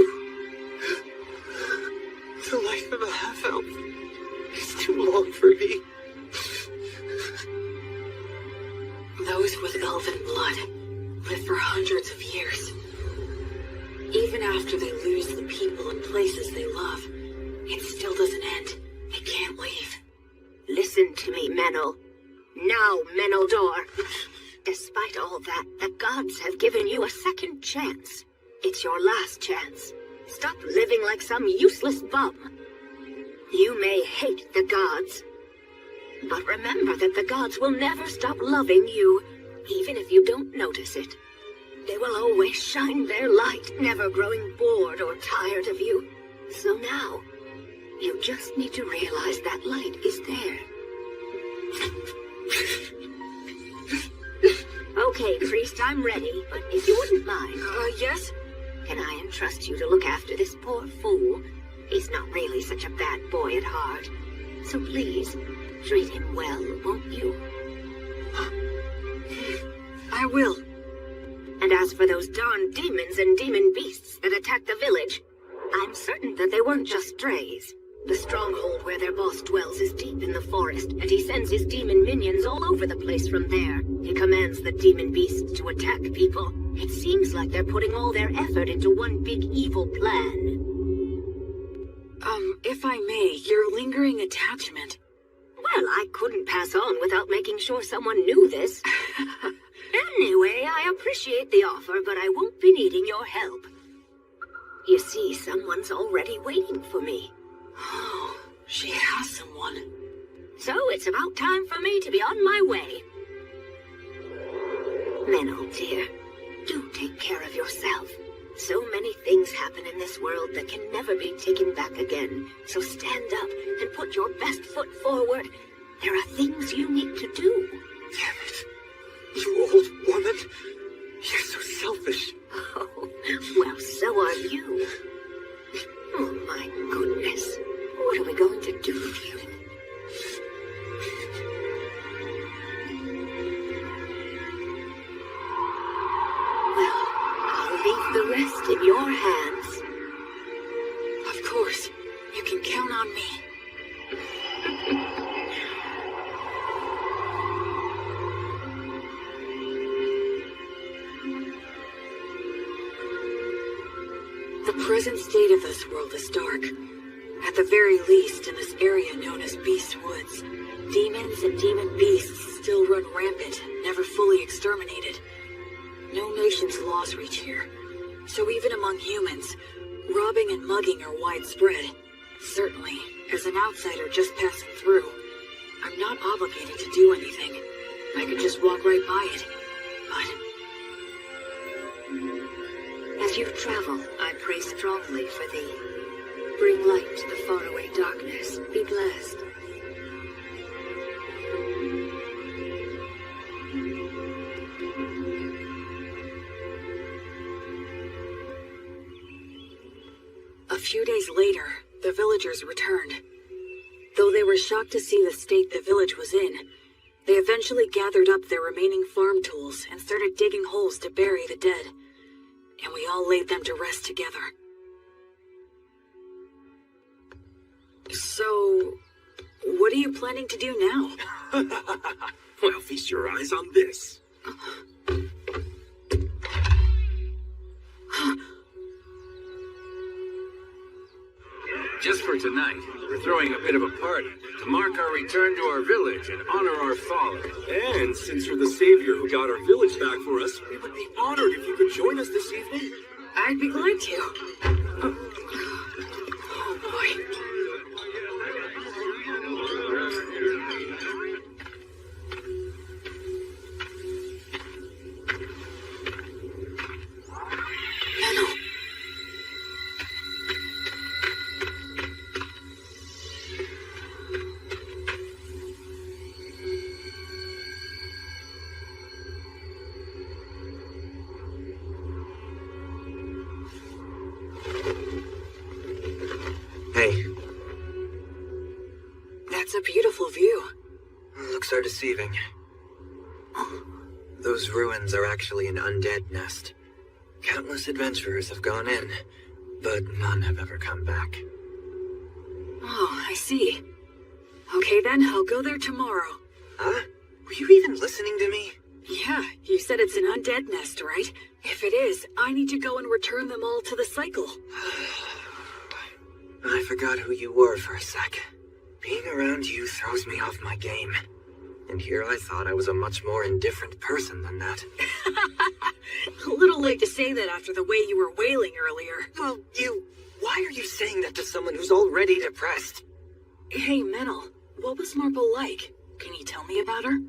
The life of a half-elf is too long for me. Those with elven blood live for hundreds of years. Even after they lose the people and places they love, it still doesn't end. They can't leave. Listen to me, Menel. Now, Meneldor. Despite all that, the gods have given you a second chance. It's your last chance. Stop living like some useless bum. You may hate the gods, but remember that the gods will never stop loving you, even if you don't notice it. They will always shine their light, never growing bored or tired of you. So now, you just need to realize that light is there. Okay, priest, I'm ready, but if you wouldn't mind... Yes? Can I entrust you to look after this poor fool? He's not really such a bad boy at heart. So please, treat him well, won't you? I will. And as for those darn demons and demon beasts that attacked the village, I'm certain that they weren't just strays. The stronghold where their boss dwells is deep in the forest, and he sends his demon minions all over the place from there. He commands the demon beasts to attack people. It seems like they're putting all their effort into one big evil plan. If I may, your lingering attachment. Well, I couldn't pass on without making sure someone knew this. Anyway, I appreciate the offer, but I won't be needing your help. You see, someone's already waiting for me. Oh, she has someone. So it's about time for me to be on my way. Menel, dear, do take care of yourself. So many things happen in this world that can never be taken back again. So stand up and put your best foot forward. There are things you need to do. Damn it. You old woman. You're so selfish. Oh, well, so are you. Oh, my goodness. What are we going to do with you? Well, I'll leave the rest in your hands. Of course. You can count on me. The present state of this world is dark. At the very least, in this area known as Beast Woods, demons and demon beasts still run rampant, never fully exterminated. No nation's laws reach here. So even among humans, robbing and mugging are widespread. Certainly, as an outsider just passing through, I'm not obligated to do anything. I could just walk right by it. But as you travel, I pray strongly for thee. Bring light to the faraway darkness. Be blessed. a few days later, the villagers returned. Though they were shocked to see the state the village was in, they eventually gathered up their remaining farm tools and started digging holes to bury the dead. And we all laid them to rest together. So, What are you planning to do now? Well, feast your eyes on this. Just for tonight, we're throwing a bit of a party to mark our return to our village and honor our fallen. And since you're the savior who got our village back for us, we would be honored if you could join us this evening. I'd be glad to. Oh boy. Hey. That's a beautiful view. Looks are deceiving. Those ruins are actually an undead nest. Countless adventurers have gone in, but none have ever come back. Oh, I see. Okay then, I'll go there tomorrow. Huh? Were you even listening to me? Yeah, you said it's an undead nest, right? If it is, I need to go and return them all to the cycle. I forgot who you were for a sec. Being around you throws me off my game. And here I thought I was a much more indifferent person than that. A little late to say that after the way you were wailing earlier. Well, why are you saying that to someone who's already depressed? Hey, Menel, what was Marble like? Can you tell me about her?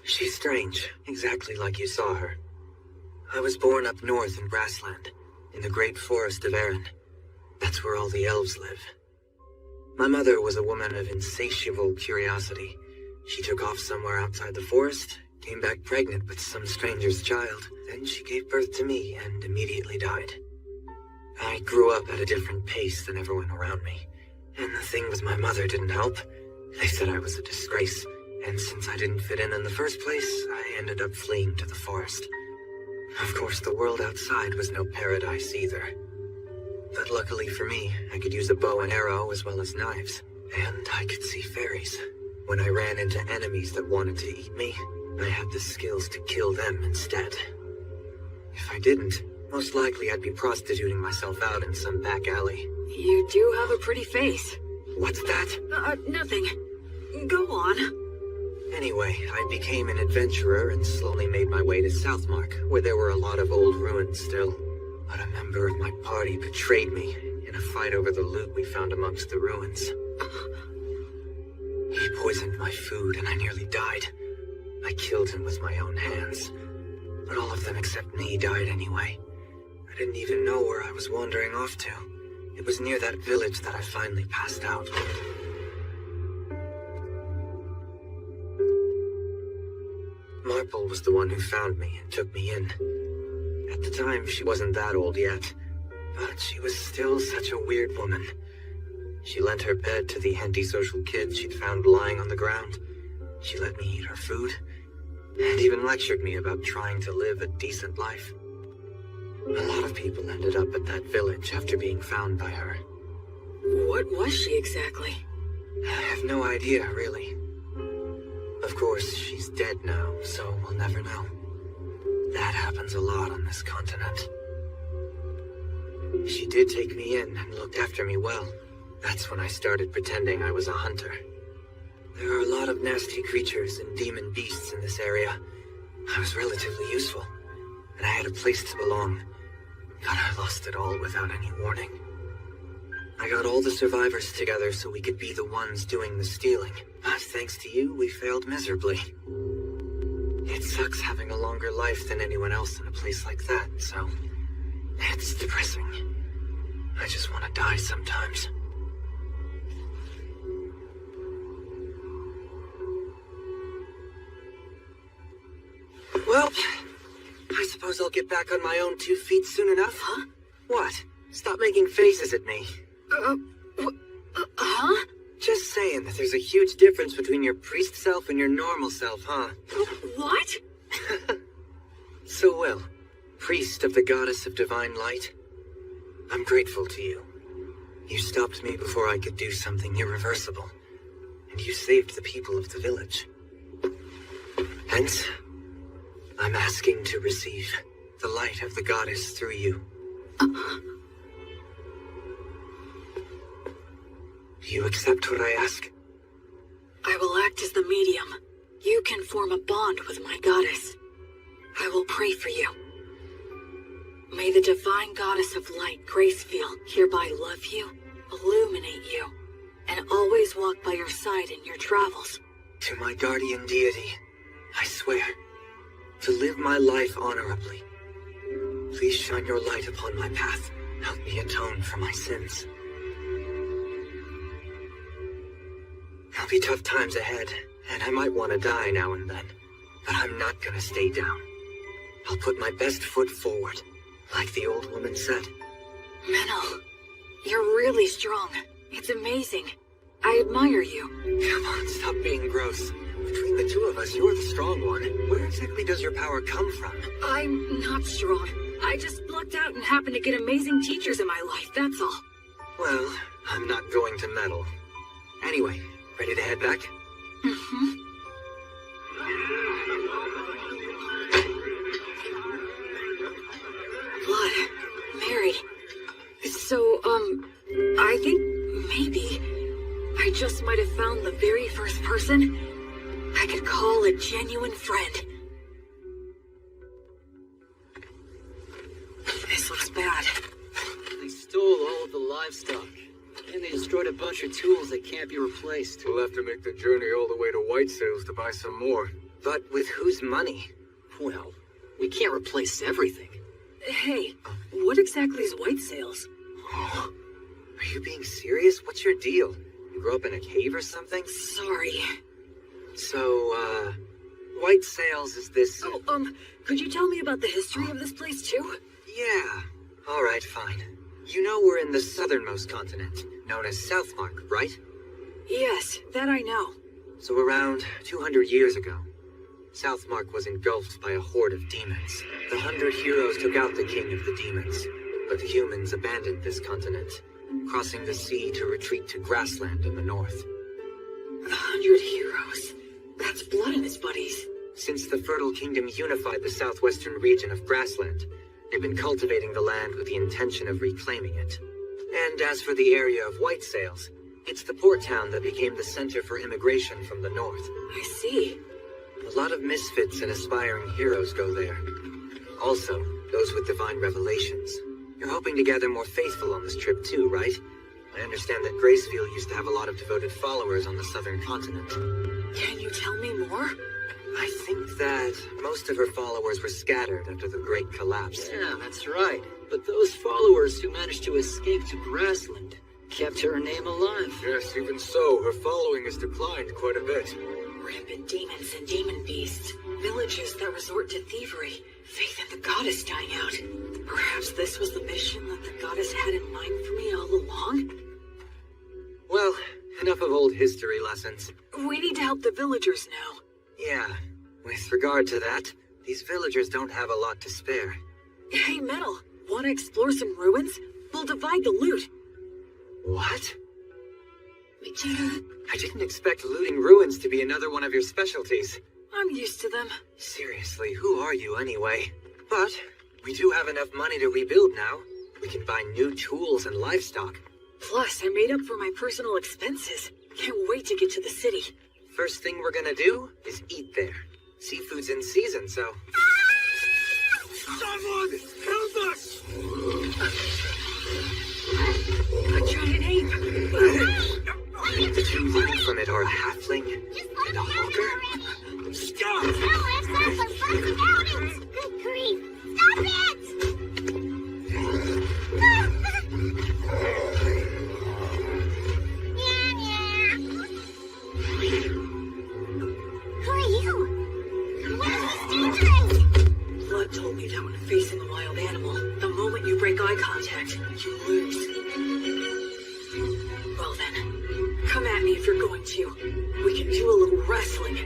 She's strange, exactly like you saw her. I was born up north in Brassland, in the great forest of Erin. That's where all the elves live. My mother was a woman of insatiable curiosity. She took off somewhere outside the forest, came back pregnant with some stranger's child. Then she gave birth to me and immediately died. I grew up at a different pace than everyone around me. And the thing with my mother didn't help. They said I was a disgrace, and since I didn't fit in the first place, I ended up fleeing to the forest. Of course, the world outside was no paradise either. But luckily for me, I could use a bow and arrow as well as knives. And I could see fairies. When I ran into enemies that wanted to eat me, I had the skills to kill them instead. If I didn't, most likely I'd be prostituting myself out in some back alley. You do have a pretty face. What's that? Nothing. Go on. Anyway, I became an adventurer and slowly made my way to Southmark, where there were a lot of old ruins still. But a member of my party betrayed me in a fight over the loot we found amongst the ruins. He poisoned my food and I nearly died. I killed him with my own hands. But all of them except me died anyway. I didn't even know where I was wandering off to. It was near that village that I finally passed out. Marple was the one who found me and took me in. At the time, she wasn't that old yet, but she was still such a weird woman. She lent her bed to the antisocial kids she'd found lying on the ground. She let me eat her food, and even lectured me about trying to live a decent life. A lot of people ended up at that village after being found by her. What was she exactly? I have no idea, really. Of course, she's dead now, so we'll never know. That happens a lot on this continent. She did take me in and looked after me well. That's when I started pretending I was a hunter. There are a lot of nasty creatures and demon beasts in this area. I was relatively useful, and I had a place to belong. But I lost it all without any warning. I got all the survivors together so we could be the ones doing the stealing. But thanks to you, we failed miserably. It sucks having a longer life than anyone else in a place like that, so it's depressing. I just want to die sometimes. Well, I suppose I'll get back on my own 2 feet soon enough, huh? What? Stop making faces at me. Huh? Just saying that there's a huge difference between your priest self and your normal self, huh? What? So, Will, priest of the goddess of divine light, I'm grateful to you. You stopped me before I could do something irreversible. and you saved the people of the village. Hence, I'm asking to receive the light of the goddess through you. Do you accept what I ask? I will act as the medium. You can form a bond with my goddess. I will pray for you. May the divine goddess of light, Gracefield, hereby love you, illuminate you, and always walk by your side in your travels. To my guardian deity, I swear to live my life honorably. Please shine your light upon my path. Help me atone for my sins. There'll be tough times ahead, and I might want to die now and then. But I'm not gonna stay down. I'll put my best foot forward, like the old woman said. Menel, you're really strong. It's amazing. I admire you. Come on, stop being gross. Between the two of us, you're the strong one. Where exactly does your power come from? I'm not strong. I just lucked out and happened to get amazing teachers in my life, that's all. Well, I'm not going to meddle. Anyway, ready to head back? Mm-hmm. Blood. Married. So, I think maybe I just might have found the very first person I could call a genuine friend. This looks bad. They stole all of the livestock, and they destroyed a bunch of tools that can't be replaced. We'll have to make the journey all the way to White Sails to buy some more. But with whose money? Well, we can't replace everything. Hey, what exactly is White Sails? Oh, are you being serious? What's your deal? You grew up in a cave or something? Sorry. So, White Sails is this... Oh, could you tell me about the history of this place, too? Yeah. All right, fine. You know we're in the southernmost continent, known as Southmark, right? Yes, that I know. So around 200 years ago, Southmark was engulfed by a horde of demons. The 100 heroes took out the king of the demons, but the humans abandoned this continent, crossing the sea to retreat to grassland in the north. The 100 heroes. That's Blood and his buddies. Since the Fertile Kingdom unified the southwestern region of grassland, they've been cultivating the land with the intention of reclaiming it. And as for the area of White Sails, it's the port town that became the center for immigration from the north. I see. A lot of misfits and aspiring heroes go there. Also, those with divine revelations. You're hoping to gather more faithful on this trip too, right? I understand that Gracefield used to have a lot of devoted followers on the southern continent. Can you tell me more? I think that most of her followers were scattered after the Great Collapse. Yeah, that's right. But those followers who managed to escape to grassland kept her name alive. Yes, even so, her following has declined quite a bit. Rampant demons and demon beasts. Villages that resort to thievery. Faith in the goddess dying out. Perhaps this was the mission that the goddess had in mind for me all along? Well, enough of old history lessons. We need to help the villagers now. Yeah, with regard to that, these villagers don't have a lot to spare. Hey, Metal, want to explore some ruins? We'll divide the loot. What? I didn't expect looting ruins to be another one of your specialties. I'm used to them. Seriously, who are you anyway? But we do have enough money to rebuild now. We can buy new tools and livestock. Plus, I made up for my personal expenses. Can't wait to get to the city. First thing we're gonna do is eat there. Seafood's in season, so... Someone help us! A giant ape! The two running from it are a halfling and a hawker? Stop! Good grief! Stop it! Who are you? What is this dangerous? Blood told me that when facing a wild animal, the moment you break eye contact, you lose. Well then, come at me if you're going to. We can do a little wrestling.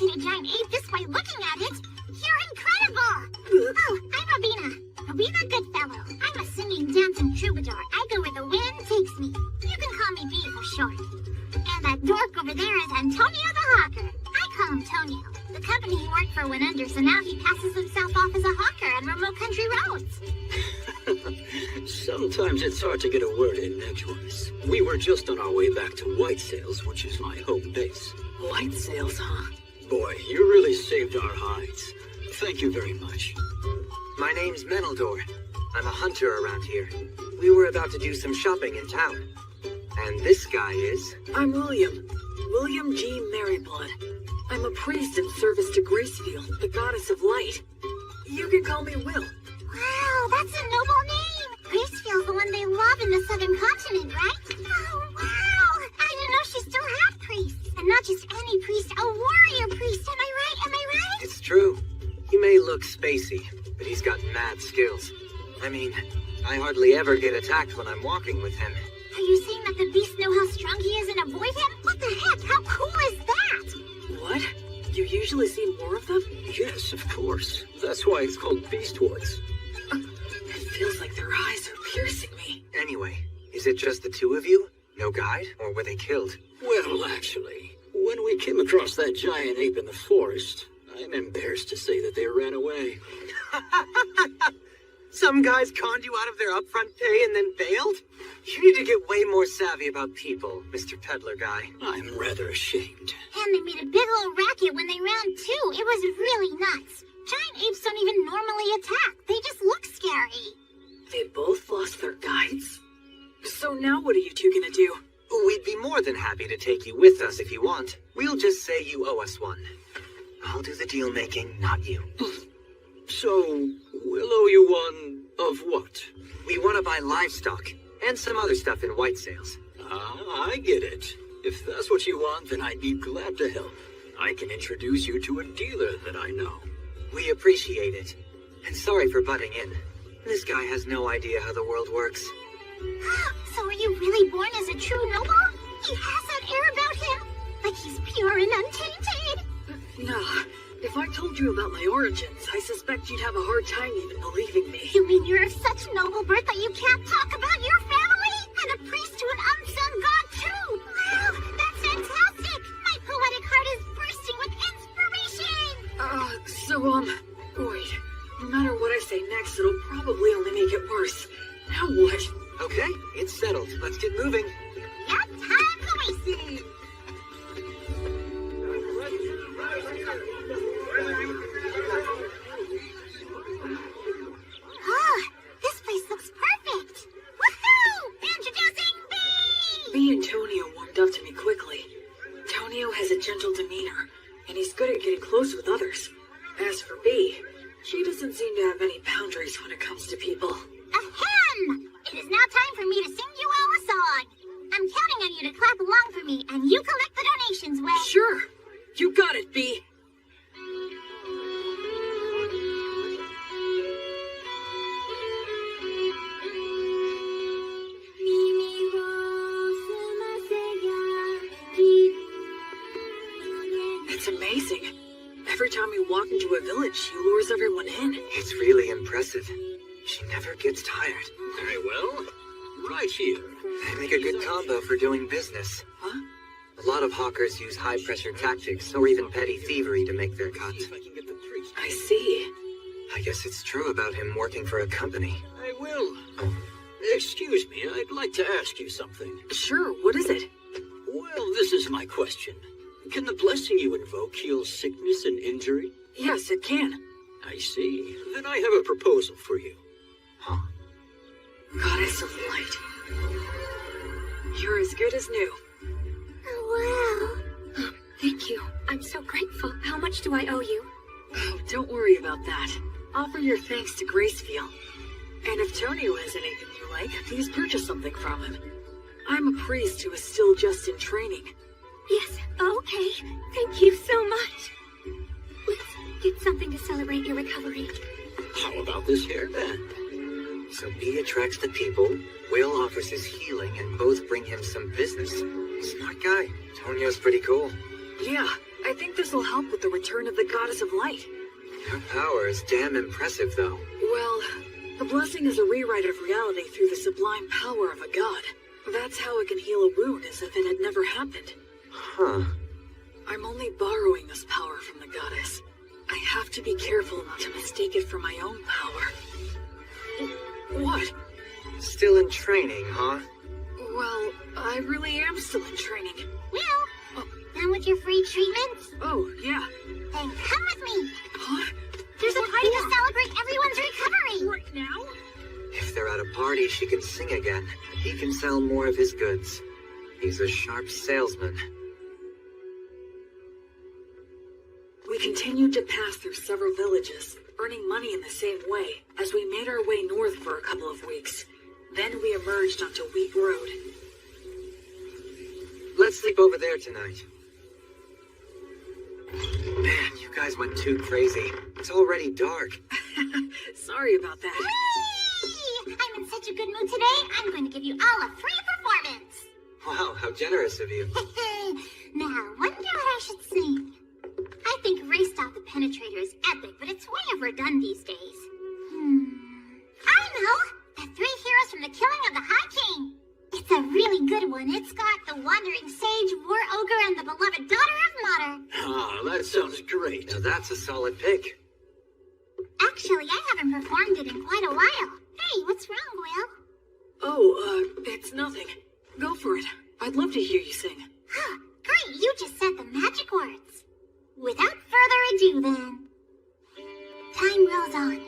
imitate a giant ape this way looking at it. You're incredible! Oh, I'm Robina. Robina Goodfellow. I'm a singing, dancing troubadour. I go where the wind takes me. You can call me B for short. And that dork over there is Antonio the Hawker. I call him Tonio. The company he worked for went under, so now he passes himself off as a hawker on remote country roads. Sometimes it's hard to get a word in edgewise. We were just on our way back to White Sails, which is my home base. White Sails, huh? Boy, you really saved our hides. Thank you very much. My name's Menaldor. I'm a hunter around here. We were about to do some shopping in town. And this guy is... I'm William. William G. Merryblood. I'm a priest in service to Gracefield, the goddess of light. You can call me Will. Wow, that's a noble name. Gracefield's the one they love in the southern continent, right? Oh, wow. I didn't know she still had priests. And not just any priest, a warrior priest. Am I right? Am I right? It's true. He may look spacey, but he's got mad skills. I mean, I hardly ever get attacked when I'm walking with him. Are you saying that the beasts know how strong he is and avoid him? What the heck? How cool is that? What? You usually see more of them? Yes, of course. That's why it's called Beast Woods. It feels like their eyes are piercing me. Anyway, is it just the two of you? No guide? Or were they killed? Well, actually, when we came across that giant ape in the forest, I'm embarrassed to say that they ran away. Some guys conned you out of their upfront pay and then bailed? You need to get way more savvy about people, Mr. Peddler guy. I'm rather ashamed. And they made a big old racket when they ran too. It was really nuts. Giant apes don't even normally attack. They just look scary. They both lost their guides? So now what are you two gonna do? We'd be more than happy to take you with us if you want. We'll just say you owe us one. I'll do the deal making, not you. So, we'll owe you one of what? We want to buy livestock and some other stuff in White Sails. Ah, I get it. If that's what you want, then I'd be glad to help. I can introduce you to a dealer that I know. We appreciate it. And sorry for butting in. This guy has no idea how the world works. So are you really born as a true noble? He has that air about him? Like he's pure and untainted? Nah. If I told you about my origins, I suspect you'd have a hard time even believing me. You mean you're of such noble birth that you can't talk about your family? And a priest to an unsung god too? Wow, that's fantastic! My poetic heart is bursting with inspiration! Wait. No matter what I say next, it'll probably only make it worse. Now what? Okay, it's settled. Let's get moving. Yep, time for racing! This place looks perfect! Woohoo! Introducing B! B and Tonio warmed up to me quickly. Tonio has a gentle demeanor, and he's good at getting close with others. As for B, she doesn't seem to have any boundaries when it comes to people. Ahem! It is now time for me to sing you all a song. I'm counting on you to clap along for me, and you collect the donations when... Sure! You got it, B! It's amazing. Every time we walk into a village, she lures everyone in. It's really impressive. She never gets tired. Very well. Right here. They make a good combo for doing business. Huh? A lot of hawkers use high-pressure tactics or even petty thievery to make their cut. I see. I guess it's true about him working for a company. I will. Excuse me, I'd like to ask you something. Sure, what is it? Well, this is my question. Can the blessing you invoke heal sickness and injury? Yes, it can. I see. Then I have a proposal for you. Huh? Goddess of Light. You're as good as new. Wow. Thank you. I'm so grateful. How much do I owe you? Oh, don't worry about that. Offer your thanks to Gracefield. And if Tonio has anything you like, please purchase something from him. I'm a priest who is still just in training. Yes, okay. Thank you so much. Let's get something to celebrate your recovery. How about this hairband? So B attracts the people, Will offers his healing, and both bring him some business. Smart guy. Tonio's pretty cool. Yeah, I think this will help with the return of the Goddess of Light. Her power is damn impressive, though. Well, the blessing is a rewrite of reality through the sublime power of a god. That's how it can heal a wound as if it had never happened. Huh. I'm only borrowing this power from the goddess. I have to be careful not to mistake it for my own power. What? Still in training, huh? Well, I really am still in training. Will, done with your free treatments? Oh, yeah. Then come with me. Huh? There's a party to celebrate everyone's recovery. Right now? If they're at a party, she can sing again. He can sell more of his goods. He's a sharp salesman. We continued to pass through several villages, earning money in the same way, as we made our way north for a couple of weeks. Then we emerged onto Wheat Road. Let's sleep over there tonight. Man, you guys went too crazy. It's already dark. Sorry about that. Whee! I'm in such a good mood today, I'm going to give you all a free performance. Wow, how generous of you. Now, wonder what I should sing. I think Race Stop the Penetrator is epic, but it's way overdone these days. I know! The three heroes from the killing of the High King. It's a really good one. It's got the Wandering Sage, War Ogre, and the beloved Daughter of Mater. Ah, that sounds great. Now that's a solid pick. Actually, I haven't performed it in quite a while. Hey, what's wrong, Will? Oh, it's nothing. Go for it. I'd love to hear you sing. Great, you just said the magic words. Without further ado, then. Time rolls on.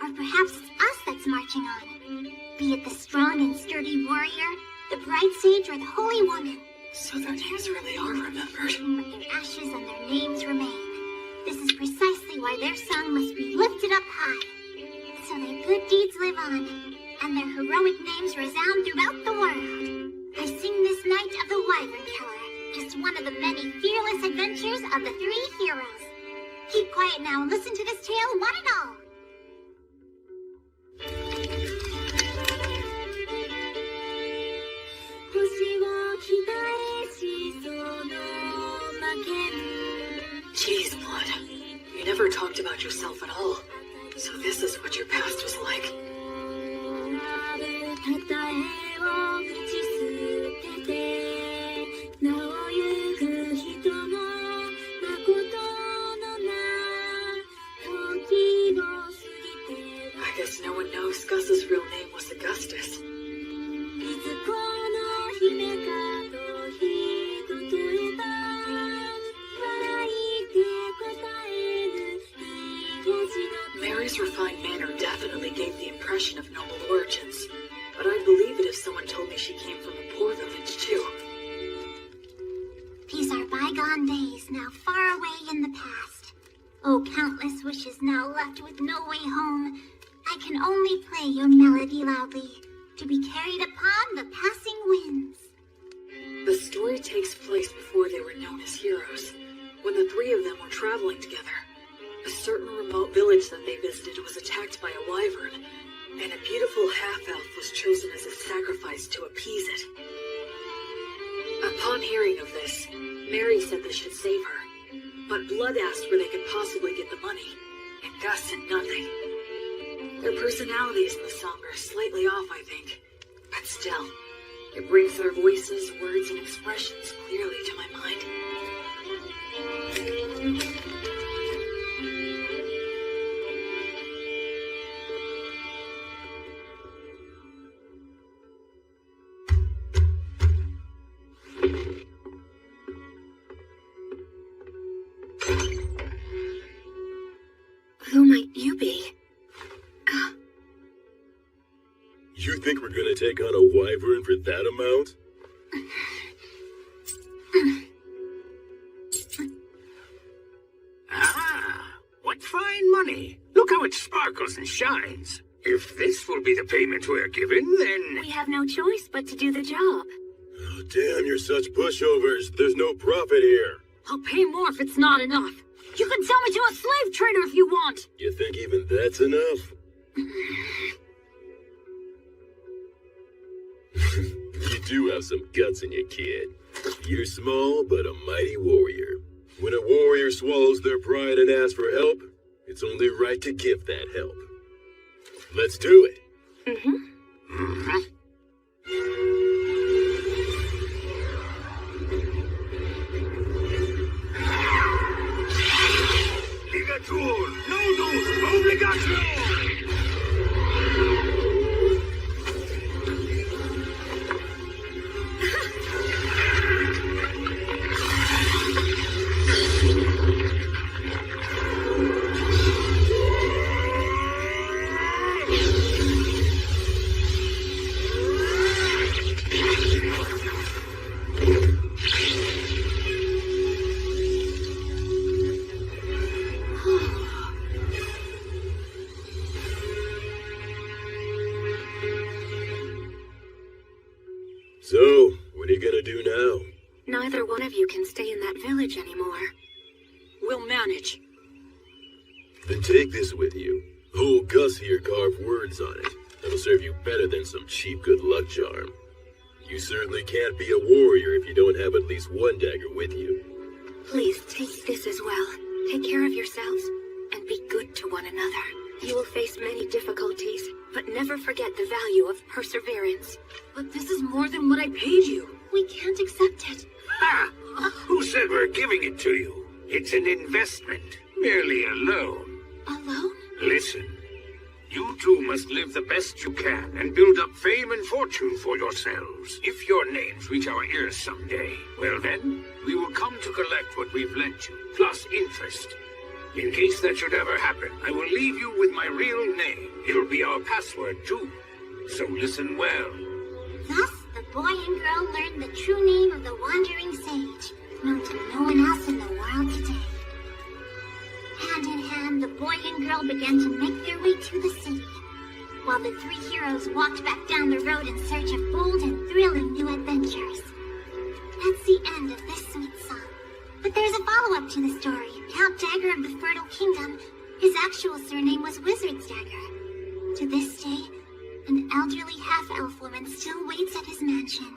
Or perhaps it's us that's marching on. Be it the strong and sturdy warrior, the bright sage, or the holy woman. So their names really are remembered. But their ashes and their names remain. This is precisely why their song must be lifted up high. So their good deeds live on, and their heroic names resound throughout the world. I sing this night of the Wyvern Killer, just one of the many fearless adventures of the three heroes. Keep quiet now and listen to this tale, one and all. Jeez, Blood. You never talked about yourself at all. So this is what your past was like. I guess no one knows Gus's real name was Augustus. Mary's refined manner definitely gave the impression of noble origins, but I'd believe it if someone told me she came from a poor village, too. These are bygone days, now far away in the past. Oh, countless wishes now left with no way home. I can only play your melody loudly, to be carried upon the passing winds. The story takes place before they were known as heroes, when the three of them were traveling together. A certain remote village that they visited was attacked by a wyvern, and a beautiful half-elf was chosen as a sacrifice to appease it. Upon hearing of this, Mary said they should save her, but Blood asked where they could possibly get the money, and Gus said nothing. Their personalities in the song are slightly off, I think, but still, it brings their voices, words, and expressions clearly to my mind. Who might you be? You think we're gonna take on a wyvern for that amount? Ah, what fine money. Look how it sparkles and shines. If this will be the payment we're given, then... We have no choice but to do the job. Oh, damn, you're such pushovers. There's no profit here. I'll pay more if it's not enough. You can sell me to a slave trader if you want. You think even that's enough? You do have some guts in you, kid. You're small, but a mighty warrior. When a warrior swallows their pride and asks for help, it's only right to give that help. Let's do it. Ligatur, nodus, obligatio! So, what are you gonna do now? Neither one of you can stay in that village anymore. We'll manage. Then take this with you. Old Gus here carved words on it. That'll serve you better than some cheap good luck charm. You certainly can't be a warrior if you don't have at least one dagger with you. Please take this as well. Take care of yourselves and be good to one another. You will face many difficulties, but never forget the value of perseverance. But this is more than what I paid you. We can't accept it. Ha! Who said we're giving it to you? It's an investment, merely a loan. A loan? Listen, you two must live the best you can and build up fame and fortune for yourselves. If your names reach our ears someday, well then, we will come to collect what we've lent you, plus interest. In case that should ever happen, I will leave you with my real name. It'll be our password, too. So listen well. Thus, the boy and girl learned the true name of the wandering sage, known to no one else in the world today. Hand in hand, the boy and girl began to make their way to the city, while the three heroes walked back down the road in search of bold and thrilling new adventures. That's the end of this sweet song. But there's a follow-up to the story. Count Dagger of the Fertile Kingdom, his actual surname was Wizard's Dagger. To this day, an elderly half-elf woman still waits at his mansion.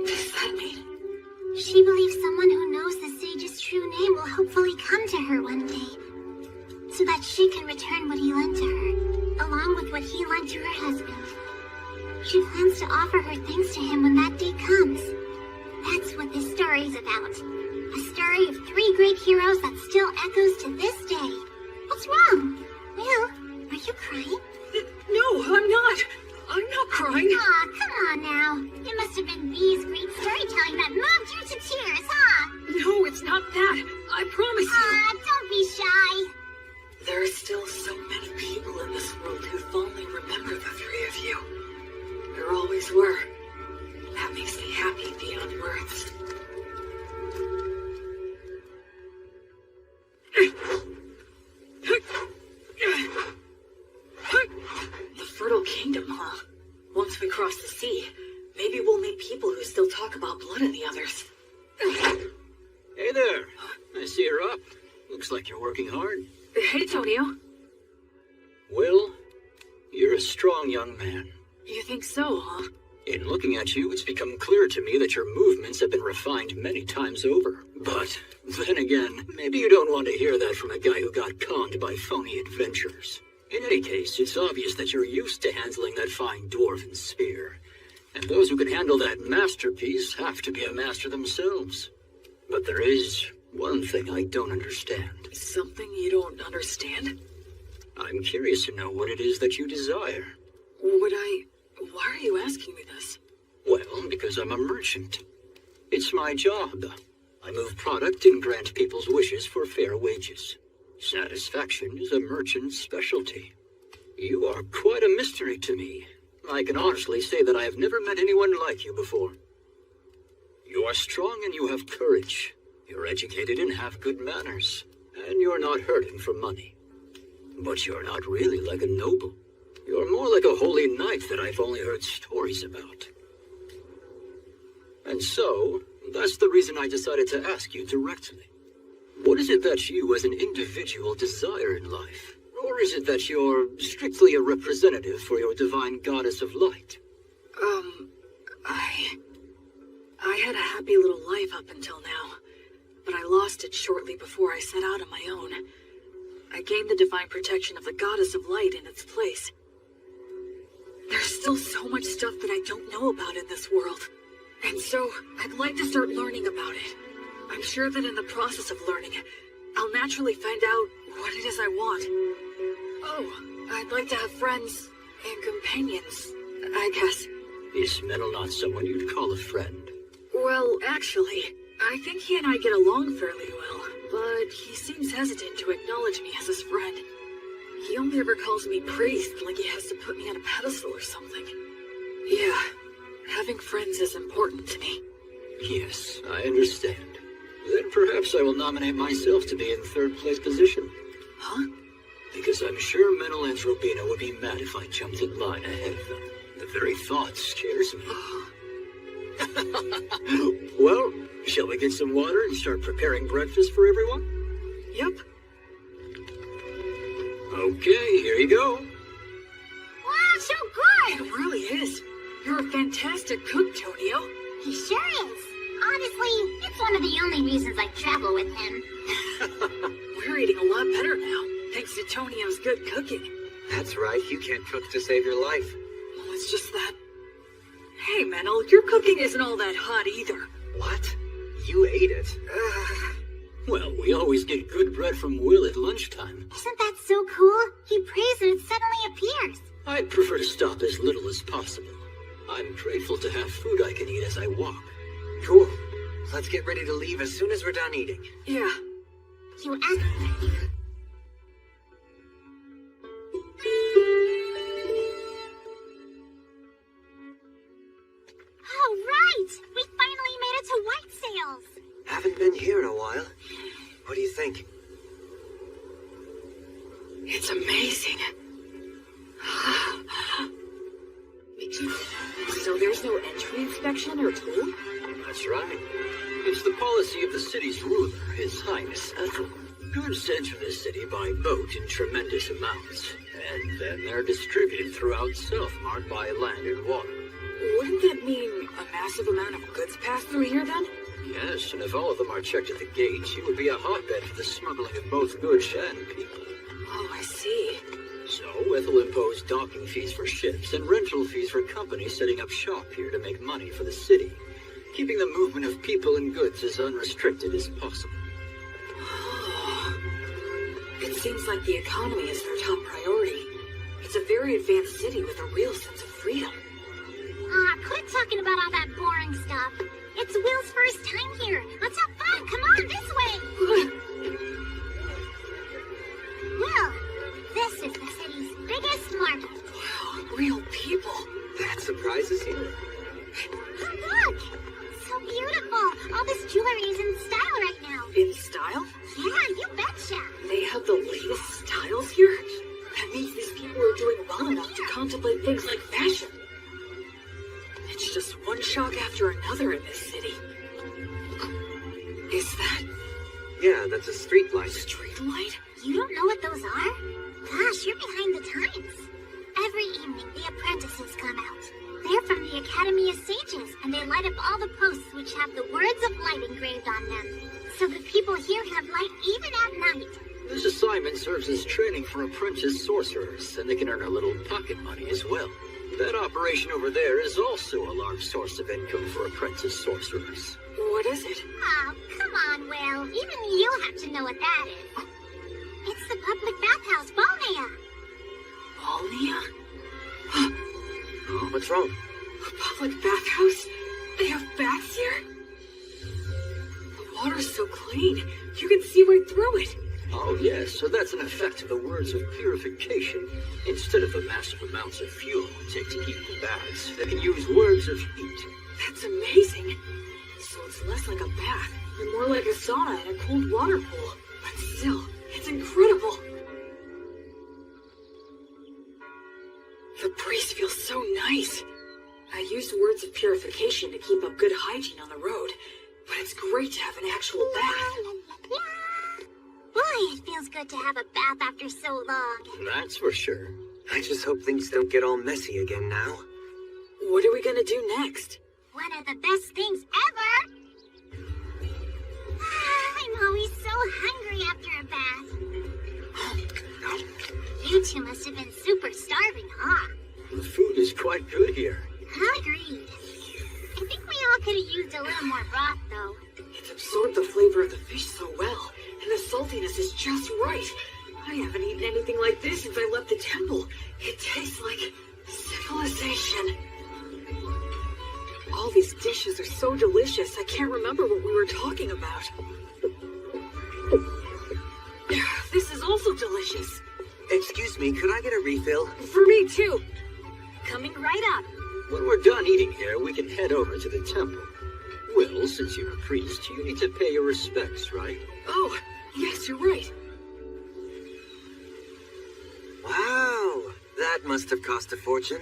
What does that mean? She believes someone who knows the sage's true name will hopefully come to her one day, so that she can return what he lent to her, along with what he lent to her husband. She plans to offer her thanks to him when that day comes. That's what this story's about. A story of three great heroes that still echoes to this day. What's wrong? Will, are you crying? No, I'm not. I'm not crying. Aw, come on now. It must have been V's great storytelling that moved you to tears, huh? No, it's not that. I promise you. Aw, don't be shy. There are still so many people in this world who fondly remember the three of you. There always were. That makes me happy beyond words. The Fertile Kingdom, huh? Once we cross the sea, maybe we'll meet people who still talk about blood and the others. Hey there. I see you're up. Looks like you're working hard. Hey, Tonio. Will, you're a strong young man. You think so, huh? In looking at you, it's become clear to me that your movements have been refined many times over. But then again, maybe you don't want to hear that from a guy who got conned by phony adventurers. In any case, it's obvious that you're used to handling that fine dwarven spear. And those who can handle that masterpiece have to be a master themselves. But there is one thing I don't understand. Something you don't understand? I'm curious to know what it is that you desire. Why are you asking me this? Well, because I'm a merchant. It's my job. I move product and grant people's wishes for fair wages. Satisfaction is a merchant's specialty. You are quite a mystery to me. I can honestly say that I have never met anyone like you before. You are strong and you have courage. You're educated and have good manners. And you're not hurting for money. But you're not really like a noble. You're more like a holy knight that I've only heard stories about. And so, that's the reason I decided to ask you directly. What is it that you as an individual desire in life? Or is it that you're strictly a representative for your divine goddess of light? I had a happy little life up until now, but I lost it shortly before I set out on my own. I gained the divine protection of the goddess of light in its place. There's still so much stuff that I don't know about in this world. And so, I'd like to start learning about it. I'm sure that in the process of learning, I'll naturally find out what it is I want. Oh, I'd like to have friends and companions, I guess. Is Metal not someone you'd call a friend? Well, actually, I think he and I get along fairly well, but he seems hesitant to acknowledge me as his friend. He only ever calls me priest, like he has to put me on a pedestal or something. Yeah, having friends is important to me. Yes, I understand. Then perhaps I will nominate myself to be in third place position. Huh? Because I'm sure Metal and Robina would be mad if I jumped in line ahead of them. The very thought scares me. Well, shall we get some water and start preparing breakfast for everyone? Yep. Okay, here you go. Wow, so good! It really is. You're a fantastic cook, Tonio. He sure is. Honestly, it's one of the only reasons I travel with him. We're eating a lot better now, thanks to Tonio's good cooking. That's right, you can't cook to save your life. Well, it's just that... Hey, Menel, your cooking isn't all that hot either. What? You ate it? Well, we always get good bread from Will at lunchtime. Isn't that so cool? He prays and it suddenly appears. I'd prefer to stop as little as possible. I'm grateful to have food I can eat as I walk. Cool. Let's get ready to leave as soon as we're done eating. Yeah. You asked... All right! We finally made it to White Sails! Haven't been here in a while. What do you think? It's amazing. So there's no entry inspection or toll? That's right. It's the policy of the city's ruler, His Highness Ethel. Goods enter the city by boat in tremendous amounts, and then they're distributed throughout Self-Mart by land and water. Wouldn't that mean a massive amount of goods pass through here then? Yes, and if all of them are checked at the gates, it would be a hotbed for the smuggling of both goods and people. Oh, I see. So, Ethel imposed docking fees for ships and rental fees for companies setting up shop here to make money for the city, keeping the movement of people and goods as unrestricted as possible. It seems like the economy is their top priority. It's a very advanced city with a real sense of freedom. Quit talking about all that boring stuff. It's Will's first time here. Let's have fun. Come on, this way. Will, this is the city's biggest market. Wow, real people. That surprises you? Look, so beautiful. All this jewelry is in style right now. In style? Yeah, you betcha. They have the latest styles here? That means these people are doing well enough to contemplate things like fashion. It's just one shock after another in this city. Is that... Yeah, that's a street light. Street light? You don't know what those are? Gosh, you're behind the times. Every evening, the apprentices come out. They're from the Academy of Sages, and they light up all the posts which have the words of light engraved on them. So the people here have light even at night. This assignment serves as training for apprentice sorcerers, and they can earn a little pocket money as well. That operation over there is also a large source of income for apprentice sorcerers. What is it? Oh, come on, Will. Even you have to know what that is. It's the public bathhouse, Balnea. Balnea? Oh, what's wrong? A public bathhouse? They have baths here? The water's so clean, you can see right through it. Oh yes, so that's an effect of the words of purification. Instead of the massive amounts of fuel it takes to heat the baths, they can use words of heat. That's amazing. So it's less like a bath and more like a sauna and a cold water pool. But still, it's incredible. The breeze feels so nice. I used words of purification to keep up good hygiene on the road, but it's great to have an actual bath. Boy, it feels good to have a bath after so long. That's for sure. I just hope things don't get all messy again now. What are we gonna do next? One of the best things ever! I'm bet you must have been super starving, huh? The food is quite good here. Agreed. I think we all could have used a little more broth, though. It's absorbed the flavor of the fish so well, and the saltiness is just right. I haven't eaten anything like this since I left the temple. It tastes like civilization. All these dishes are so delicious, I can't remember what we were talking about. This is also delicious. Excuse me, could I get a refill? For me, too. Coming right up. When we're done eating here, we can head over to the temple. Well, since you're a priest, you need to pay your respects, right? Oh, yes, you're right. Wow, that must have cost a fortune.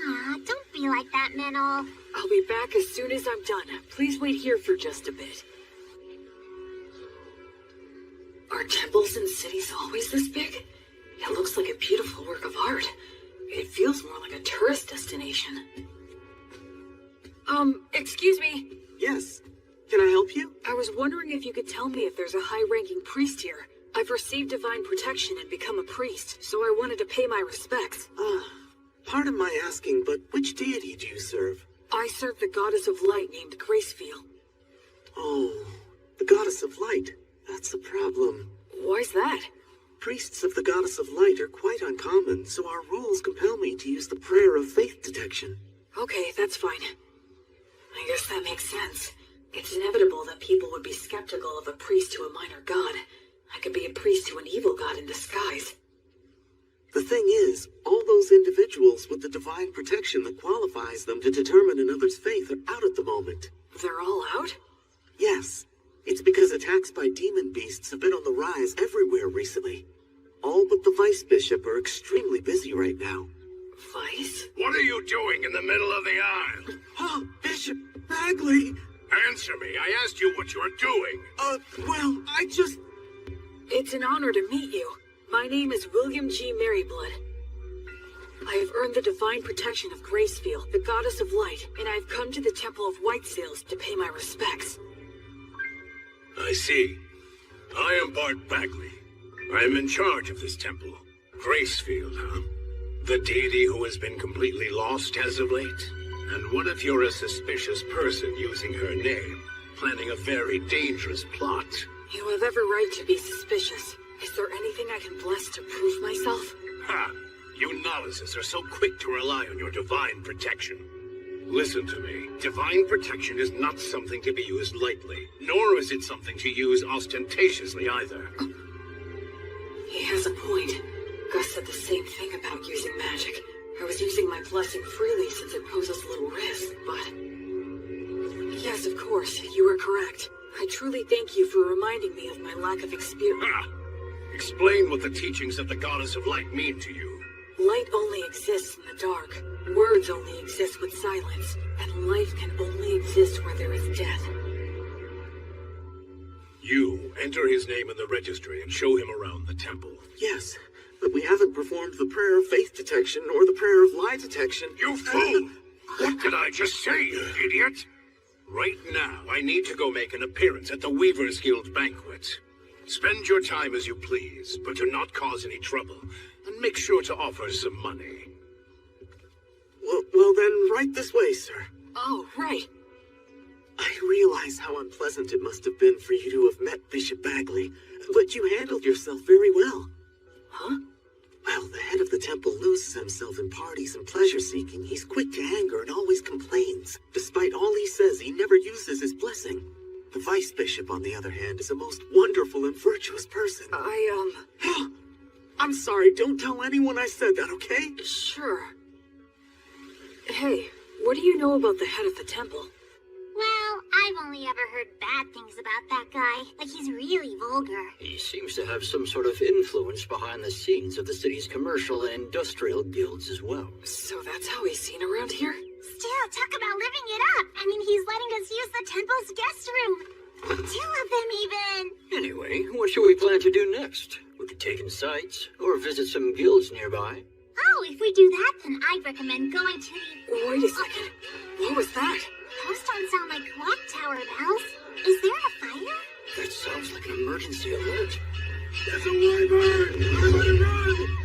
Aw, don't be like that, Menel. I'll be back as soon as I'm done. Please wait here for just a bit. Are temples in cities always this big? It looks like a beautiful work of art. It feels more like a tourist destination. Excuse me. Yes. Can I help you? I was wondering if you could tell me if there's a high-ranking priest here. I've received divine protection and become a priest, so I wanted to pay my respects. Pardon my asking, but which deity do you serve? I serve the goddess of light named Gracefield. Oh, the goddess of light. That's the problem. Why's that? Priests of the goddess of light are quite uncommon, so our rules compel me to use the prayer of faith detection. Okay, that's fine. I guess that makes sense. It's inevitable that people would be skeptical of a priest to a minor god. I could be a priest to an evil god in disguise. The thing is, all those individuals with the divine protection that qualifies them to determine another's faith are out at the moment. They're all out? Yes. It's because attacks by demon beasts have been on the rise everywhere recently. All but the vice bishop are extremely busy right now. Vice? What are you doing in the middle of the aisle? Oh, Bishop Bagley! Answer me. I asked you what you're doing. Well, I just... It's an honor to meet you. My name is William G. Merryblood. I have earned the divine protection of Gracefield, the goddess of light, and I have come to the Temple of White Sails to pay my respects. I see. I am Bart Bagley. I am in charge of this temple. Gracefield, huh? The deity who has been completely lost as of late? And what if you're a suspicious person using her name, planning a very dangerous plot? You have every right to be suspicious. Is there anything I can bless to prove myself? Ha! You novices are so quick to rely on your divine protection. Listen to me. Divine protection is not something to be used lightly, nor is it something to use ostentatiously either. He has a point. Gus said the same thing about using magic. I was using my blessing freely since it poses little risk, but... Yes, of course, you are correct. I truly thank you for reminding me of my lack of experience. Ha! Explain what the teachings of the Goddess of Light mean to you. Light only exists in the dark. Words only exist with silence. And life can only exist where there is death. You enter his name in the registry and show him around the temple. Yes, but we haven't performed the prayer of faith detection or the prayer of lie detection. You fool! What did I just say, you idiot? Right now, I need to go make an appearance at the Weavers Guild banquet. Spend your time as you please, but do not cause any trouble. And make sure to offer some money. Well then, right this way, sir. Oh, right. I realize how unpleasant it must have been for you to have met Bishop Bagley, but you handled yourself very well. Huh? Well, the head of the temple loses himself in parties and pleasure-seeking. He's quick to anger and always complains. Despite all he says, he never uses his blessing. The vice bishop, on the other hand, is a most wonderful and virtuous person. I'm sorry, don't tell anyone I said that, okay? Sure. Hey, what do you know about the head of the temple? Well, I've only ever heard bad things about that guy. Like, he's really vulgar. He seems to have some sort of influence behind the scenes of the city's commercial and industrial guilds as well. So that's how he's seen around here? Still, talk about living it up. I mean, he's letting us use the temple's guest room. 2 of them, even. Anyway, what should we plan to do next? We could take in sights, or visit some guilds nearby. Oh, if we do that, then I'd recommend going to the... Wait a second. What was that? Those don't sound like clock tower bells. Is there a fire? That sounds like an emergency alert. There's a wyvern! Everybody run!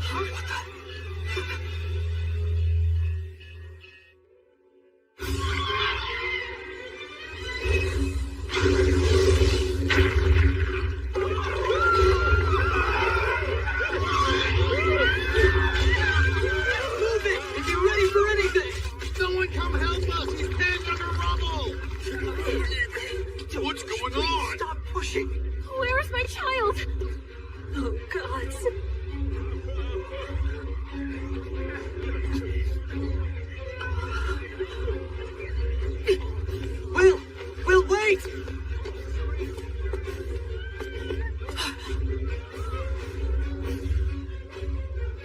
What's going on? Stop pushing! Where is my child? Oh, gods. Will, wait!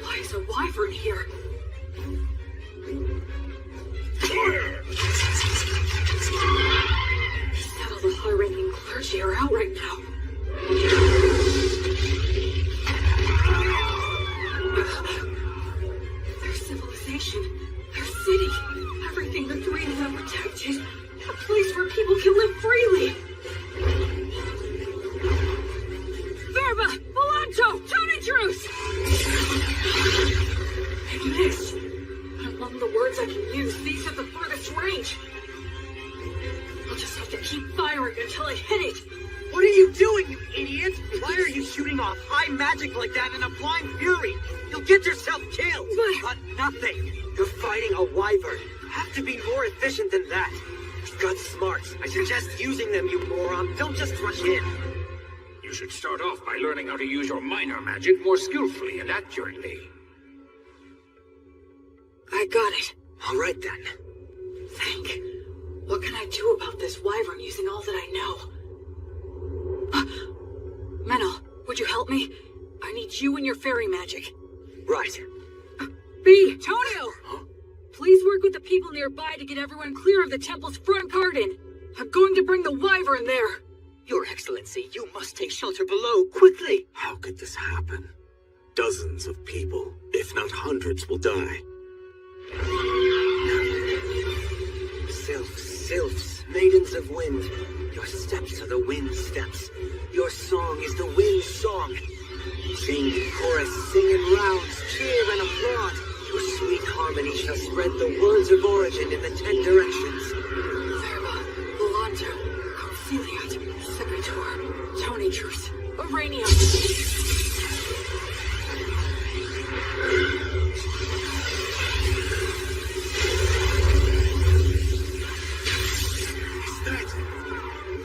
Why is a wyvern here? Said all the high-ranking clergy are out right now. Their civilization, their city, everything they're dreaming of protected. A place where people can live freely. Verba! Volanto! Tony Druce! I missed. Among the words I can use, these have the furthest range. I'll just have to keep firing until I hit it. What are you doing, you idiot? Why are you shooting off high magic like that in a blind fury? You'll get yourself killed. But nothing. You're fighting a wyvern. Have to be more efficient than that. You've got smarts. I suggest using them, you moron. Don't just rush in. You should start off by learning how to use your minor magic more skillfully and accurately. I got it. All right, then. Think. What can I do about this wyvern using all that I know? Menel, would you help me? I need you and your fairy magic. Right. B! Tonio! Huh? Please work with the people nearby to get everyone clear of the temple's front garden. I'm going to bring the wyvern there. Your Excellency, you must take shelter below, quickly! How could this happen? Dozens of people, if not hundreds, will die. Sylphs, maidens of wind. Your steps are the wind's steps. Your song is the wind's song. Sing, chorus, sing in rounds, cheer and applaud. Your sweet harmony shall spread the words of origin in the 10 directions. Verba, Volanto, Conciliat, Sepitor, Tony Truce, Uranium.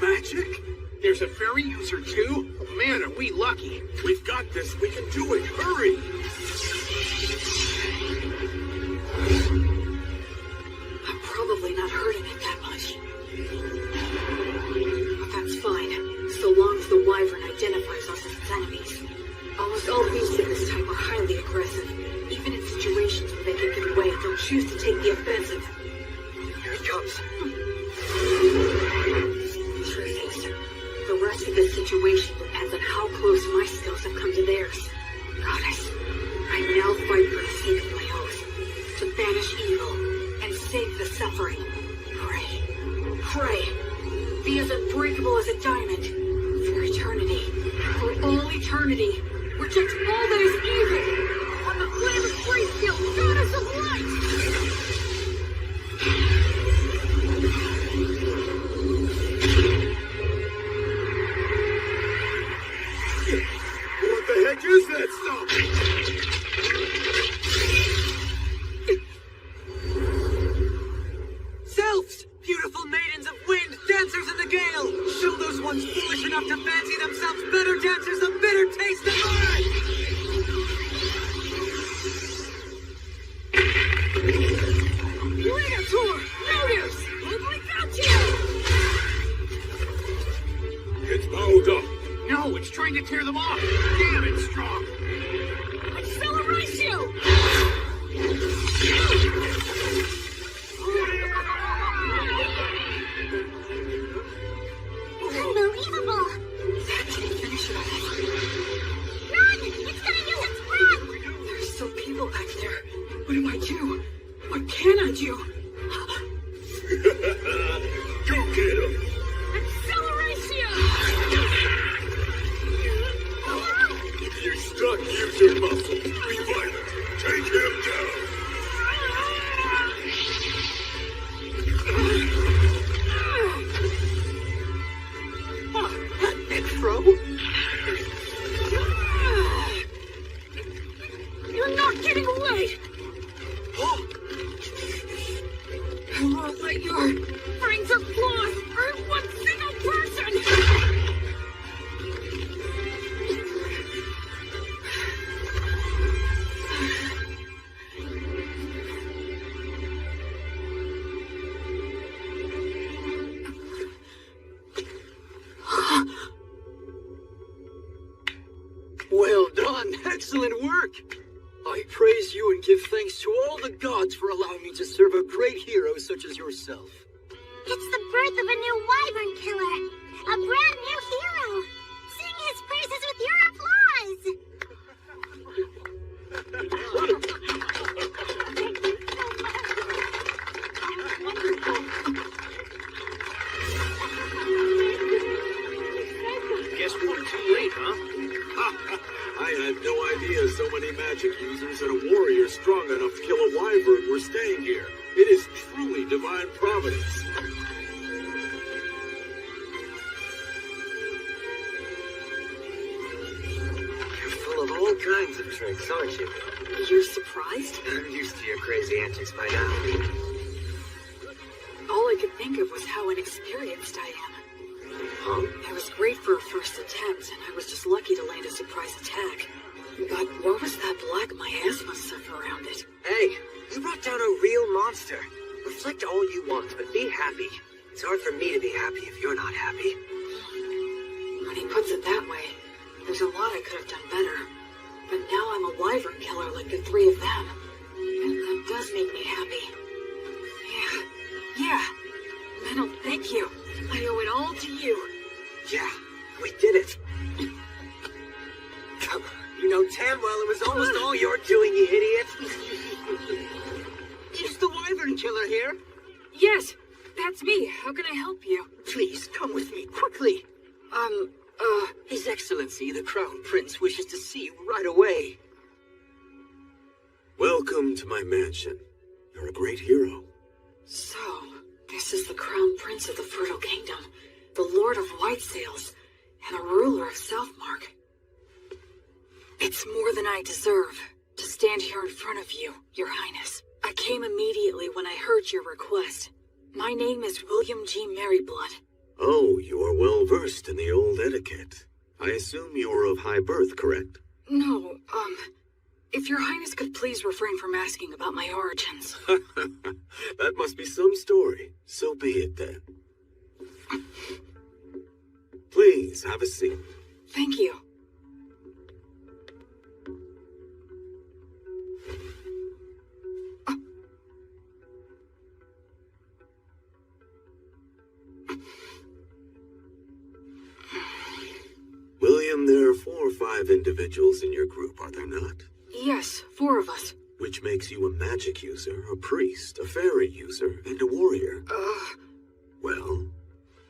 Magic? There's a fairy user too? Man, are we lucky. We've got this. We can do it. Hurry! I'm probably not hurting it that much. But that's fine, so long as the wyvern identifies us as its enemies. Almost all beasts of this type are highly aggressive. Even in situations where they can get away, they'll choose to take the offensive. Here it comes. The rest of this situation depends on how close my skills have come to theirs. Goddess, I now fight for the sake of my oath. To banish evil and save the suffering. Pray. Be as unbreakable as a diamond. For eternity. For all eternity. Reject all that is evil. On the flame of Freefield, goddess of light! What the heck is that stuff? Sylphs! Beautiful maidens of wind, dancers in the gale! Show those ones foolish enough to fancy themselves better dancers a bitter taste of mine! Leader! Notice! It's bowed up. No, it's trying to tear them off. Damn, it's strong. Acceleratio! Unbelievable! That didn't finish it off. Run! It's gonna use its breath! There's still people back there. What do I do? What can I do? Go get him. Acceleratio! If you're stuck, use your muscles. Be violent. Well done. Excellent work. I praise you and give thanks to all the gods for allowing me to serve a great hero such as yourself. It's the birth of a new wyvern killer. A brand new hero. Sing his praises with your applause. Guess we're too late, huh? I had no idea so many magic users and a warrior strong enough to kill a wyvern were staying here. It is truly divine providence. You're full of all kinds of tricks, aren't you? You're surprised? I'm used to your crazy antics by now. All I could think of was how inexperienced I am. Huh? I was great for a first attempt, and I was just lucky to land a surprise attack. But what was that black miasma stuff around it? Hey, you brought down a real monster. Reflect all you want, but be happy. It's hard for me to be happy if you're not happy. When he puts it that way, there's a lot I could have done better. But now I'm a wyvern killer like the three of them. And that does make me happy. Yeah. Metal, thank you. I owe it all to you. Yeah, we did it. You know damn well it was almost all your doing, you idiot. Is the wyvern killer here? Yes, that's me. How can I help you? Please, come with me, quickly. His Excellency, the Crown Prince, wishes to see you right away. Welcome to my mansion. You're a great hero. So, this is the Crown Prince of the Fertile Kingdom, the Lord of White Sails, and a ruler of Southmark. It's more than I deserve to stand here in front of you, Your Highness. I came immediately when I heard your request. My name is William G. Merryblood. Oh, you are well versed in the old etiquette. I assume you are of high birth, correct? No, if Your Highness could please refrain from asking about my origins. That must be some story. So be it then. Please, have a seat. Thank you. William, there are 4 or 5 individuals in your group, are there not? Yes, 4 of us. Which makes you a magic user, a priest, a fairy user, and a warrior. Well?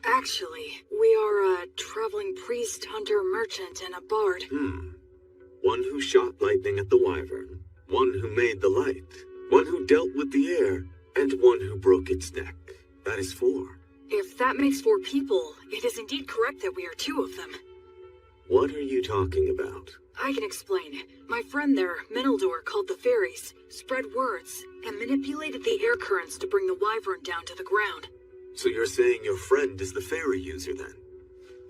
Actually, we are a traveling priest, hunter, merchant, and a bard. One who shot lightning at the wyvern, one who made the light, one who dealt with the air, and one who broke its neck. That is 4. If that makes 4 people, it is indeed correct that we are 2 of them. What are you talking about? I can explain. My friend there, Minaldor, called the fairies, spread words, and manipulated the air currents to bring the wyvern down to the ground. So you're saying your friend is the fairy user then?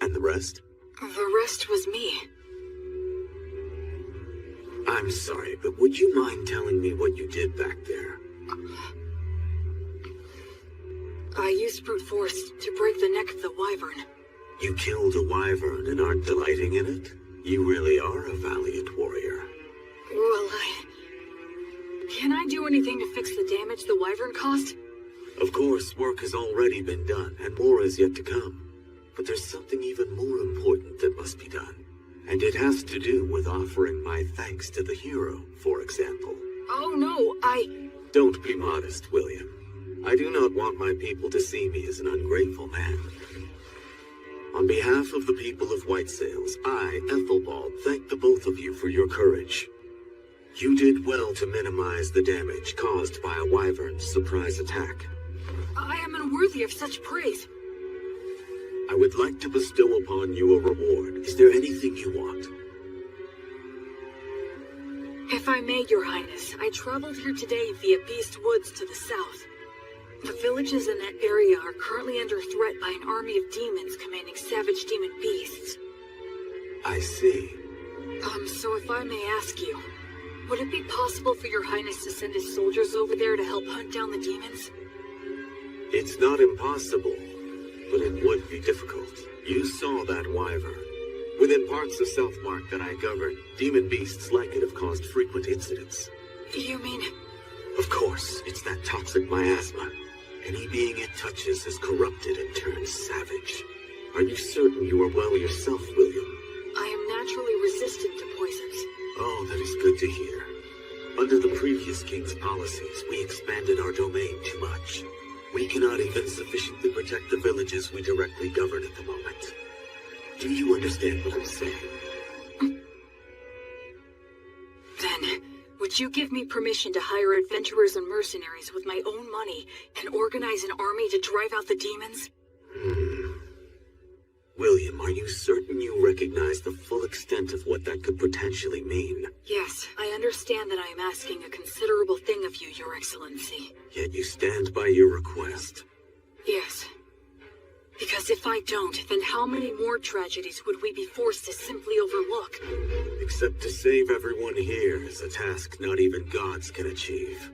And the rest? The rest was me. I'm sorry, but would you mind telling me what you did back there? I used brute force to break the neck of the wyvern. You killed a wyvern and aren't delighting in it? You really are a valiant warrior. Well, can I do anything to fix the damage the wyvern caused? Of course, work has already been done, and more is yet to come. But there's something even more important that must be done. And it has to do with offering my thanks to the hero, for example. Oh no, Don't be modest, William. I do not want my people to see me as an ungrateful man. On behalf of the people of White Sails, I, Ethelbald, thank the both of you for your courage. You did well to minimize the damage caused by a wyvern's surprise attack. I am unworthy of such praise. I would like to bestow upon you a reward. Is there anything you want? If I may, Your Highness, I traveled here today via Beast Woods to the south. The villages in that area are currently under threat by an army of demons commanding savage demon beasts. I see. So if I may ask you, would it be possible for Your Highness to send his soldiers over there to help hunt down the demons? It's not impossible, but it would be difficult. You saw that wyvern. Within parts of Southmark that I govern, demon beasts like it have caused frequent incidents. You mean... Of course, it's that toxic miasma. Any being it touches is corrupted and turns savage. Are you certain you are well yourself, William? I am naturally resistant to poisons. Oh, that is good to hear. Under the previous king's policies, we expanded our domain too much. We cannot even sufficiently protect the villages we directly govern at the moment. Do you understand what I'm saying? Then, would you give me permission to hire adventurers and mercenaries with my own money and organize an army to drive out the demons? William, are you certain you recognize the full extent of what that could potentially mean? Yes, I understand that I am asking a considerable thing of you, Your Excellency. Yet you stand by your request. Yes. Because if I don't, then how many more tragedies would we be forced to simply overlook? Except to save everyone here is a task not even gods can achieve.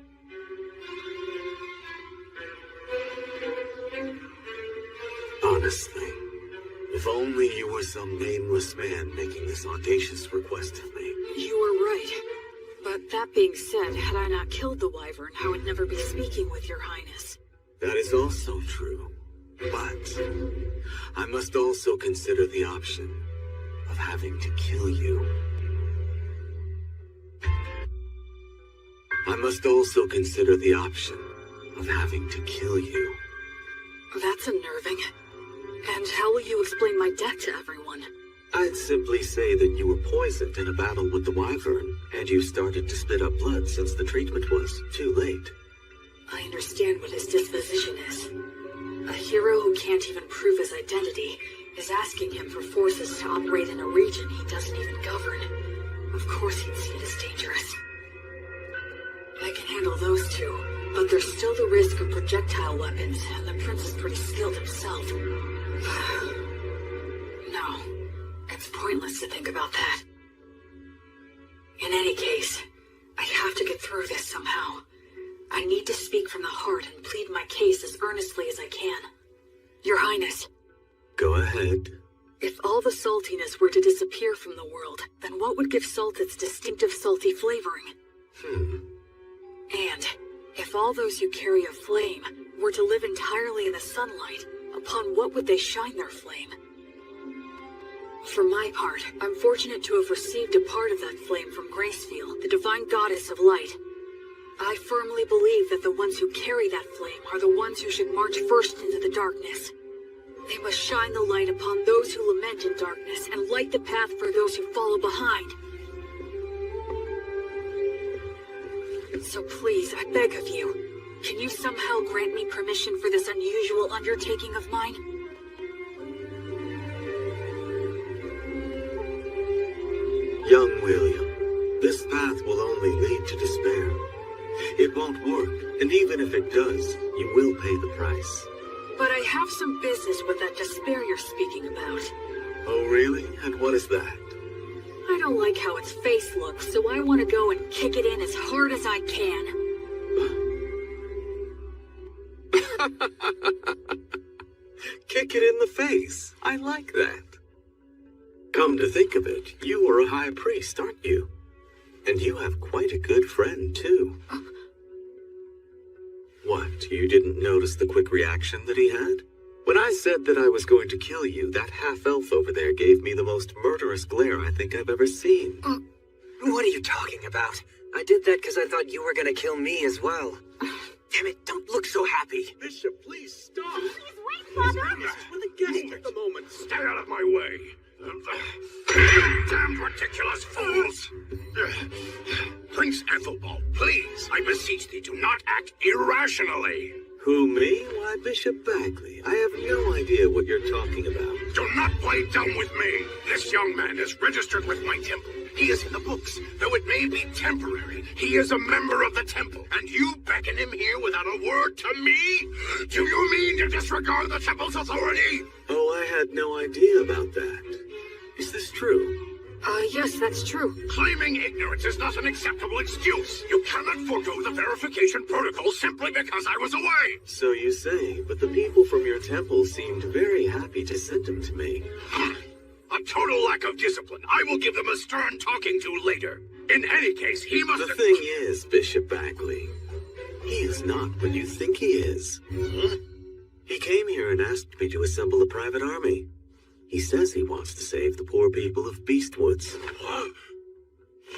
Honestly, if only you were some nameless man making this audacious request of me. You are right. But that being said, had I not killed the wyvern, I would never be speaking with your highness. That is also true. But I must also consider the option of having to kill you. I must also consider the option of having to kill you. That's unnerving. And how will you explain my death to everyone? I'd simply say that you were poisoned in a battle with the wyvern, and you started to spit up blood since the treatment was too late. I understand what his disposition is. A hero who can't even prove his identity is asking him for forces to operate in a region he doesn't even govern. Of course he'd see it as dangerous. I can handle those two, but there's still the risk of projectile weapons, and the prince is pretty skilled himself. No, it's pointless to think about that. In any case, I have to get through this somehow. I need to speak from the heart and plead my case as earnestly as I can. Your Highness. Go ahead. If all the saltiness were to disappear from the world, then what would give salt its distinctive salty flavoring? And if all those who carry a flame were to live entirely in the sunlight, upon what would they shine their flame? For my part, I'm fortunate to have received a part of that flame from Gracefield, the divine goddess of light. I firmly believe that the ones who carry that flame are the ones who should march first into the darkness. They must shine the light upon those who lament in darkness and light the path for those who follow behind. So please, I beg of you, can you somehow grant me permission for this unusual undertaking of mine? Young William, this path will only lead to despair. It won't work, and even if it does, you will pay the price. But I have some business with that despair you're speaking about. Oh, really? And what is that? I don't like how its face looks, so I want to go and kick it in as hard as I can. Kick it in the face. I like that. Come to think of it, you are a high priest, aren't you? And you have quite a good friend, too. What, you didn't notice the quick reaction that he had? When I said that I was going to kill you, that half-elf over there gave me the most murderous glare I think I've ever seen. What are you talking about? I did that because I thought you were gonna kill me as well. Damn it, don't look so happy. Bishop, please stop. Please wait, Father. This is for the guests at the moment. Stay out of my way. Damn ridiculous fools! Prince Ethelbald, please, I beseech thee, do not act irrationally. Who, me? Why, Bishop Bagley. I have no idea what you're talking about. Do not play dumb with me. This young man is registered with my temple. He is in the books. Though it may be temporary, he is a member of the temple. And you beckon him here without a word to me? Do you mean to disregard the temple's authority? Oh, I had no idea about that. Is this true? Yes, that's true. Claiming ignorance is not an acceptable excuse. You cannot forego the verification protocol simply because I was away. So you say, but the people from your temple seemed very happy to send him to me. A total lack of discipline. I will give them a stern talking to later. In any case, he must... The thing is, Bishop Bagley, he is not what you think he is. Huh? He came here and asked me to assemble a private army. He says he wants to save the poor people of Beastwoods.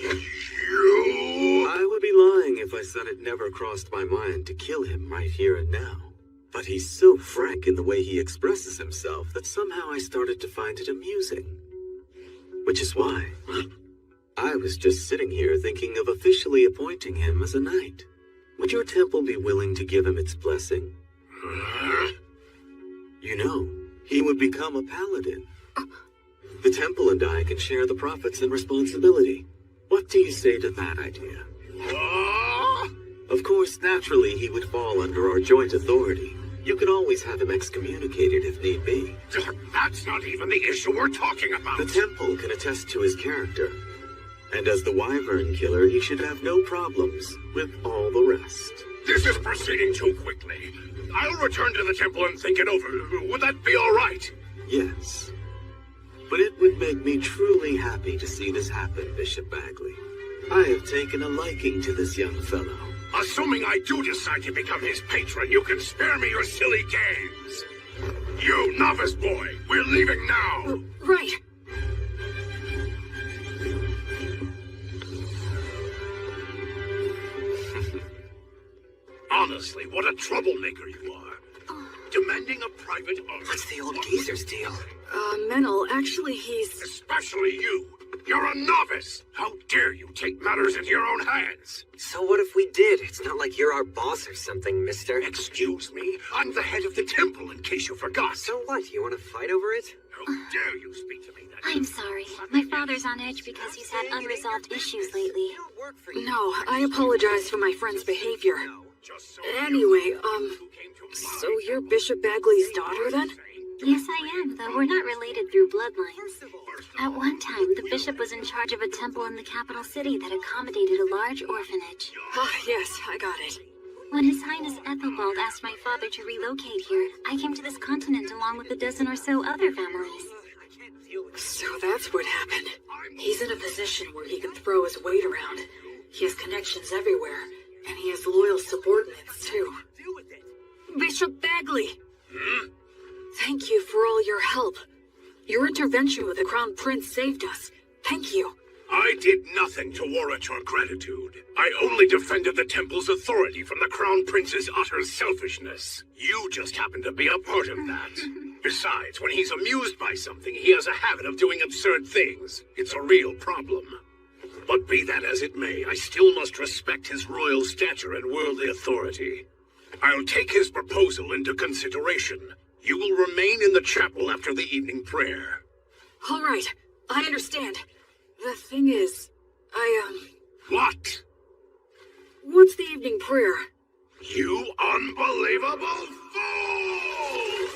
You... I would be lying if I said it never crossed my mind to kill him right here and now. But he's so frank in the way he expresses himself that somehow I started to find it amusing. Which is why I was just sitting here thinking of officially appointing him as a knight. Would your temple be willing to give him its blessing? You know, he would become a paladin. The temple and I can share the profits and responsibility. What do you say to that idea? Of course, naturally, he would fall under our joint authority. You could always have him excommunicated if need be. That's not even the issue we're talking about. The temple can attest to his character. And as the Wyvern Killer, he should have no problems with all the rest. This is proceeding too quickly. I'll return to the temple and think it over. Would that be all right? Yes. But it would make me truly happy to see this happen, Bishop Bagley. I have taken a liking to this young fellow. Assuming I do decide to become his patron, you can spare me your silly games. You novice boy, we're leaving now. Right. Honestly, what a troublemaker you are. Demanding a private army. What's the old geezer's deal? Menel, actually he's... Especially you. You're a novice. How dare you take matters into your own hands? So what if we did? It's not like you're our boss or something, mister. Excuse me? I'm the head of the temple, in case you forgot. So what? You want to fight over it? How dare you speak to me that way? I'm sorry. My father's on edge because he's had unresolved issues lately. No, I apologize for my friend's behavior. Anyway, so you're Bishop Bagley's daughter, then? Yes, I am, though we're not related through bloodlines. At one time, the bishop was in charge of a temple in the capital city that accommodated a large orphanage. Ah, yes, I got it. When His Highness Ethelbald asked my father to relocate here, I came to this continent along with a dozen or so other families. So that's what happened. He's in a position where he can throw his weight around. He has connections everywhere, and he has loyal subordinates, too. Bishop Bagley! Thank you for all your help. Your intervention with the Crown Prince saved us. Thank you. I did nothing to warrant your gratitude. I only defended the temple's authority from the Crown Prince's utter selfishness. You just happen to be a part of that. Besides, when he's amused by something, he has a habit of doing absurd things. It's a real problem. But be that as it may, I still must respect his royal stature and worldly authority. I'll take his proposal into consideration. You will remain in the chapel after the evening prayer. All right, I understand. The thing is, What? What's the evening prayer? You unbelievable fool!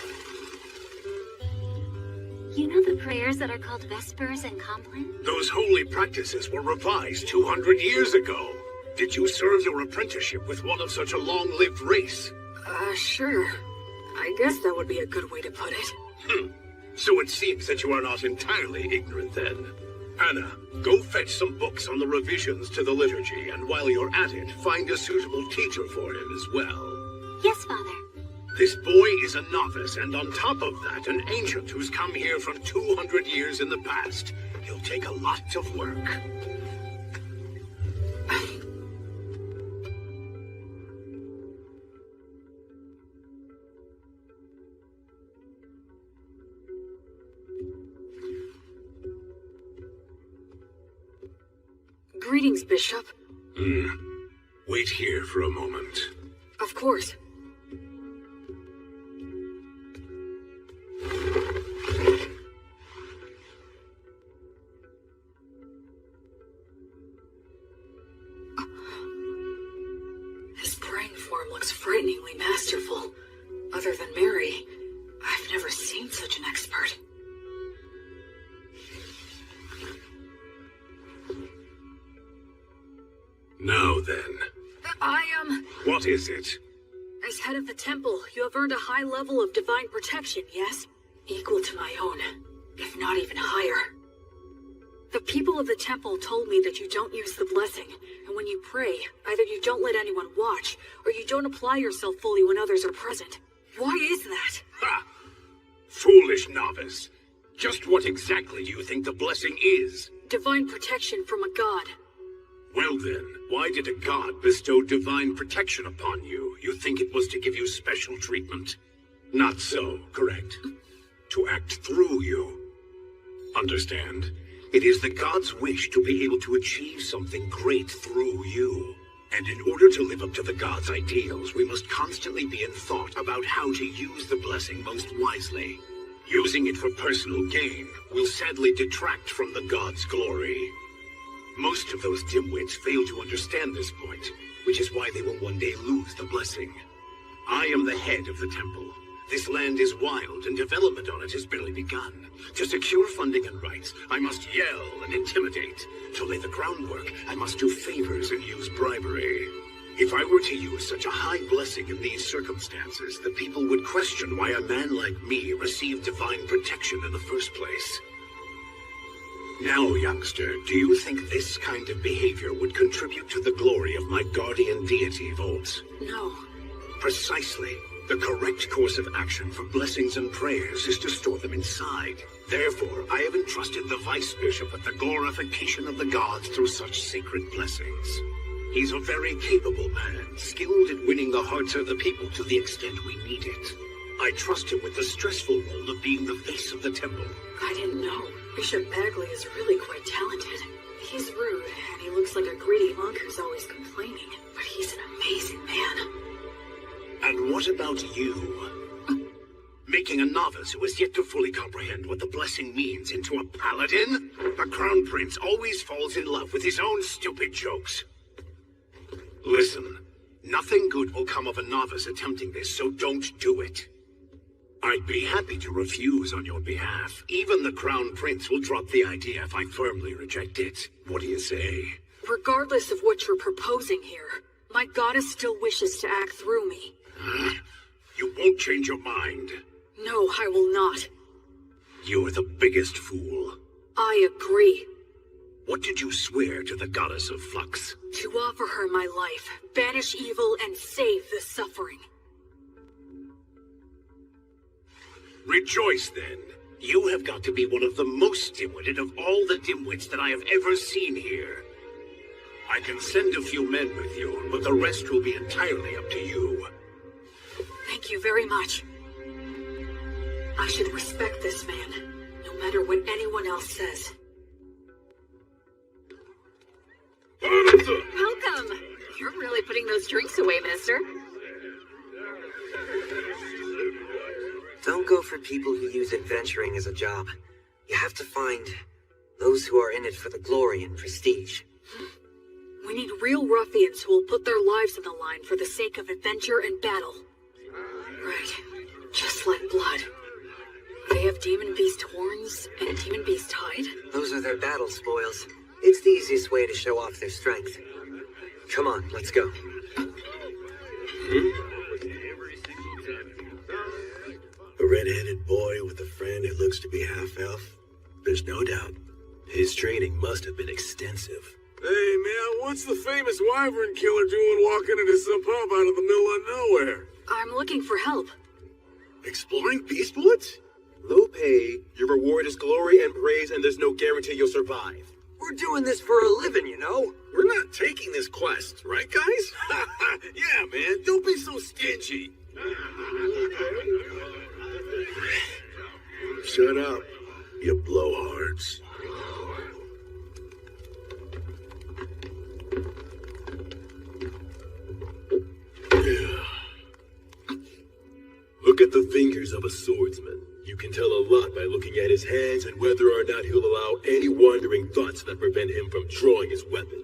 You know the prayers that are called Vespers and Compline? Those holy practices were revised 200 years ago. Did you serve your apprenticeship with one of such a long-lived race? Sure. I guess that would be a good way to put it. So it seems that you are not entirely ignorant then. Anna, go fetch some books on the revisions to the liturgy, and while you're at it, find a suitable teacher for him as well. Yes, Father. This boy is a novice, and on top of that, an ancient who's come here from 200 years in the past. He'll take a lot of work. Greetings, Bishop. Wait here for a moment. Of course. His praying form looks frighteningly masterful. Other than Mary, I've never seen such an expert. Now then. What is it? As head of the temple, you have earned a high level of divine protection, yes? Equal to my own. if not even higher. The people of the temple told me that you don't use the blessing, and when you pray, either you don't let anyone watch, or you don't apply yourself fully when others are present. Why is that? Ha! Foolish novice. Just what exactly do you think the blessing is? Divine protection from a god. Well then, why did a god bestow divine protection upon you? You think it was to give you special treatment? Not so, correct? To act through you. Understand? It is the god's wish to be able to achieve something great through you. And in order to live up to the god's ideals, we must constantly be in thought about how to use the blessing most wisely. Using it for personal gain will sadly detract from the god's glory. Most of those dimwits fail to understand this point, which is why they will one day lose the blessing. I am the head of the temple. This land is wild, and development on it has barely begun. To secure funding and rights, I must yell and intimidate. To lay the groundwork, I must do favors and use bribery. If I were to use such a high blessing in these circumstances, the people would question why a man like me received divine protection in the first place. Now, youngster, do you think this kind of behavior would contribute to the glory of my guardian deity, Volt? No. Precisely. The correct course of action for blessings and prayers is to store them inside. Therefore, I have entrusted the Vice Bishop with the glorification of the gods through such sacred blessings. He's a very capable man, skilled at winning the hearts of the people to the extent we need it. I trust him with the stressful role of being the face of the temple. I didn't know. Bishop Bagley is really quite talented. He's rude, and he looks like a greedy monk who's always complaining. But he's an amazing man. And what about you? Making a novice who has yet to fully comprehend what the blessing means into a paladin? The Crown Prince always falls in love with his own stupid jokes. Listen, nothing good will come of a novice attempting this, so don't do it. I'd be happy to refuse on your behalf. Even the Crown Prince will drop the idea if I firmly reject it. What do you say? Regardless of what you're proposing here, my goddess still wishes to act through me. You won't change your mind. No, I will not. You're the biggest fool. I agree. What did you swear to the goddess of flux? To offer her my life, banish evil, and save the suffering. Rejoice, then. You have got to be one of the most dim-witted of all the dimwits that I have ever seen here. I can send a few men with you, but the rest will be entirely up to you. Thank you very much. I should respect this man, no matter what anyone else says. Welcome! You're really putting those drinks away, mister. Don't go for people who use adventuring as a job. You have to find those who are in it for the glory and prestige. We need real ruffians who will put their lives on the line for the sake of adventure and battle. Right. Just like blood. They have demon beast horns and demon beast hide? Those are their battle spoils. It's the easiest way to show off their strength. Come on, let's go. A red-headed boy with a friend who looks to be half-elf? There's no doubt. His training must have been extensive. Hey, man, what's the famous wyvern killer doing walking into some pub out of the middle of nowhere? I'm looking for help. Exploring Beast Woods? Low pay, your reward is glory and praise, and there's no guarantee you'll survive. We're doing this for a living, you know? We're not taking this quest, right, guys? Yeah, man, don't be so stingy. Shut up, you blowhards. Look at the fingers of a swordsman. You can tell a lot by looking at his hands and whether or not he'll allow any wandering thoughts that prevent him from drawing his weapon.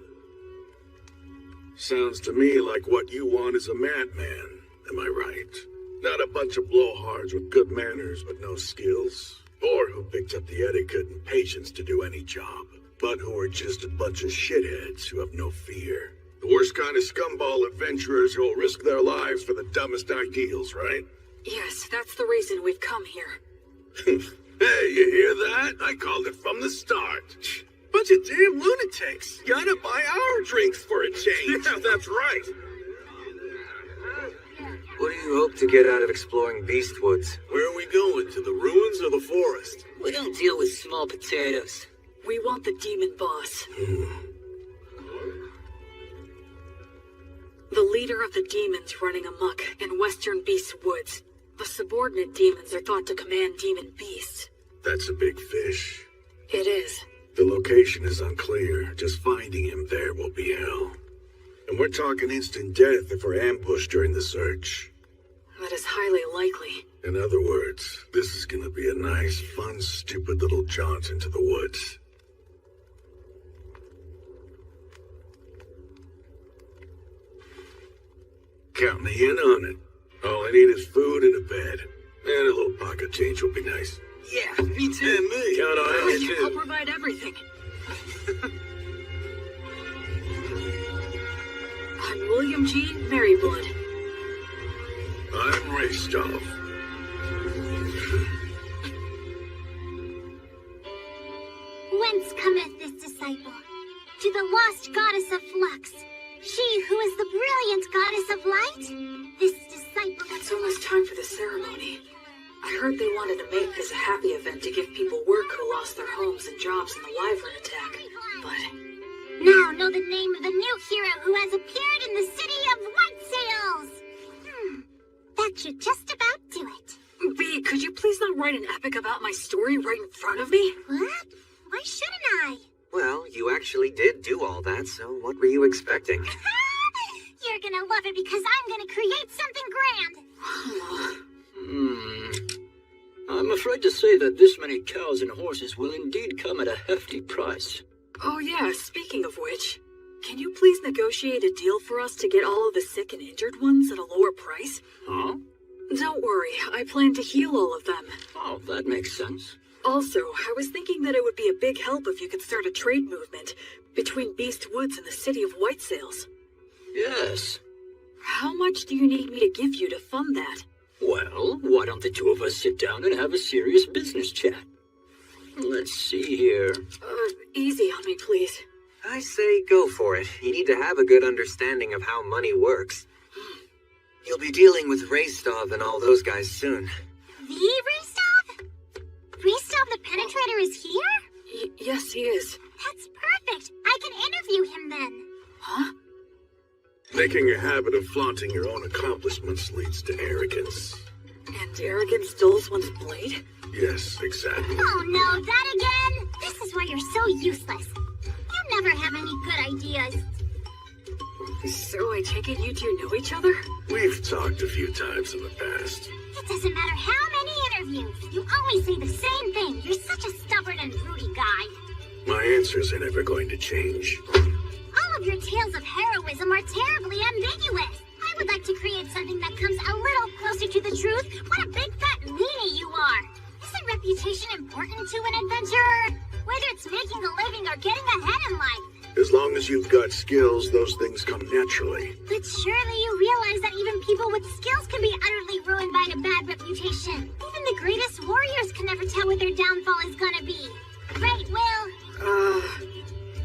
Sounds to me like what you want is a madman. Am I right? Not a bunch of blowhards with good manners but no skills, or who picked up the etiquette and patience to do any job, but who are just a bunch of shitheads who have no fear. The worst kind of scumball adventurers who'll risk their lives for the dumbest ideals, right? Yes, that's the reason we've come here. Hey, you hear that? I called it from the start. Bunch of damn lunatics. Gotta buy our drinks for a change. Yeah, that's right. What do you hope to get out of exploring Beastwoods? Where are we going? To the ruins or the forest? We don't deal with small potatoes. We want the demon boss. The leader of the demons running amok in Western Beast Woods. The subordinate demons are thought to command demon beasts. That's a big fish. It is. The location is unclear. Just finding him there will be hell. And we're talking instant death if we're ambushed during the search. That is highly likely. In other words, this is gonna be a nice, fun, stupid little jaunt into the woods. Count me in on it. All I need is food and a bed. And a little pocket change will be nice. Yeah, me too. And me. Count on it, I'll too. provide everything. I'm William G. Merryblood. I'm Raystov. Whence cometh this disciple? To the lost goddess of flux. She who is the brilliant goddess of light? This disciple... It's almost time for the ceremony. I heard they wanted to make this a happy event to give people work who lost their homes and jobs in the Wyvern attack. But... Now know the name of the new hero who has appeared in the city of White Sails! That should just about do it. B, could you please not write an epic about my story right in front of me? What? Why shouldn't I? Well, you actually did do all that, so what were you expecting? You're gonna love it because I'm gonna create something grand! I'm afraid to say that this many cows and horses will indeed come at a hefty price. Oh yeah, speaking of which, can you please negotiate a deal for us to get all of the sick and injured ones at a lower price? Huh? Don't worry, I plan to heal all of them. Oh, that makes sense. Also, I was thinking that it would be a big help if you could start a trade movement between Beast Woods and the city of White Sails. Yes. How much do you need me to give you to fund that? Well, why don't the two of us sit down and have a serious business chat? Let's see here. Easy on me, please. I say go for it. You need to have a good understanding of how money works. You'll be dealing with Raystov and all those guys soon. The Raystov? Raystov the Penetrator is here? Yes, he is. That's perfect. I can interview him then. Huh? Making a habit of flaunting your own accomplishments leads to arrogance. And arrogance dulls one's blade? Yes, exactly. Oh no, that again? This is why you're so useless. You never have any good ideas. So I take it you two know each other? We've talked a few times in the past. It doesn't matter how many interviews. You always say the same thing. You're such a stubborn and broody guy. My answers are never going to change. All of your tales of heroism are terribly ambiguous. I would like to create something that comes a little closer to the truth. What a big fat meanie you are. Isn't reputation important to an adventurer? Whether it's making a living or getting ahead in life. As long as you've got skills, those things come naturally. But surely you realize that even people with skills can be utterly ruined by a bad reputation. Even the greatest warriors can never tell what their downfall is gonna be. Right, Will?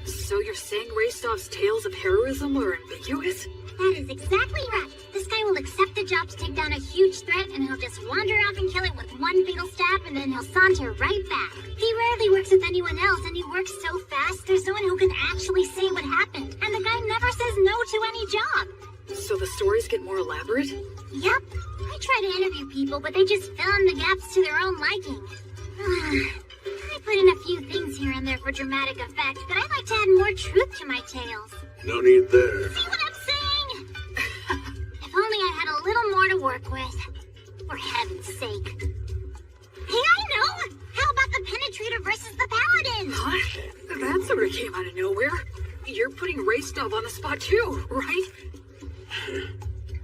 So you're saying Raystov's tales of heroism are ambiguous? That is exactly right. This guy will accept the job to take down a huge threat, and he'll just wander off and kill it with one fatal stab, and then he'll saunter right back. He rarely works with anyone else, and he works so fast, there's no one who can actually say what happened. And the guy never says no to any job. So the stories get more elaborate? Yep. I try to interview people, but they just fill in the gaps to their own liking. I put in a few things here and there for dramatic effect, but I like to add more truth to my tales. No need there. See what I'm saying? If only I had a little more to work with. For heaven's sake. Hey, I know! How about the Penetrator versus the Paladins? Huh? That sort of came out of nowhere. You're putting Raystov on the spot too, right?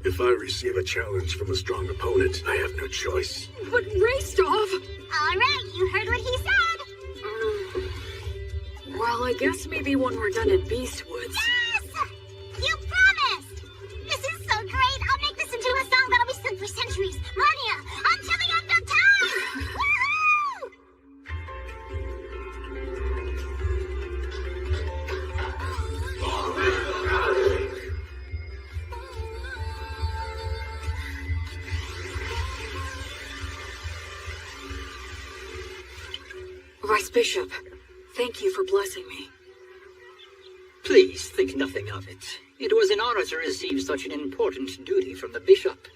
If I receive a challenge from a strong opponent, I have no choice. But Raystov! Alright, you heard what he said. Well, I guess maybe when we're done at Beastwoods. Yes! You promised! This is so great! I'll make this into a song that'll be sung for centuries. Millennia! Until the end of time! Woohoo! Vice Bishop, thank you for blessing me. Please think nothing of it. It was an honor to receive such an important duty from the bishop.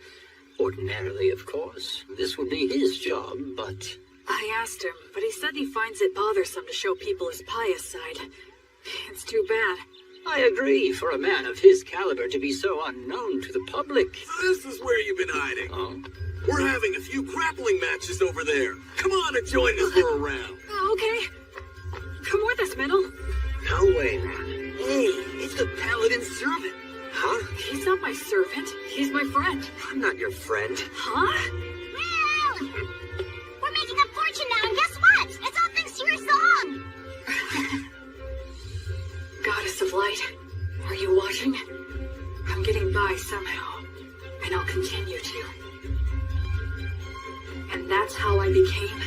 Ordinarily, of course, this would be his job, but... I asked him, but he said he finds it bothersome to show people his pious side. It's too bad. I agree, for a man of his caliber to be so unknown to the public. This is where you've been hiding. Oh? We're having a few grappling matches over there. Come on and join us for a round. Okay. Come with us, Middle. No way, man. Hey, it's the Paladin servant. Huh? He's not my servant. He's my friend. I'm not your friend. Huh? Well, we're making a fortune now, and guess what? It's all thanks to your song. Goddess of Light, are you watching? I'm getting by somehow, and I'll continue to. And that's how I became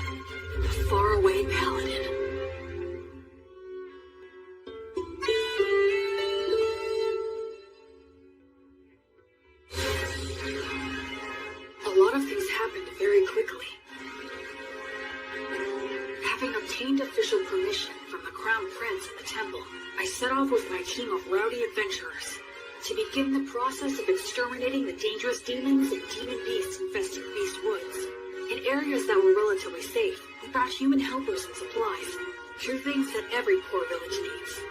the faraway Paladin. A lot of things happened very quickly. Having obtained official permission from the Crown Prince and the temple, I set off with my team of rowdy adventurers to begin the process of exterminating the dangerous demons and demon beasts infesting Beast Woods. In areas that were relatively safe, we brought human helpers and supplies, two things that every poor village needs.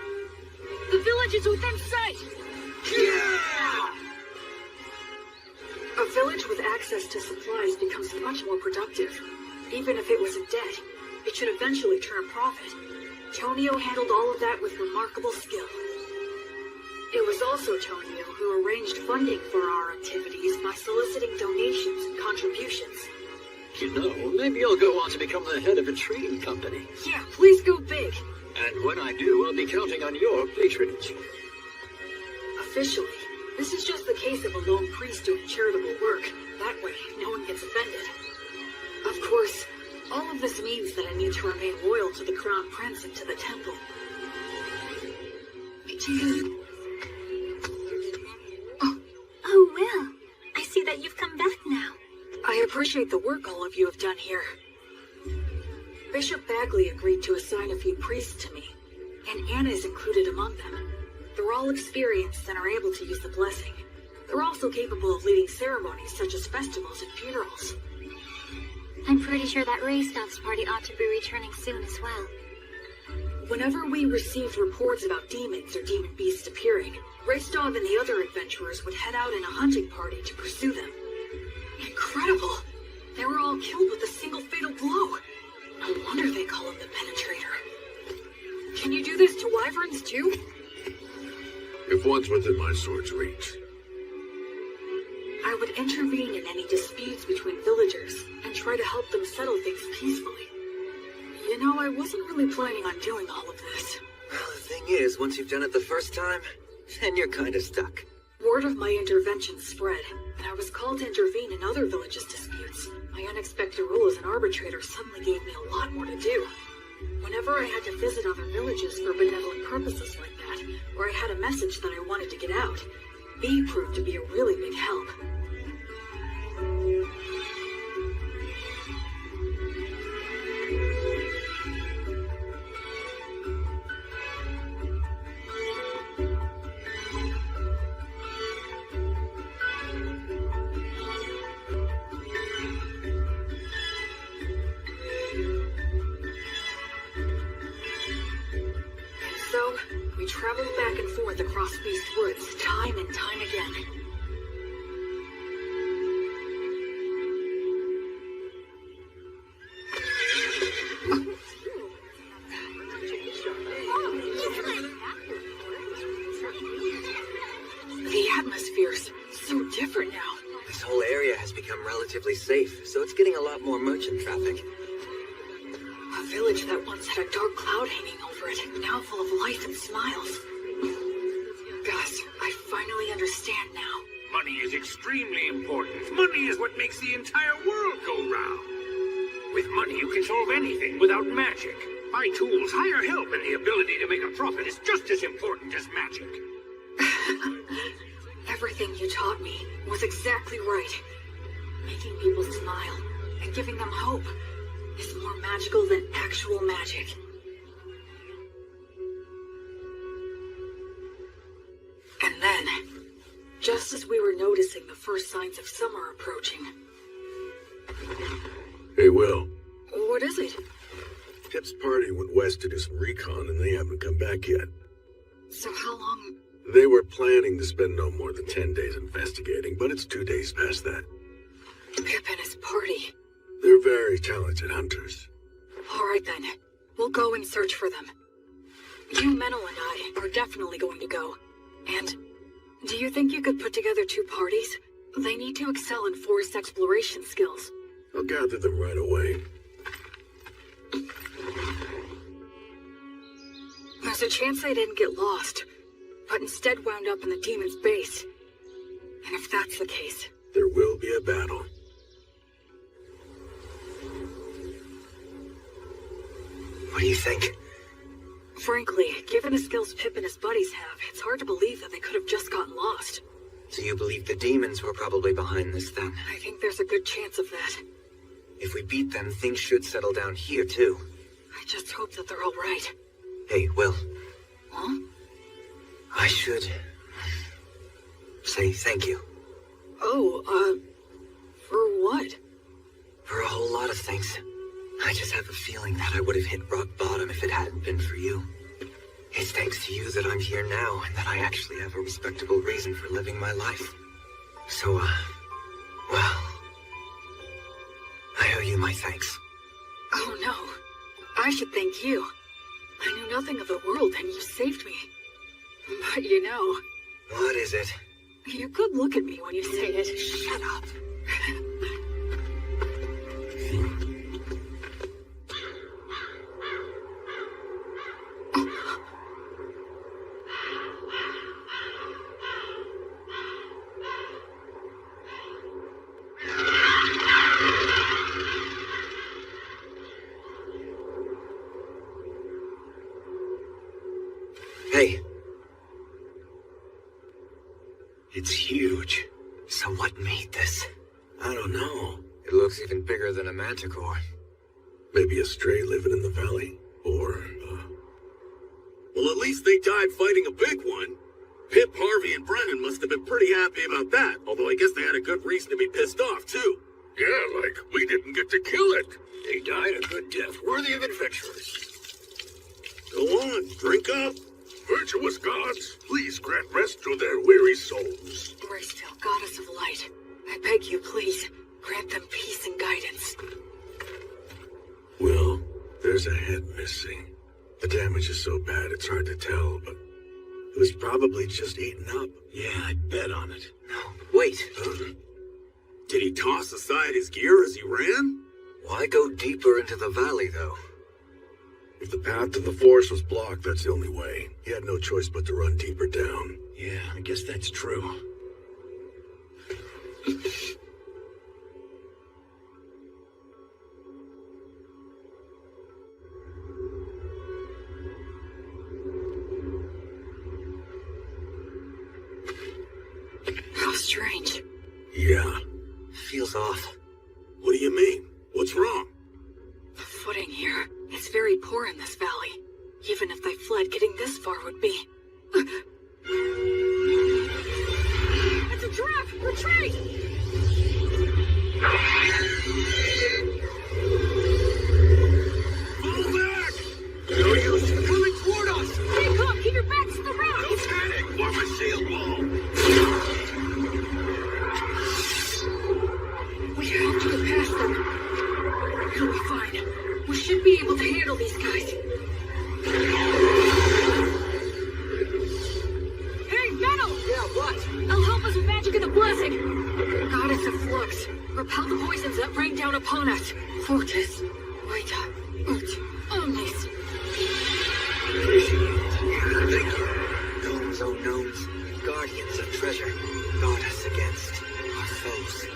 The village is within sight! Yeah! A village with access to supplies becomes much more productive. Even if it was in debt, it should eventually turn a profit. Tonio handled all of that with remarkable skill. It was also Tonio who arranged funding for our activities by soliciting donations and contributions. You know, maybe I'll go on to become the head of a trading company. Yeah, please go big. And when I do, I'll be counting on your patronage. Officially, this is just the case of a lone priest doing charitable work. That way, no one gets offended. Of course, all of this means that I need to remain loyal to the Crown Prince and to the temple. Oh, Will. I see that you've come back now. I appreciate the work all of you have done here. Bishop Bagley agreed to assign a few priests to me, and Anna is included among them. They're all experienced and are able to use the blessing. They're also capable of leading ceremonies such as festivals and funerals. I'm pretty sure that Raystoff's party ought to be returning soon as well. Whenever we received reports about demons or demon beasts appearing, Raystov and the other adventurers would head out in a hunting party to pursue them. Incredible! They were all killed with a single fatal blow. No wonder they call him the Penetrator. Can you do this to wyverns too? If one's within my sword's reach. I would intervene in any disputes between villagers and try to help them settle things peacefully. You know, I wasn't really planning on doing all of this. Well, the thing is, once you've done it the first time, then you're kinda stuck. Word of my intervention spread, and I was called to intervene in other villages' disputes. My unexpected role as an arbitrator suddenly gave me a lot more to do. Whenever I had to visit other villages for benevolent purposes like that, or I had a message that I wanted to get out, B proved to be a really big help. So, we traveled back and forth across Beast Woods time and time again. The atmosphere's so different now. This whole area has become relatively safe, so it's getting a lot more merchant traffic. A village that once had a dark cloud hanging over it, now full of life and smiles. Gus, I finally understand now. Money is extremely important. Money is what makes the entire world go round. With money, you can solve anything without magic. Buy tools, hire help, and the ability to make a profit is just as important as magic. Everything you taught me was exactly right. Making people smile and giving them hope is more magical than actual magic. just as we were noticing the first signs of summer approaching. Hey, Will. What is it? Pip's party went west to do some recon, and they haven't come back yet. So how long? They were planning to spend no more than 10 days investigating, but it's 2 days past that. Pip and his party. They're very talented hunters. All right then. We'll go and search for them. You, Menel, and I are definitely going to go. And do you think you could put together 2 parties? They need to excel in forest exploration skills. I'll gather them right away. There's a chance they didn't get lost, but instead wound up in the demon's base. And if that's the case, there will be a battle. What do you think? Frankly, given the skills Pip and his buddies have, it's hard to believe that they could have just gotten lost. So you believe the demons were probably behind this then? I think there's a good chance of that. If we beat them, things should settle down here too. I just hope that they're all right. Hey, Will. Huh? I should say thank you. Oh, for what? For a whole lot of things. I just have a feeling that I would have hit rock bottom if it hadn't been for you. It's thanks to you that I'm here now and that I actually have a respectable reason for living my life. So, well, I owe you my thanks. Oh no, I should thank you. I knew nothing of the world and you saved me. But you know... What is it? You could look at me when you say it. Shut up. Hey. It's huge. So what made this? I don't know. It looks even bigger than a manticore. Maybe a stray living in the valley. Or, Well, at least they died fighting a big one. Pip, Harvey, and Brennan must have been pretty happy about that. Although I guess they had a good reason to be pissed off, too. Yeah, like we didn't get to kill it. They died a good death, worthy of adventurers. Go on, drink up. Virtuous gods, please grant rest to their weary souls. Graceful goddess of light, I beg you, please, grant them peace and guidance. Will, there's a head missing. The damage is so bad it's hard to tell, but it was probably just eaten up. Yeah, I'd bet on it. No, wait. Did he toss aside his gear as he ran? Why go deeper into the valley, though? If the path to the forest was blocked, that's the only way. He had no choice but to run deeper down. Yeah, I guess that's true. How strange. Yeah. Feels off. What do you mean? What's wrong? The footing here is very poor in this valley. Even if they fled, getting this far would be... It's a trap! Retreat! Fall back! No use coming toward us! Stay calm! Keep your backs to the rock! Don't panic! Form a shield wall! We have to get past them. It'll be fine. We should be able to handle these guys. Hey, Metal! Yeah, what? I'll help us with magic of the blessing! Goddess of flux, repel the poisons that rain down upon us. Fortis, Vita, Ut, Omnis. Thank you. Gnomes, oh gnomes, guardians of treasure, guard us against our foes.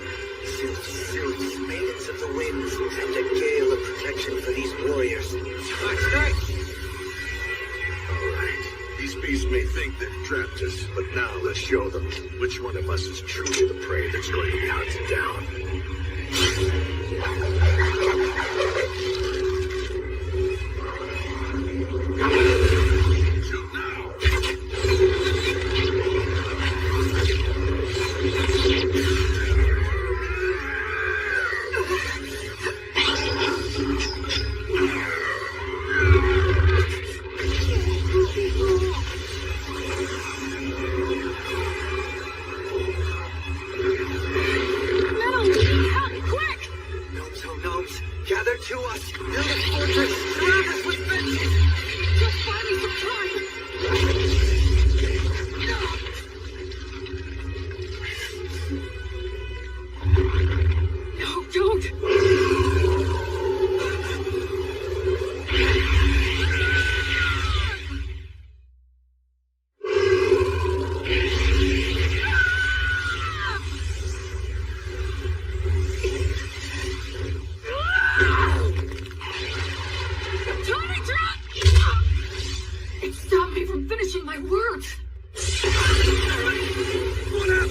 Sylphs, maidens of the winds, send a gale of protection for these warriors. Nice. Alright. These beasts may think they've trapped us, but now let's show them which one of us is truly the prey that's going to be hunted down. Shoot now!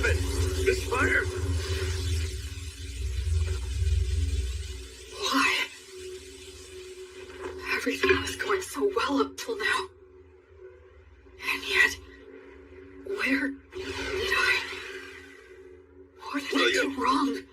it! This fire! Why? Everything was going so well up till now. And yet, where did I... What did I do wrong?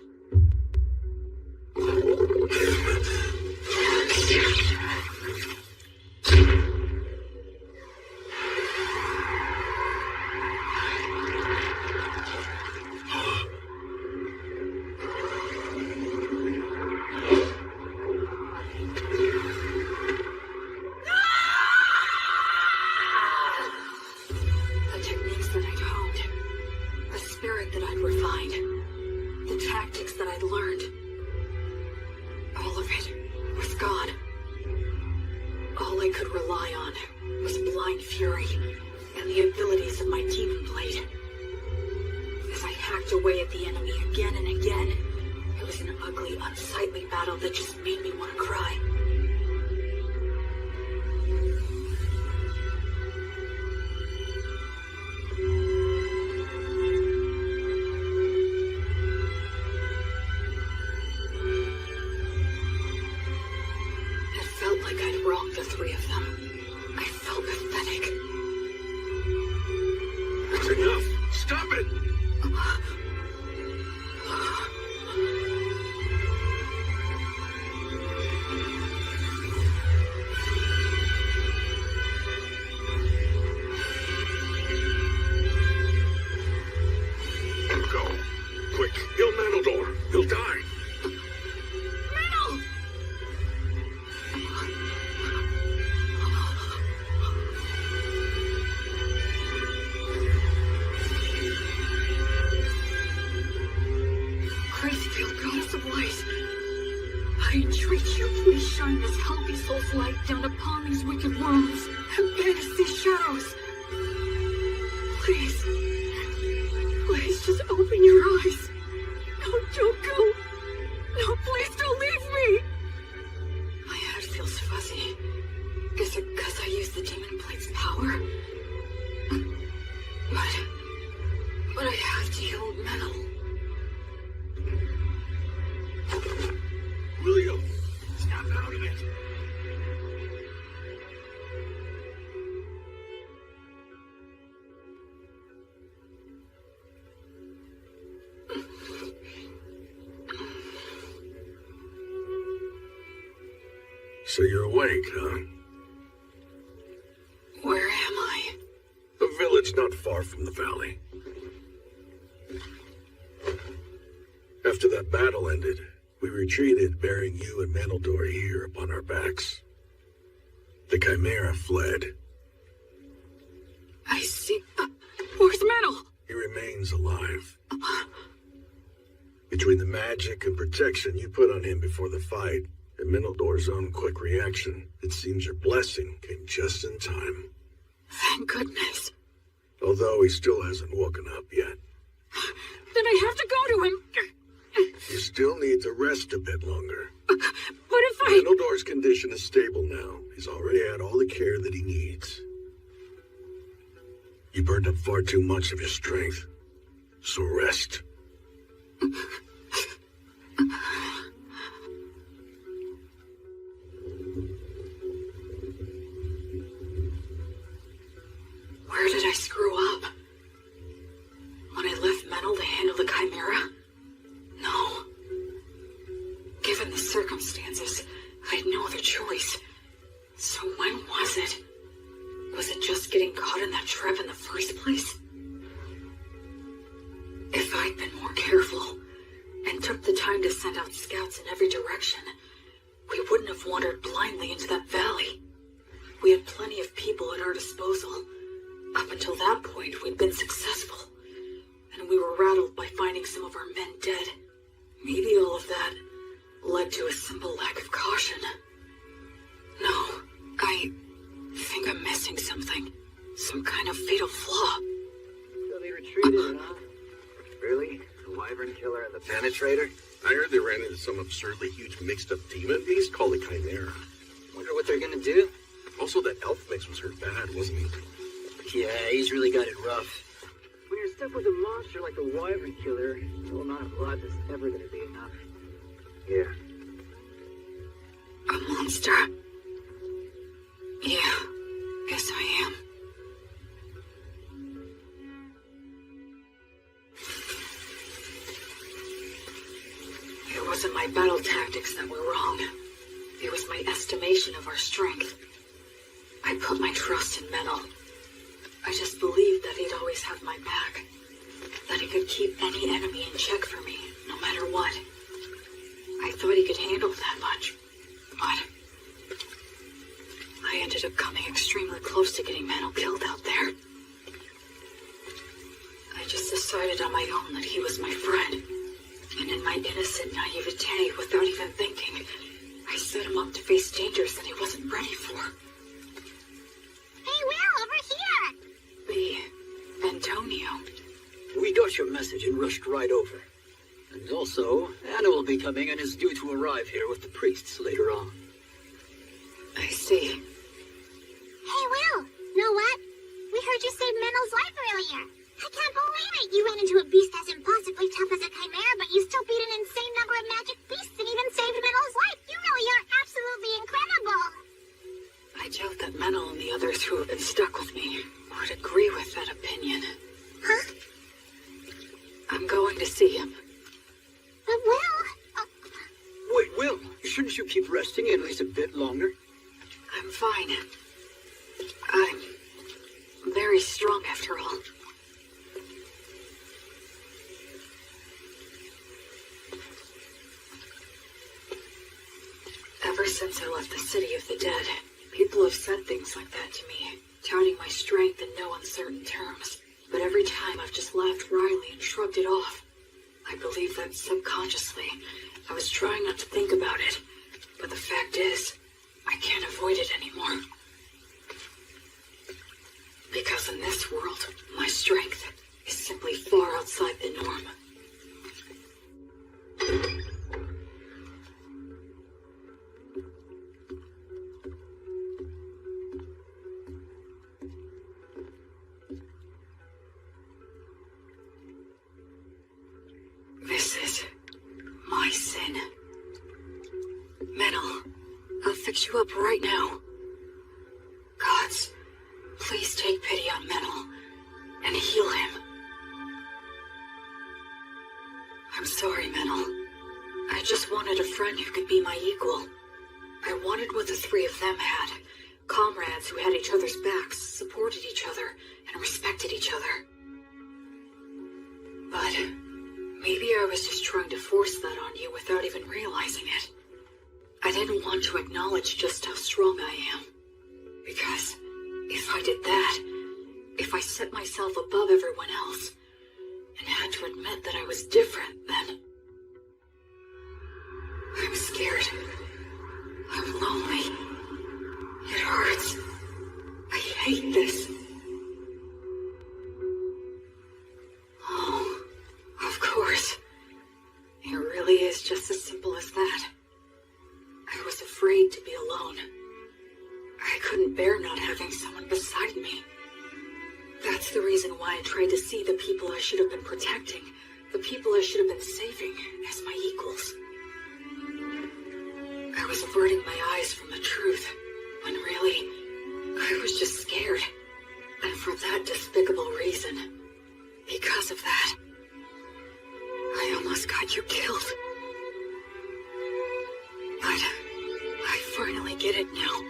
So you're awake, huh? Where am I? A village not far from the valley. After that battle ended, we retreated, bearing you and Manaldor here upon our backs. The Chimera fled. I see. Where's Manal? He remains alive. Between the magic and protection you put on him before the fight, and Manaldor's own quick reaction, it seems your blessing came just in time. Thank goodness. Although he still hasn't woken up yet. Then I have to go to him. You still need to rest a bit longer. But if I... Manaldor's condition is stable now. He's already had all the care that he needs. You burned up far too much of your strength. So rest. Where did I screw up? When I left Manal to handle the Chimera? No. Given the circumstances, I had no other choice. So when was it? Was it just getting caught in that trap in the first place? If I'd been more careful, and took the time to send out scouts in every direction, we wouldn't have wandered blindly into that valley. We had plenty of people at our disposal. Up until that point, we'd been successful. And we were rattled by finding some of our men dead. Maybe all of that led to a simple lack of caution. No, I think I'm missing something. Some kind of fatal flaw. So they retreated, huh? Really? The wyvern killer and the penetrator? I heard they ran into some absurdly huge mixed-up demon beast called a Chimera. Wonder what they're gonna do? Also, that elf mix was hurt bad, wasn't he? Yeah, he's really got it rough. When you're stuck with a monster like the Wyvern Killer, no amount of blood is ever gonna be enough. Yeah. A monster? Yeah. Yes, I am. It wasn't my battle tactics that were wrong. It was my estimation of our strength. I put my trust in Menel. I just believed that he'd always have my back. That he could keep any enemy in check for me, no matter what. I thought he could handle that much. But I ended up coming extremely close to getting Menel killed out there. I just decided on my own that he was my friend. And in my innocent naivete, without even thinking, I set him up to face dangers that he wasn't ready for. Hey, Will, over here! The Antonio. We got your message and rushed right over. And also, Anna will be coming and is due to arrive here with the priests later on. I see. Hey, Will, know what? We heard you saved Menel's life earlier. I can't believe it! You ran into a beast as impossibly tough as a chimera, but you still beat an insane number of magic beasts and even saved Menel's life! You really are absolutely incredible! I doubt that Menel and the others who have been stuck with me would agree with that opinion. Huh? I'm going to see him. But Will... Wait, Will, shouldn't you keep resting at least a bit longer? I'm fine. I'm very strong after all. Ever since I left the City of the Dead, people have said things like that to me, touting my strength in no uncertain terms. But every time I've just laughed wryly and shrugged it off. I believe that subconsciously, I was trying not to think about it. But the fact is, I can't avoid it anymore. Because in this world, my strength is simply far outside the norm. This is my sin. Menel, I'll fix you up right now. Gods, please take pity on Menel and heal him. I'm sorry, Menel. I just wanted a friend who could be my equal. I wanted what the three of them had. Comrades who had each other's backs, supported each other, and respected each other. But maybe I was just trying to force that on you without even realizing it. I didn't want to acknowledge just how strong I am. Because if I did that, if I set myself above everyone else, and had to admit that I was different, then I'm scared. I'm lonely. It hurts. I hate this. Oh, of course. It really is just as simple as that. I was afraid to be alone. I couldn't bear not having someone beside me. That's the reason why I tried to see the people I should have been protecting, the people I should have been saving, as my equals. I was averting my eyes from the truth, when really, I was just scared. And for that despicable reason, because of that, I almost got you killed. But I finally get it now.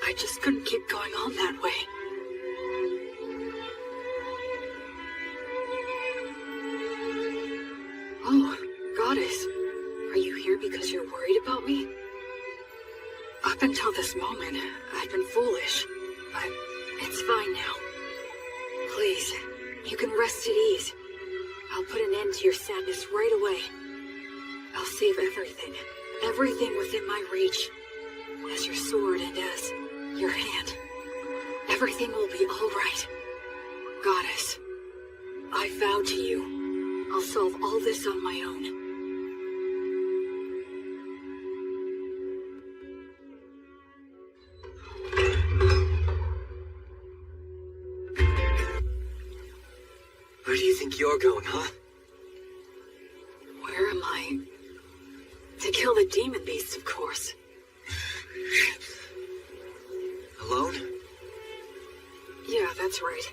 I just couldn't keep going on that way. Oh, Goddess, are you here because you're worried about me? Up until this moment, I've been foolish, but it's fine now. Please, you can rest at ease. I'll put an end to your sadness right away. I'll save everything within my reach, as your sword and as your hand. Everything will be all right. Goddess, I vow to you, I'll solve all this on my own. Where do you think you're going, huh? Where am I? To kill the demon beasts, of course. Alone? Yeah, that's right.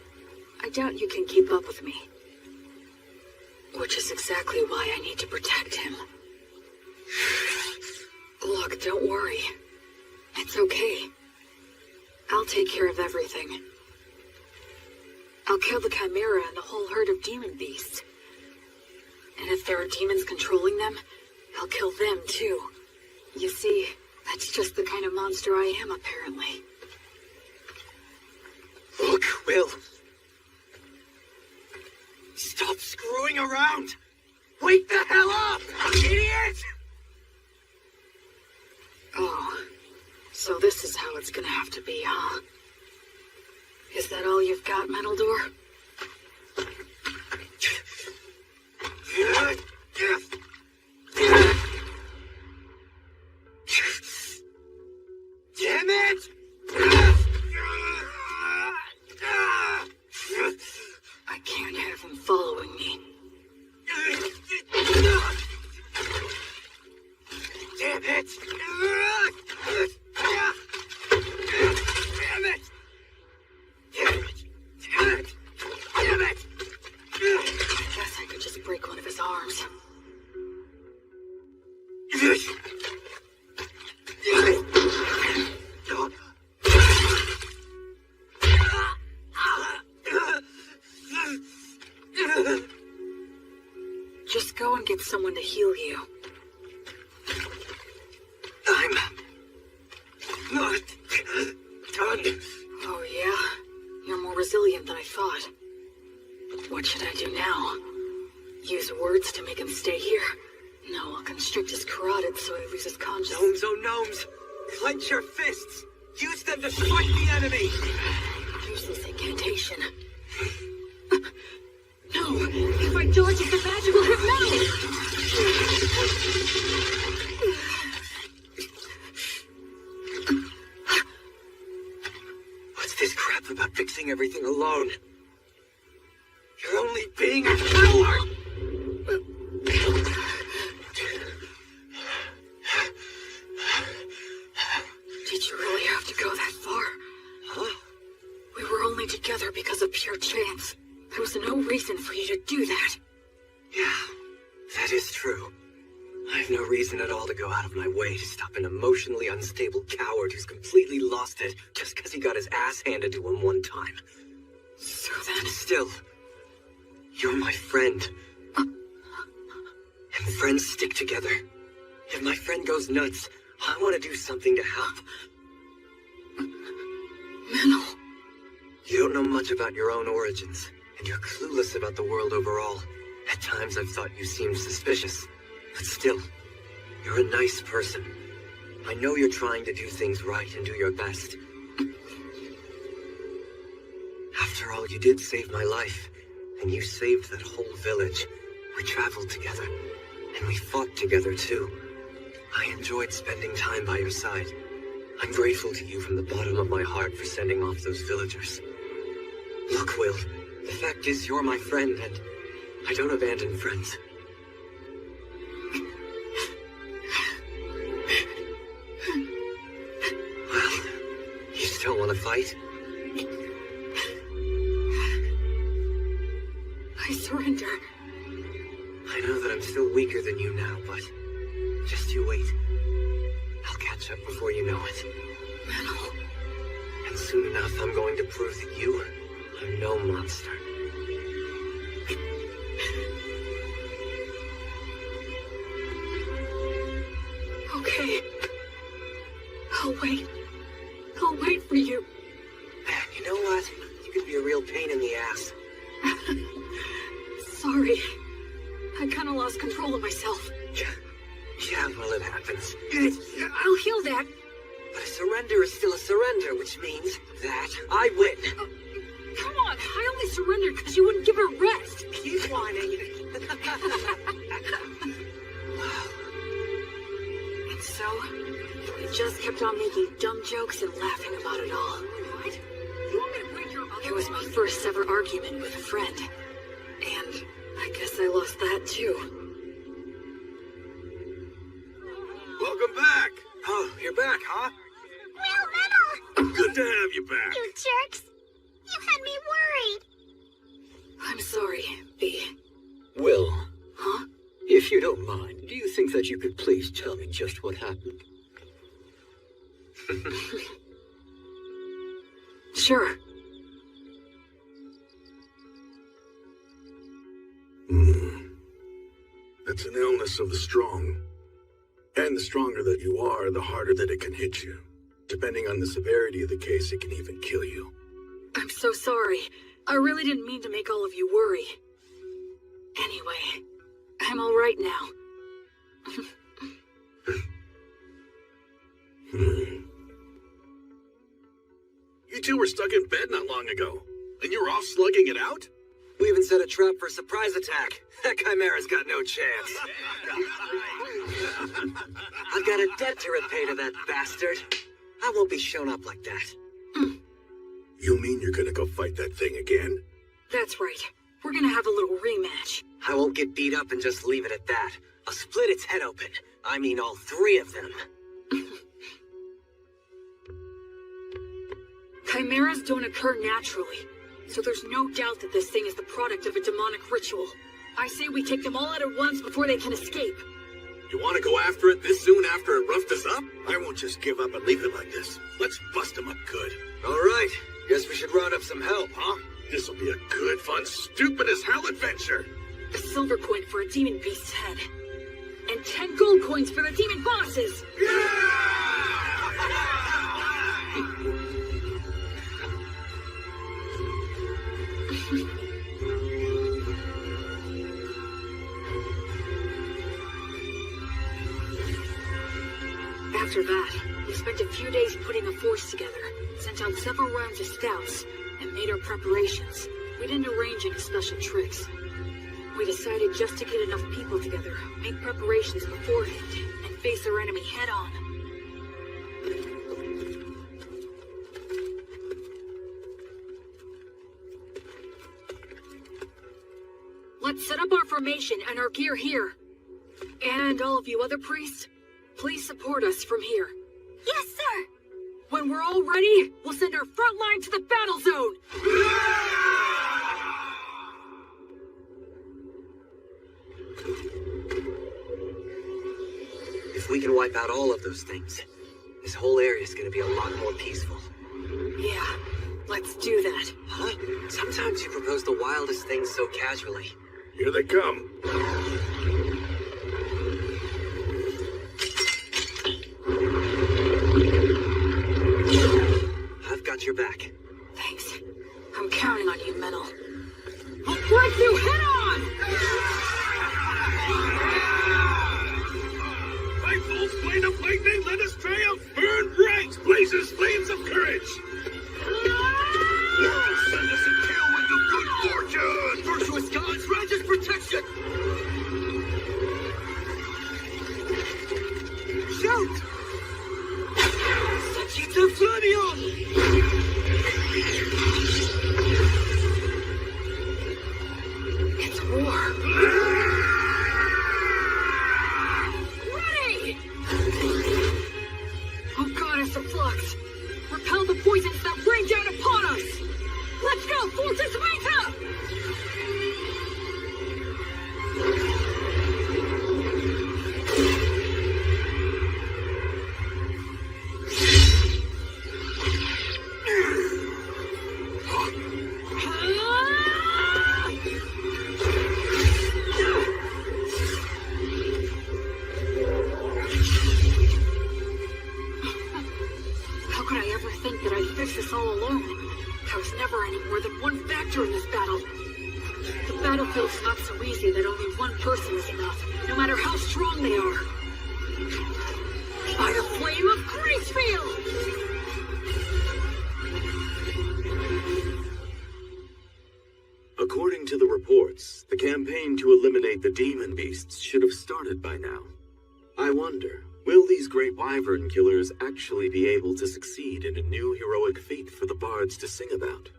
I doubt you can keep up with me. Which is exactly why I need to protect him. Look, don't worry. It's okay. I'll take care of everything. I'll kill the Chimera and the whole herd of demon beasts. And if there are demons controlling them, I'll kill them too. You see, that's just the kind of monster I am, apparently. Look, Will. Stop screwing around! Wake the hell up, idiot! Oh, so this is how it's gonna have to be, huh? Is that all you've got, Metal Door? Damn it! I can't have him following me. Damn it! Damn it! Damn it! I guess I could just break one of his arms. Just go and get someone to heal you. I'm not done. Oh, yeah? You're more resilient than I thought. What should I do now? Use words to make him stay here? No, I'll constrict his carotid so he loses consciousness. Gnomes, oh gnomes! Clench your fists! Use them to strike the enemy! Use this incantation. No! If I dodge it, the magic will hit metal! What's this crap about fixing everything alone? You're only being a coward! Did you really have to go that far? Huh? We were only together because of pure chance. There was no reason for you to do that. Yeah, that is true. I have no reason at all to go out of my way to stop an emotionally unstable coward who's completely lost it just because he got his ass handed to him one time. So then... Still, you're my friend. And friends stick together. If my friend goes nuts, I want to do something to help. Menno. You don't know much about your own origins, and you're clueless about the world overall. At times I've thought you seemed suspicious. But still, you're a nice person. I know you're trying to do things right and do your best. After all, you did save my life, and you saved that whole village. We traveled together, and we fought together too. I enjoyed spending time by your side. I'm grateful to you from the bottom of my heart for sending off those villagers. Look, Will, the fact is you're my friend, and I don't abandon friends. Well, you still want to fight? I surrender. I know that I'm still weaker than you now, but just you wait. I'll catch up before you know it. Menno. And soon enough, I'm going to prove that you are no monster. Okay. I'll wait. I'll wait for you. You know what? You could be a real pain in the ass. Sorry. I kind of lost control of myself. Yeah, well, it happens. I'll heal that. But a surrender is still a surrender, which means that I win. Come on, I only surrendered because you wouldn't give her rest. Keep whining. And so, we just kept on making dumb jokes and laughing about it all. What? You want me to break your arm? It was my first ever argument with a friend. And I guess I lost that too. Welcome back! Oh, you're back, huh? Will Metal! Good to have you back. You jerks! You had me worried! I'm sorry, B. Will. Huh? If you don't mind, do you think that you could please tell me just what happened? Sure. That's an illness of the strong. And the stronger that you are, the harder that it can hit you. Depending on the severity of the case, it can even kill you. I'm so sorry. I really didn't mean to make all of you worry. Anyway, I'm all right now. You two were stuck in bed not long ago, and you were off slugging it out? We even set a trap for a surprise attack. That Chimera's got no chance. I've got a debt to repay to that bastard. I won't be shown up like that. You mean you're gonna go fight that thing again? That's right. We're gonna have a little rematch. I won't get beat up and just leave it at that. I'll split its head open. I mean all three of them. Chimeras don't occur naturally, so there's no doubt that this thing is the product of a demonic ritual. I say we take them all out at once before they can escape. You want to go after it this soon after it roughed us up? I won't just give up and leave it like this. Let's bust them up good. All right. Guess we should round up some help, huh? This'll be a good, fun, stupid as hell adventure. A silver coin for a demon beast's head. And 10 gold coins for the demon bosses! After that, we spent a few days putting a force together, sent out several rounds of scouts, and made our preparations. We didn't arrange any special tricks. We decided just to get enough people together, make preparations beforehand, and face our enemy head on. Let's set up our formation and our gear here. And all of you other priests, please support us from here. Yes, sir! When we're all ready, we'll send our front line to the battle zone! If we can wipe out all of those things, this whole area is going to be a lot more peaceful. Yeah, let's do that. Huh? Sometimes you propose the wildest things so casually. Here they come. I've got your back. Thanks. I'm counting on you, Metal. I'll break you head on! By full flame of lightning, let us triumph! Burn bright! Blazes flames of courage! World send us a tailwind of good fortune! Virtuous gods, righteous protection! Shoot! Sachita Flavion! It's war. Ready! Oh, goddess of flux! Repel the poisons that rain down upon us! Let's go, Fortress Meta! How could I ever think that I'd fix this all alone? I was never any more than one factor in this battle. The battlefield's not so easy that only one person is enough, no matter how strong they are. By the flame of Gracefield! According to the reports, the campaign to eliminate the demon beasts should have started by now. I wonder, will these great wyvern killers actually be able to succeed in a new heroic feat for the bards to sing about?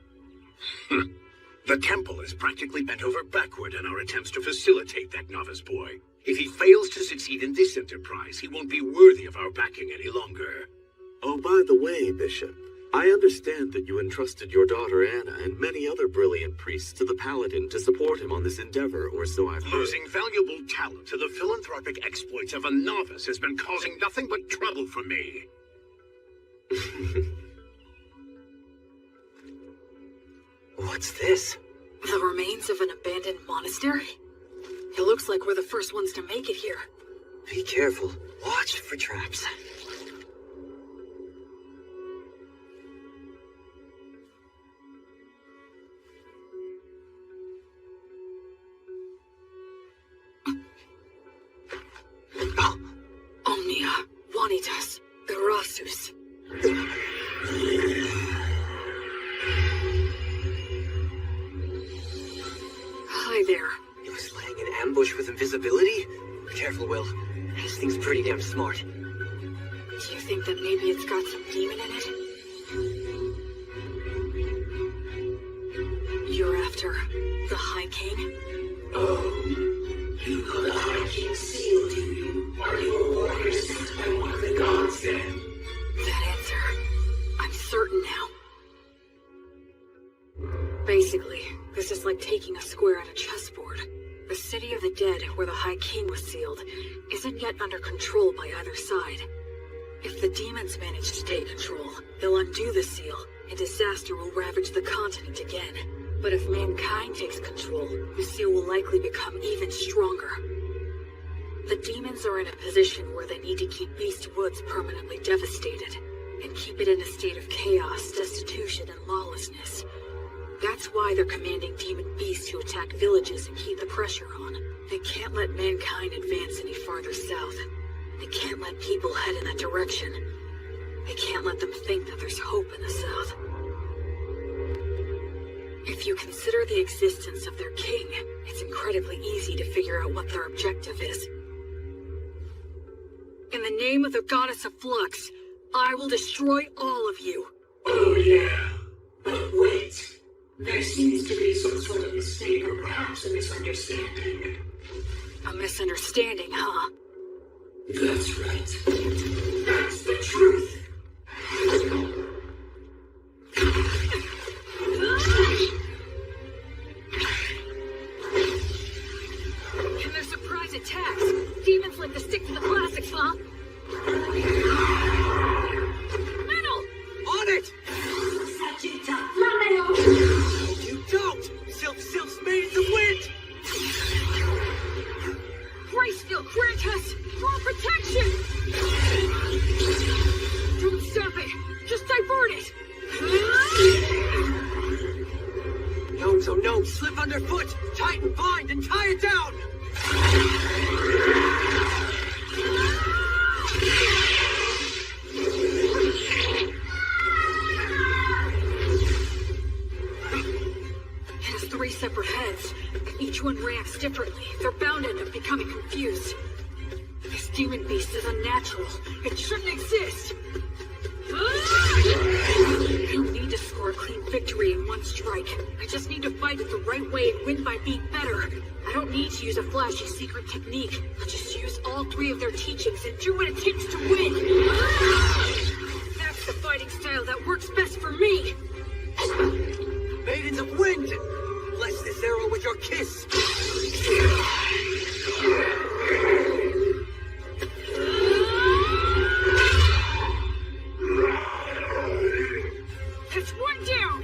The temple is practically bent over backward in our attempts to facilitate that novice boy. If he fails to succeed in this enterprise, he won't be worthy of our backing any longer. Oh, by the way, Bishop, I understand that you entrusted your daughter Anna and many other brilliant priests to the Paladin to support him on this endeavor, or so I've heard. Losing valuable talent to the philanthropic exploits of a novice has been causing nothing but trouble for me. What's this? The remains of an abandoned monastery? It looks like we're the first ones to make it here. Be careful. Watch for traps. Omnia, Vanitas, Erasus. Hi there. He was laying an ambush with invisibility? Careful, Will. This thing's pretty damn smart. Do you think that maybe it's got some demon in it? You're after the High King? Oh, you know the High King sealed you. Are you a warrior sent by one of the gods then? That answer, I'm certain now. Basically, this is like taking a square on a chessboard. The city of the dead, where the High King was sealed, isn't yet under control by either side. If the demons manage to take control, they'll undo the seal, and disaster will ravage the continent again. But if mankind takes control, the seal will likely become even stronger. The demons are in a position where they need to keep Beast Woods permanently devastated, and keep it in a state of chaos, destitution, and lawlessness. That's why they're commanding demon beasts to attack villages and keep the pressure on. They can't let mankind advance any farther south. They can't let people head in that direction. They can't let them think that there's hope in the south. If you consider the existence of their king, it's incredibly easy to figure out what their objective is. In the name of the goddess of flux, I will destroy all of you. Oh yeah, but wait. There seems to be some sort of mistake or perhaps a misunderstanding. A misunderstanding, huh? That's right. That's the truth. In their surprise attacks, demons like to stick to the classics, huh? Metal! On it! You don't! Silph's made in the wind! Grayscale, grant us more protection! Don't stop it! Just divert it! Gnomes, oh gnomes, slip underfoot! Tighten, bind, and tie it down! It has 3 separate heads. Each one reacts differently. They're bound to end up becoming confused. This demon beast is unnatural. It shouldn't exist. I don't need to score a clean victory in one strike. I just need to fight it the right way and win by being better. I don't need to use a flashy secret technique. I'll just use all 3 of their teachings and do what it takes to win. That's the fighting style that works best for me. Maidens of Wind! Bless this arrow with your kiss! That's one down!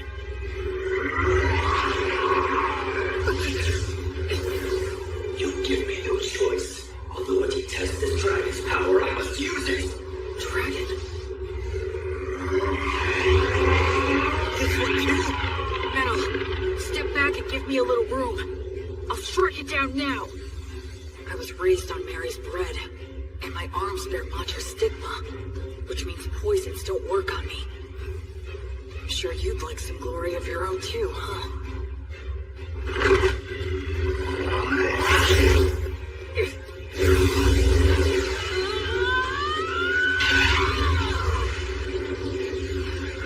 You give me no choice. Although to test this dragon's power, I must use it. Dragon? This one too? Metal, step back and give me a little room. I'll strike it down now. I was raised on Mary's bread, and my arms bear Mater stigma, which means poisons don't work on me. I'm sure you'd like some glory of your own too, huh?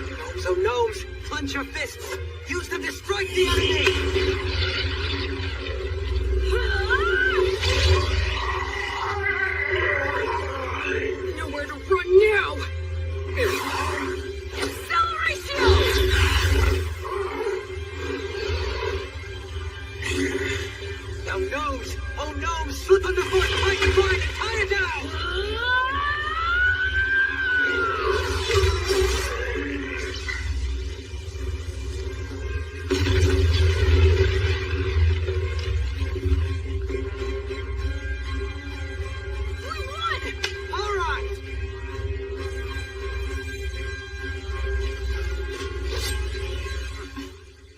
Gnomes, oh gnomes, clench your fists! Use them to strike the enemy! Oh, nose! Oh, no! Slip underfoot! Find the grind and tie it down!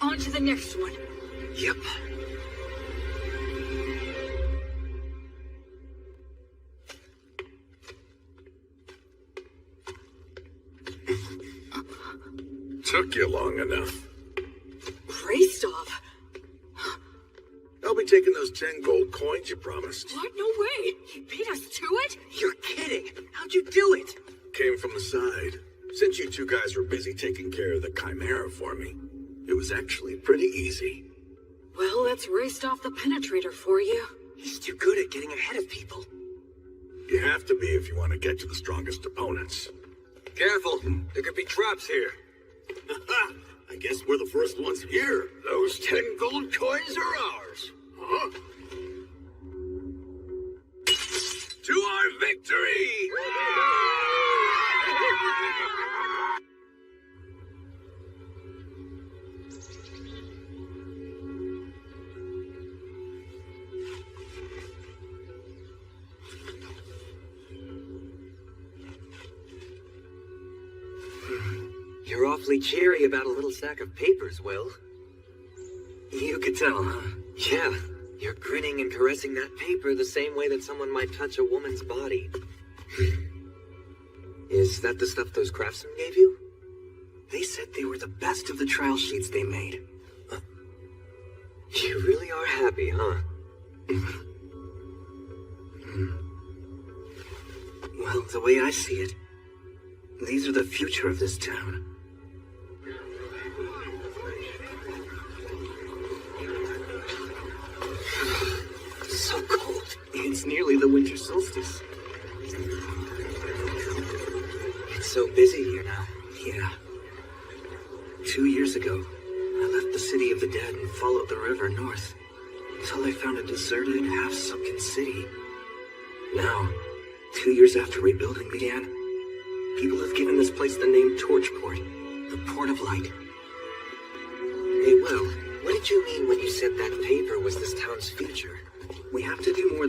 On to the next one. Yep. Took you long enough. Greystov. I'll be taking those 10 gold coins you promised. What? No way. He beat us to it? You're kidding. How'd you do it? Came from the side. Since you two guys were busy taking care of the Chimera for me, it was actually pretty easy. Well, that's Greystov the Penetrator for you. He's too good at getting ahead of people. You have to be if you want to get to the strongest opponents. Careful, there could be traps here. I guess we're the first ones here. Those 10 gold coins are ours. Huh? To our victory! You're awfully cheery about a little sack of papers, Will. You could tell, huh? Yeah, you're grinning and caressing that paper the same way that someone might touch a woman's body. Is that the stuff those craftsmen gave you? They said they were the best of the trial sheets they made. You really are happy, huh? Well, the way I see it, these are the future of this town. So cold. It's nearly the winter solstice. It's so busy here now. Yeah. 2 years ago, I left the city of the dead and followed the river north until I found a deserted, half-sunken city. Now, 2 years after rebuilding began, people have given this place the name Torchport, the Port of Light. Hey, Will, what did you mean when you said that paper was this town's future? We have to do more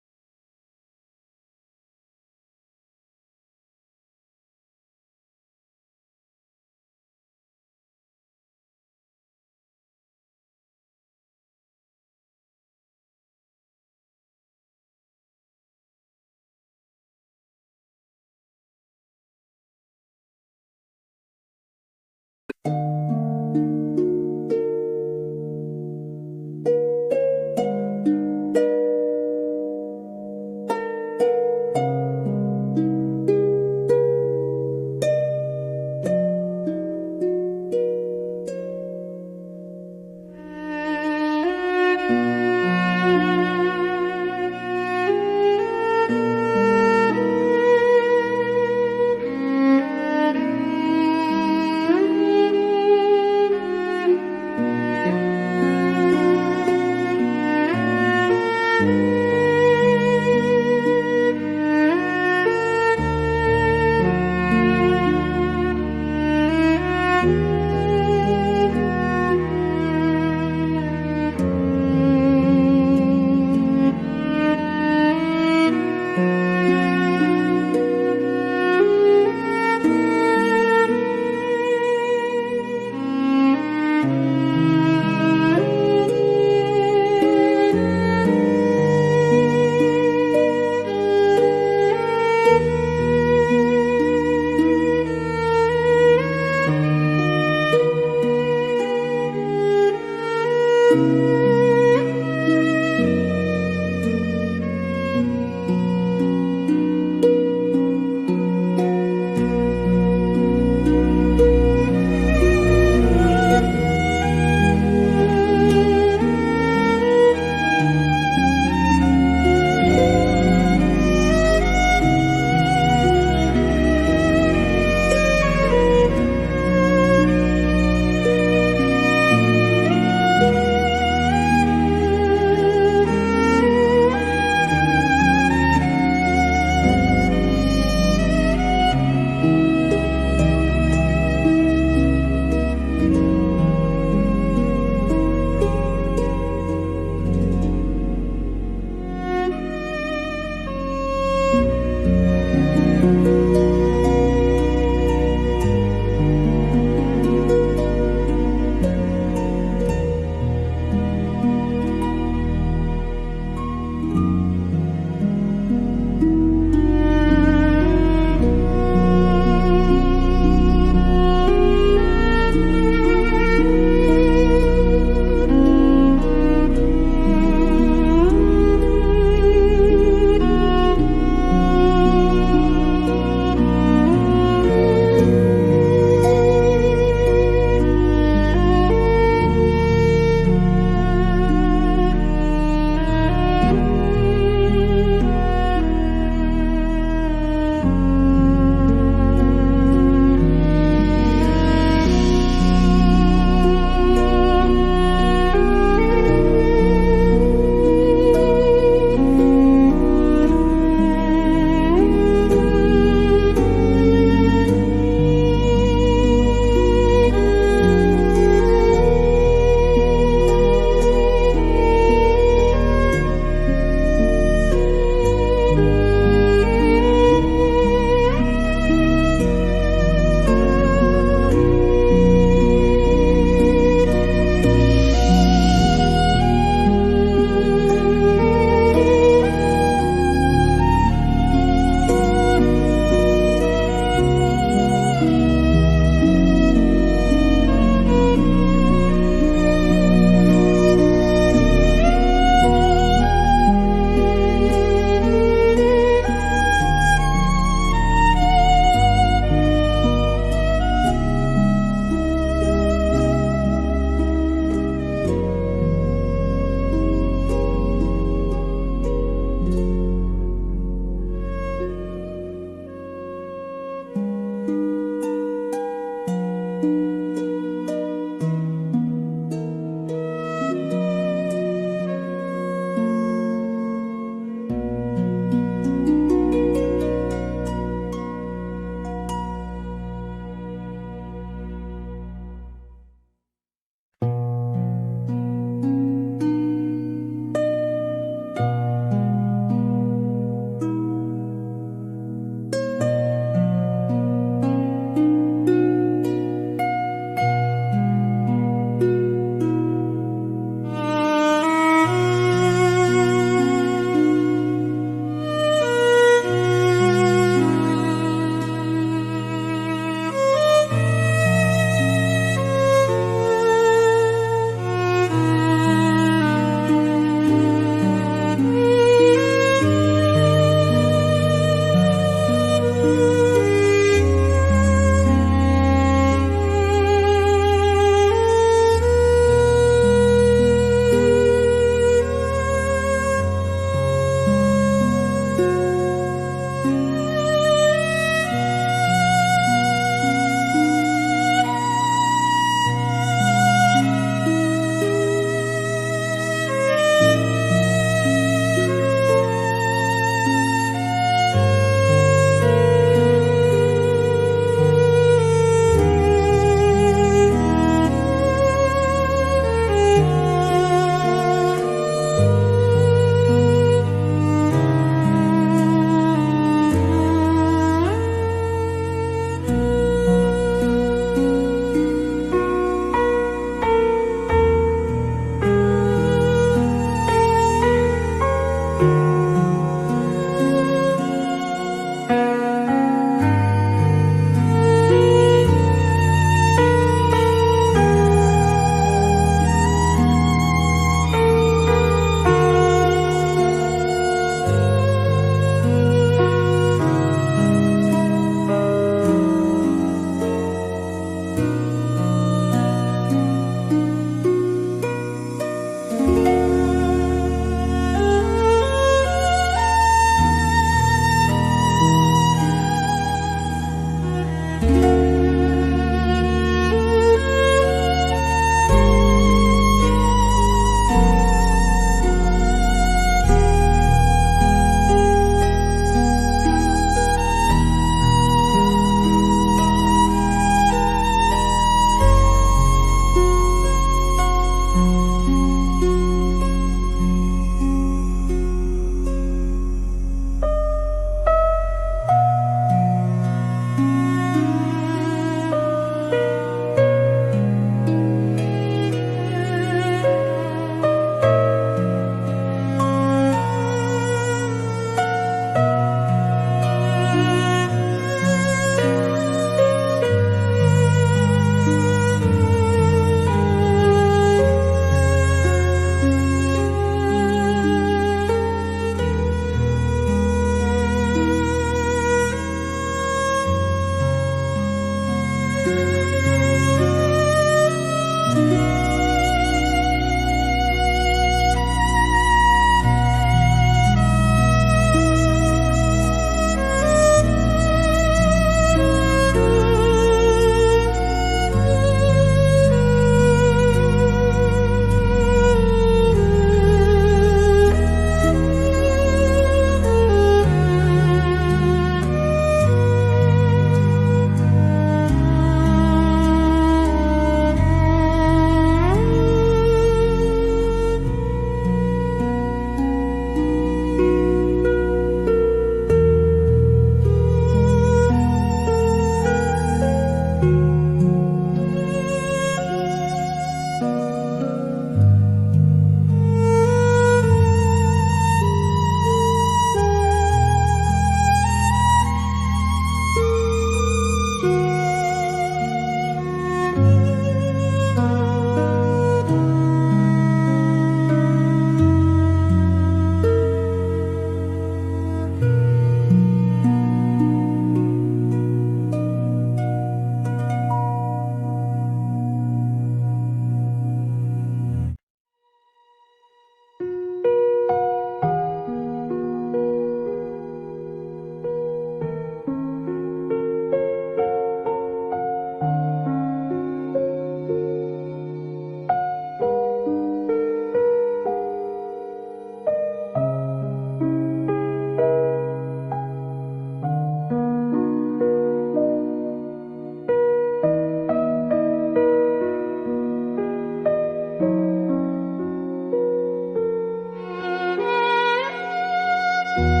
you